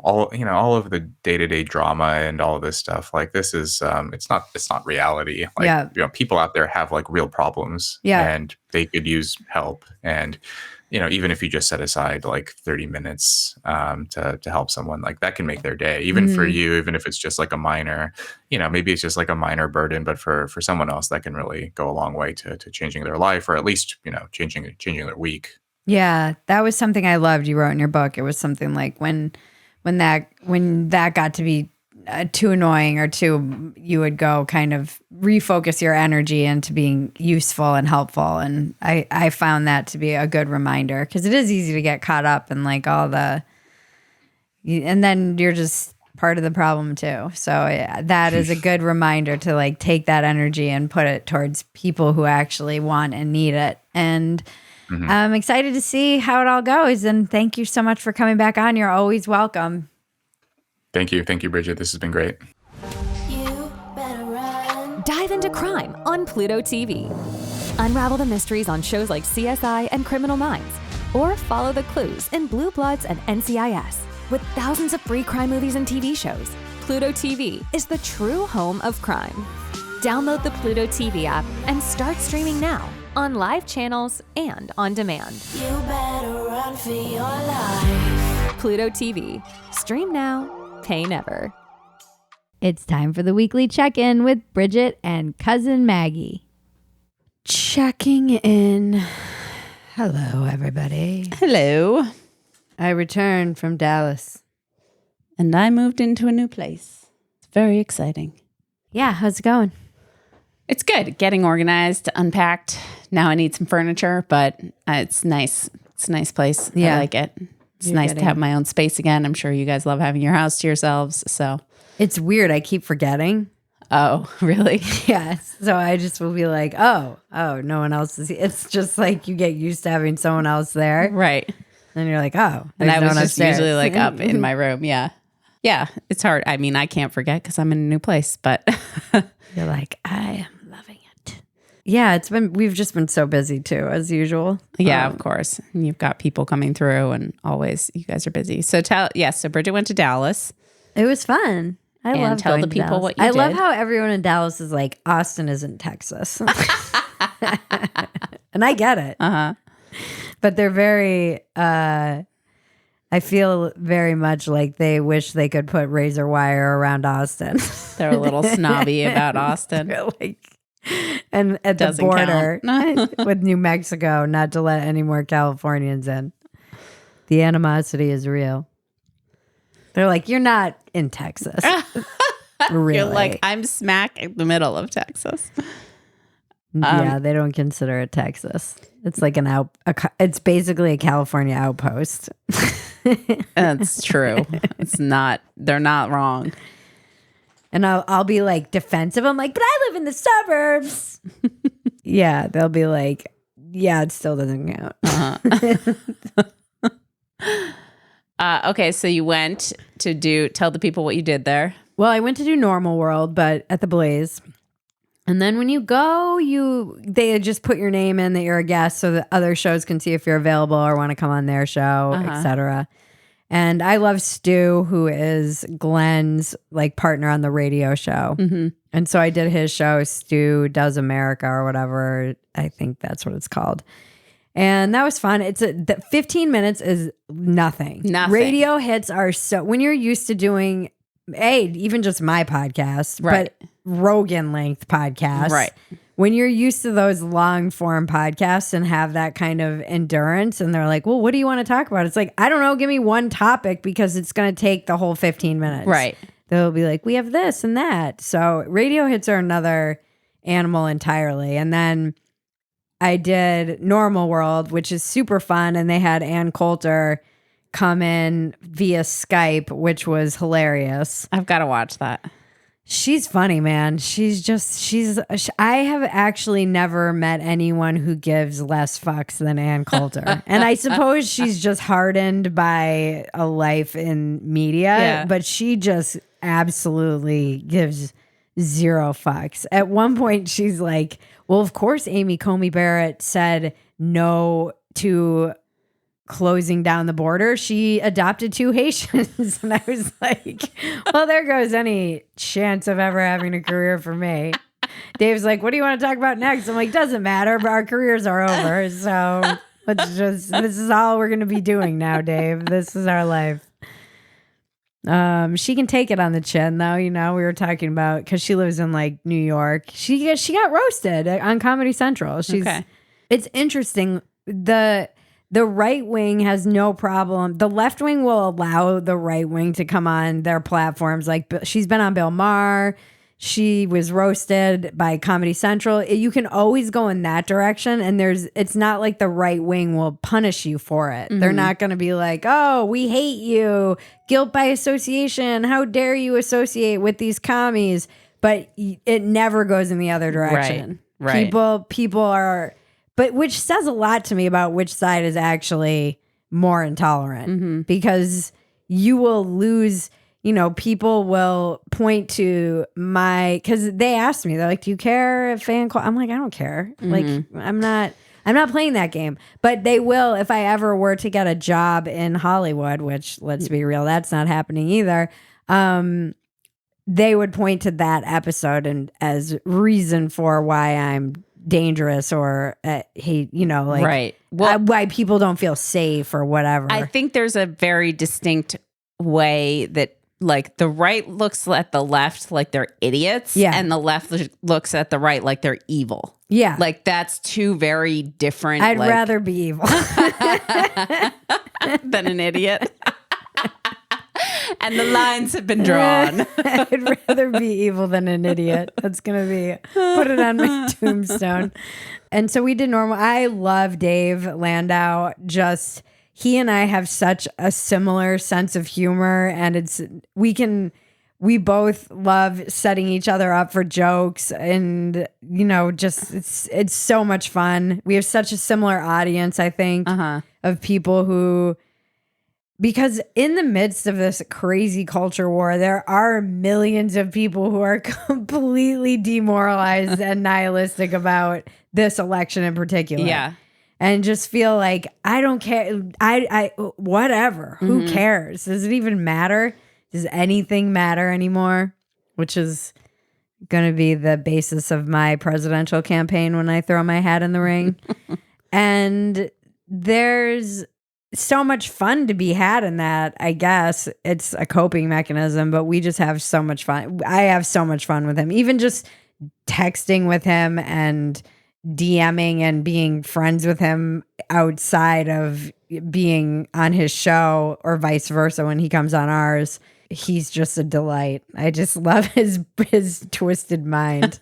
Speaker 2: all of the day-to-day drama and all of this stuff, like, this is it's not reality. Like,
Speaker 1: Yeah.
Speaker 2: people out there have, like, real problems,
Speaker 1: Yeah.
Speaker 2: and they could use help. And even if you just set aside like 30 minutes to help someone, like, that can make their day, even for you, even if it's just like a minor, maybe it's just like a minor burden, but for someone else, that can really go a long way to changing their life, or at least, changing their week.
Speaker 1: Yeah, that was something I loved you wrote in your book. It was something like when that got to be too annoying or too, you would go kind of refocus your energy into being useful and helpful. And I found that to be a good reminder, because it is easy to get caught up in like and then you're just part of the problem too. So that is a good reminder to like take that energy and put it towards people who actually want and need it. And I'm excited to see how it all goes. And thank you so much for coming back on. You're always welcome.
Speaker 2: Thank you, Bridget. This has been great.
Speaker 5: Dive into crime on Pluto TV. Unravel the mysteries on shows like CSI and Criminal Minds, or follow the clues in Blue Bloods and NCIS. With thousands of free crime movies and TV shows, Pluto TV is the true home of crime. Download the Pluto TV app and start streaming now on live channels and on demand. You better run for your life. Pluto TV. Stream now, pay never.
Speaker 1: It's time for the weekly check-in with Bridget and cousin Maggie. Checking in. Hello, everybody.
Speaker 6: Hello.
Speaker 1: I returned from Dallas.
Speaker 6: And I moved into a new place. It's very exciting.
Speaker 1: Yeah, how's it going?
Speaker 6: It's good. Getting organized, unpacked. Now I need some furniture, but it's nice. It's a nice place.
Speaker 1: Yeah.
Speaker 6: I like it. It's nice to have my own space again. I'm sure you guys love having your house to yourselves. So
Speaker 1: It's weird. I keep forgetting.
Speaker 6: Oh, really?
Speaker 1: Yes. So I just will be like, oh, no one else is. It's just like you get used to having someone else there.
Speaker 6: Right.
Speaker 1: And you're like, oh.
Speaker 6: And I
Speaker 1: no
Speaker 6: was
Speaker 1: one
Speaker 6: just
Speaker 1: upstairs.
Speaker 6: usually like up in my room. Yeah. Yeah. It's hard. I mean, I can't forget because I'm in a new place, but
Speaker 1: You're like, I am loving it. Yeah, we've just been so busy too, as usual.
Speaker 6: yeah, of course. And you've got people coming through and always you guys are busy. So so Bridget went to Dallas.
Speaker 1: It was fun. I
Speaker 6: And
Speaker 1: love
Speaker 6: tell
Speaker 1: going
Speaker 6: the
Speaker 1: to
Speaker 6: people
Speaker 1: Dallas.
Speaker 6: what you
Speaker 1: I love
Speaker 6: did.
Speaker 1: how everyone in Dallas is like, Austin isn't Texas. And I get it.
Speaker 6: Uh-huh.
Speaker 1: But they're very, I feel very much like they wish they could put razor wire around Austin.
Speaker 6: They're a little snobby about Austin.
Speaker 1: They're like, and at the
Speaker 6: Doesn't
Speaker 1: border
Speaker 6: count.
Speaker 1: with New Mexico, not to let any more Californians in. The animosity is real. They're like, you're not in Texas. Really?
Speaker 6: You're like, I'm smack in the middle of Texas.
Speaker 1: Yeah, they don't consider it Texas. It's like it's basically a California outpost.
Speaker 6: That's true. They're not wrong.
Speaker 1: And I'll be like defensive. I'm like, but I live in the suburbs. Yeah, they'll be like, yeah, it still doesn't count.
Speaker 6: Okay, so you went to tell the people what you did there.
Speaker 1: Well, I went to do Normal World, but at the Blaze. And then when you go, they just put your name in that you're a guest so that other shows can see if you're available or want to come on their show, etc. And I love Stu, who is Glenn's like partner on the radio show. Mm-hmm. And so I did his show, Stu Does America or whatever. I think that's what it's called. And that was fun. 15 minutes is nothing. Radio hits are when you're used to doing even just my podcast,
Speaker 6: right,
Speaker 1: but Rogan length podcasts.
Speaker 6: Right.
Speaker 1: When you're used to those long form podcasts and have that kind of endurance and they're like, well, what do you want to talk about? It's like, I don't know, give me one topic because it's going to take the whole 15 minutes.
Speaker 6: Right.
Speaker 1: They'll be like, we have this and that. So radio hits are another animal entirely. And then I did Normal World, which is super fun. And they had Ann Coulter come in via Skype, which was hilarious.
Speaker 6: I've got to watch that.
Speaker 1: She's funny, man. I have actually never met anyone who gives less fucks than Ann Coulter. And I suppose she's just hardened by a life in media, but she just absolutely gives zero fucks. At one point, she's like, well, of course, Amy Coney Barrett said no to closing down the border. She adopted 2 Haitians. And I was like, well, there goes any chance of ever having a career for me. Dave's like, what do you want to talk about next? I'm like, doesn't matter, but our careers are over. So this is all we're going to be doing now, Dave. This is our life. She can take it on the chin, though. We were talking about, because she lives in like New York. She got roasted on Comedy Central. It's interesting. The right wing has no problem. The left wing will allow the right wing to come on their platforms. Like, she's been on Bill Maher. She was roasted by Comedy Central. You can always go in that direction. And it's not like the right wing will punish you for it. They're not going to be like, oh, we hate you. Guilt by association. How dare you associate with these commies? But it never goes in the other direction.
Speaker 6: Right.
Speaker 1: People are... But which says a lot to me about which side is actually more intolerant, because you will lose, people will point to because they asked me, they're like, do you care if Ann Coulter? I'm like, I don't care. Like, I'm not playing that game, but they will, if I ever were to get a job in Hollywood, which, let's be real, that's not happening either. They would point to that episode and as reason for why I'm dangerous or hate,
Speaker 6: right. Well,
Speaker 1: why people don't feel safe or whatever.
Speaker 6: I think there's a very distinct way that, like, the right looks at the left like they're idiots, and the left looks at the right like they're evil. Yeah, like that's 2 very different.
Speaker 1: I'd rather be evil
Speaker 6: than an idiot. And the lines have been drawn.
Speaker 1: I'd rather be evil than an idiot. That's going to be, put it on my tombstone. And so we did normal. I love Dave Landau. He and I have such a similar sense of humor, and we both love setting each other up for jokes, and it's so much fun. We have such a similar audience, I think, of people who... Because in the midst of this crazy culture war, there are millions of people who are completely demoralized and nihilistic about this election in particular. Yeah. And just feel like, I don't care. I whatever. Who cares? Does it even matter? Does anything matter anymore? Which is going to be the basis of my presidential campaign when I throw my hat in the ring. And there's so much fun to be had in that. I guess it's a coping mechanism, but we just have so much fun. I have so much fun with him, even just texting with him and DMing and being friends with him outside of being on his show, or vice versa when he comes on ours. He's just a delight. I just love his twisted mind.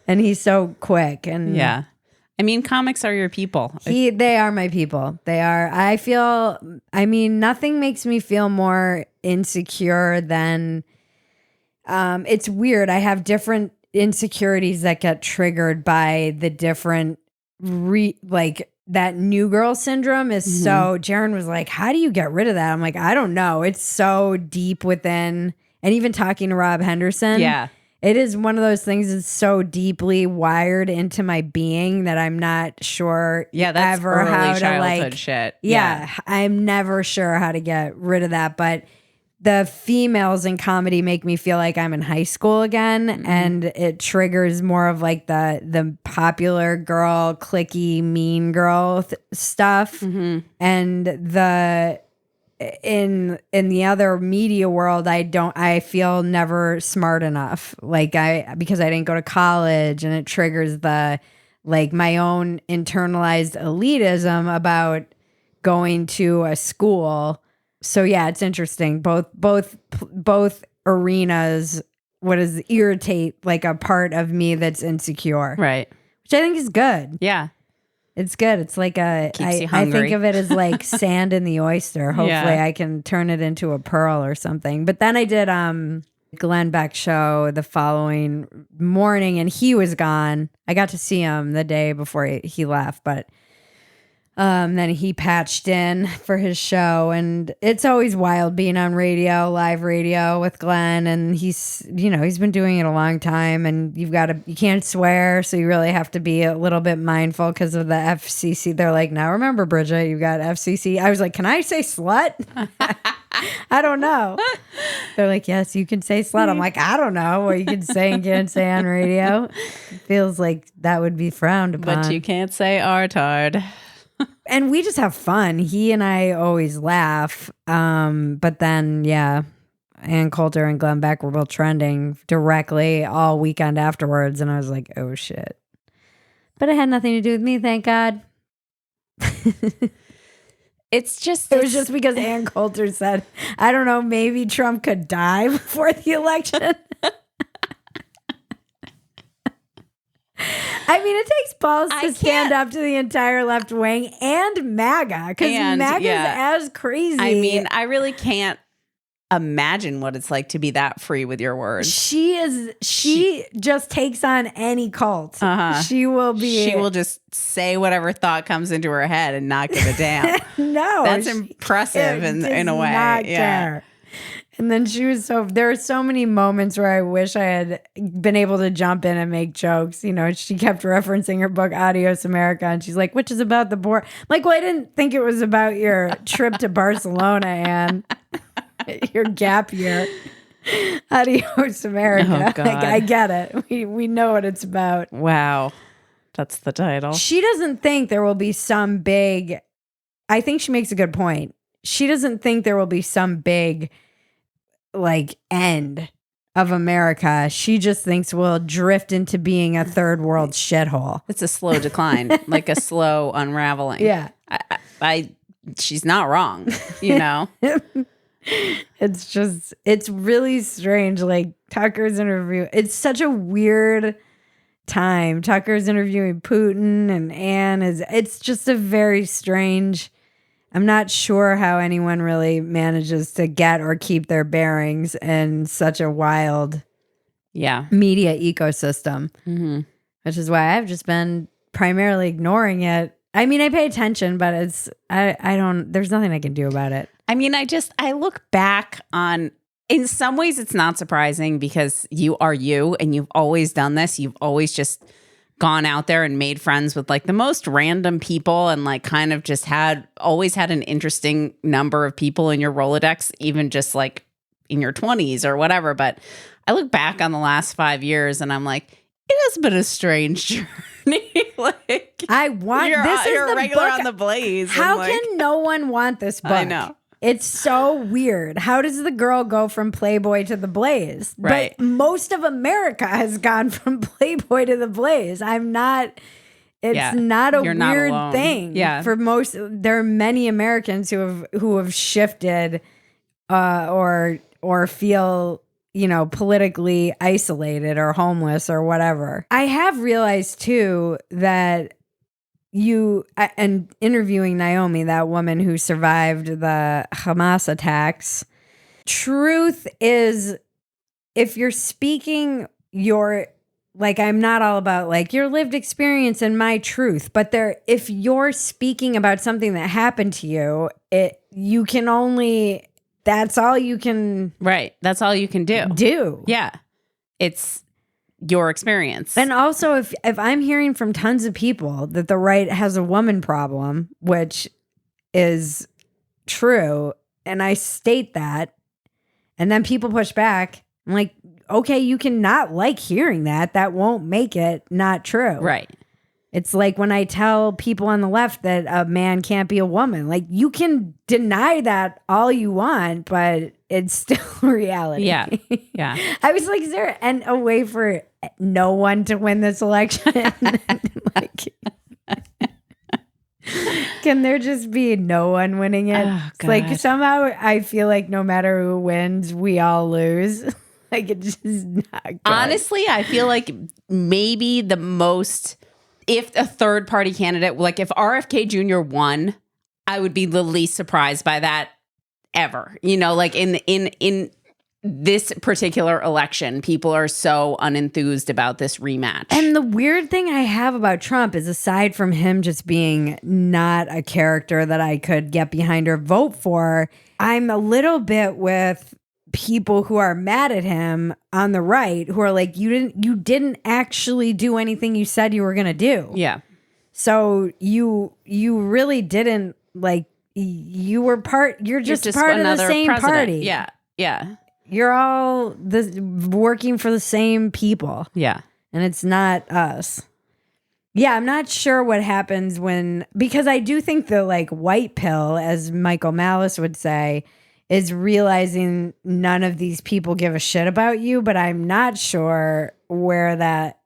Speaker 1: And he's so quick. And
Speaker 6: yeah. I mean, comics are your people.
Speaker 1: They are my people. They are. Nothing makes me feel more insecure than, it's weird. I have different insecurities that get triggered by the different, that new girl syndrome is so, Jaron was like, how do you get rid of that? I'm like, I don't know. It's so deep within, and even talking to Rob Henderson. Yeah. It is one of those things that's so deeply wired into my being that I'm not sure
Speaker 6: that's
Speaker 1: ever
Speaker 6: early
Speaker 1: how to
Speaker 6: childhood shit.
Speaker 1: Yeah, I'm never sure how to get rid of that. But the females in comedy make me feel like I'm in high school again, and it triggers more of like the popular girl, cliquey, mean girl stuff, and in the other media world, I feel never smart enough. Because I didn't go to college, and it triggers my own internalized elitism about going to a school. So yeah, it's interesting. Both arenas, irritate like a part of me that's insecure. Right. Which I think is good. Yeah. It's good. It's like I think of it as like sand in the oyster. Hopefully I can turn it into a pearl or something. But then I did Glenn Beck show the following morning, and he was gone. I got to see him the day before he left, but then he patched in for his show, and it's always wild being on radio, live radio with Glenn. And he's been doing it a long time, and you can't swear. So you really have to be a little bit mindful because of the FCC. They're like, now remember, Bridget, you got FCC. I was like, can I say slut? I don't know. They're like, yes, you can say slut. I'm like, I don't know what you can say and can't say on radio. It feels like that would be frowned upon.
Speaker 6: But you can't say artard.
Speaker 1: And we just have fun. He and I always laugh. But then, yeah, Ann Coulter and Glenn Beck were both trending directly all weekend afterwards. And I was like, oh, shit. But it had nothing to do with me, thank God. It was just because Ann Coulter said, I don't know, maybe Trump could die before the election. I mean, it takes balls to stand up to the entire left wing and MAGA, because MAGA is as crazy.
Speaker 6: I mean, I really can't imagine what it's like to be that free with your words.
Speaker 1: She just takes on any cult. She will
Speaker 6: just say whatever thought comes into her head and not give a damn.
Speaker 1: No,
Speaker 6: that's impressive in a way.
Speaker 1: Not care. And then there are so many moments where I wish I had been able to jump in and make jokes. You know, she kept referencing her book, Adios America, and she's like, which is about the border. Like, well, I didn't think it was about your trip to Barcelona, Anne. Your gap year. Adios America.
Speaker 6: Oh, God.
Speaker 1: Like, I get it. We know what it's about.
Speaker 6: Wow. That's the title.
Speaker 1: She doesn't think there will be some big, I think she makes a good point. She doesn't think there will be some big, like, end of America. She just thinks we'll drift into being a third world shithole.
Speaker 6: It's a slow decline, like a slow unraveling.
Speaker 1: Yeah.
Speaker 6: She's not wrong, you know?
Speaker 1: It's really strange. Like, Tucker's interview, it's such a weird time. Tucker's interviewing Putin, and Anne it's just a very strange, I'm not sure how anyone really manages to get or keep their bearings in such a wild media ecosystem, which is why I've just been primarily ignoring it. I mean, I pay attention, but there's nothing I can do about it.
Speaker 6: I mean, I look back on, in some ways it's not surprising because you are you and you've always done this. You've always just gone out there and made friends with like the most random people and like kind of just always had an interesting number of people in your Rolodex, even just like in your 20s or whatever. But I look back on the last 5 years and I'm like, it has been a strange journey. Like, you're regular
Speaker 1: book
Speaker 6: on the Blaze.
Speaker 1: How can no one want this book?
Speaker 6: I know.
Speaker 1: It's so weird. How does the girl go from Playboy to the Blaze?
Speaker 6: Right.
Speaker 1: But most of America has gone from Playboy to the Blaze. It's not a weird thing.
Speaker 6: Yeah.
Speaker 1: There are many Americans who have shifted or feel, you know, politically isolated or homeless or whatever. I have realized too that and interviewing Naomi, that woman who survived the Hamas attacks, truth is, if you're speaking I'm not all about like your lived experience and my truth, but if you're speaking about something that happened to you, that's all you can.
Speaker 6: Right. That's all you can do. Yeah. It's your experience.
Speaker 1: And also, if I'm hearing from tons of people that the right has a woman problem, which is true, and I state that, and then people push back, I'm like, okay, you can not like hearing that. That won't make it not true.
Speaker 6: Right.
Speaker 1: It's like when I tell people on the left that a man can't be a woman. Like, you can deny that all you want, but it's still reality.
Speaker 6: Yeah. Yeah.
Speaker 1: I was like, is there a way for no one to win this election? Like, can there just be no one winning it?
Speaker 6: Oh,
Speaker 1: it's like somehow I feel like no matter who wins, we all lose. Like, it's just not good.
Speaker 6: Honestly, I feel like maybe the most, if a third party candidate, like if RFK Jr. won, I would be the least surprised by that ever. You know, like in this particular election, people are so unenthused about this rematch.
Speaker 1: And the weird thing I have about Trump is, aside from him just being not a character that I could get behind or vote for, I'm a little bit with people who are mad at him on the right, who are like, you didn't actually do anything you said you were going to do.
Speaker 6: Yeah.
Speaker 1: So you really didn't, like, you're just part of the same
Speaker 6: president.
Speaker 1: party.
Speaker 6: Yeah. Yeah.
Speaker 1: You're all working for the same people.
Speaker 6: Yeah.
Speaker 1: And it's not us. Yeah, I'm not sure what happens because I do think the like white pill, as Michael Malice would say, is realizing none of these people give a shit about you, but I'm not sure where that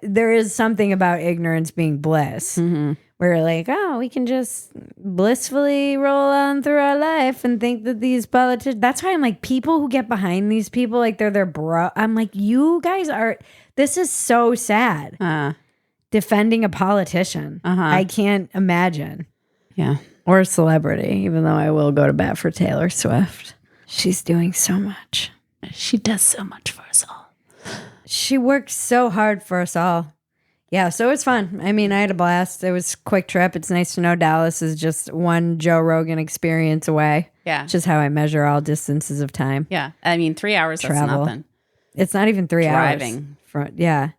Speaker 1: there is something about ignorance being bliss.
Speaker 6: Mm-hmm.
Speaker 1: Where you're like, oh, we can just blissfully roll on through our life and think that these politicians. That's why I'm like, people who get behind these people, like they're their bro. I'm like, you guys this is so sad. Defending a politician. I can't imagine.
Speaker 6: Yeah.
Speaker 1: Or a celebrity, even though I will go to bat for Taylor Swift. She's doing so much.
Speaker 6: She does so much for us all.
Speaker 1: She works so hard for us all. Yeah, so it was fun. I mean, I had a blast. It was a quick trip. It's nice to know Dallas is just one Joe Rogan experience away.
Speaker 6: Yeah.
Speaker 1: Which is how I measure all distances of time.
Speaker 6: Yeah. I mean, 3 hours,
Speaker 1: Travel.
Speaker 6: That's nothing.
Speaker 1: It's not even 3 hours.
Speaker 6: Driving.
Speaker 1: Yeah.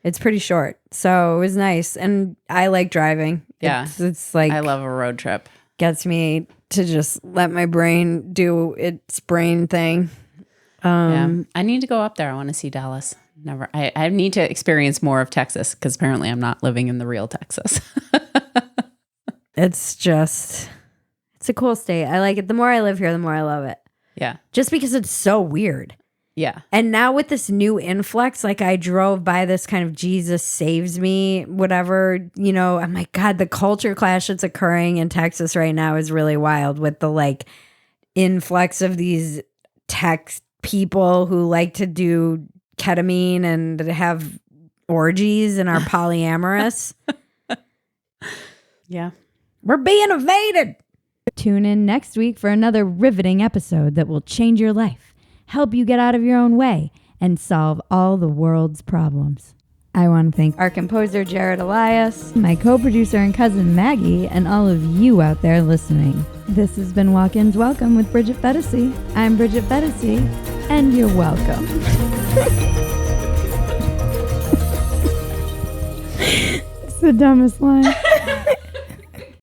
Speaker 1: It's pretty short. So it was nice. And I like driving.
Speaker 6: Yeah.
Speaker 1: It's like,
Speaker 6: I love a road trip.
Speaker 1: Gets me to just let my brain do its brain thing.
Speaker 6: Yeah. I need to go up there. I want to see Dallas. Never. I need to experience more of Texas, because apparently I'm not living in the real Texas.
Speaker 1: It's a cool state. I like it. The more I live here, the more I love it.
Speaker 6: Yeah.
Speaker 1: Just because it's so weird.
Speaker 6: Yeah.
Speaker 1: And now with this new influx, like I drove by this kind of Jesus saves me, whatever, I'm like, God, the culture clash that's occurring in Texas right now is really wild, with the like influx of these tech people who like to do ketamine and have orgies and are polyamorous.
Speaker 6: Yeah.
Speaker 1: We're being invaded. Tune in next week for another riveting episode that will change your life, help you get out of your own way, and solve all the world's problems. I want to thank our composer, Jared Elias, my co-producer and cousin, Maggie, and all of you out there listening. This has been Walk-Ins Welcome with Bridget Phetasy. I'm Bridget Phetasy, and you're welcome. It's the dumbest line.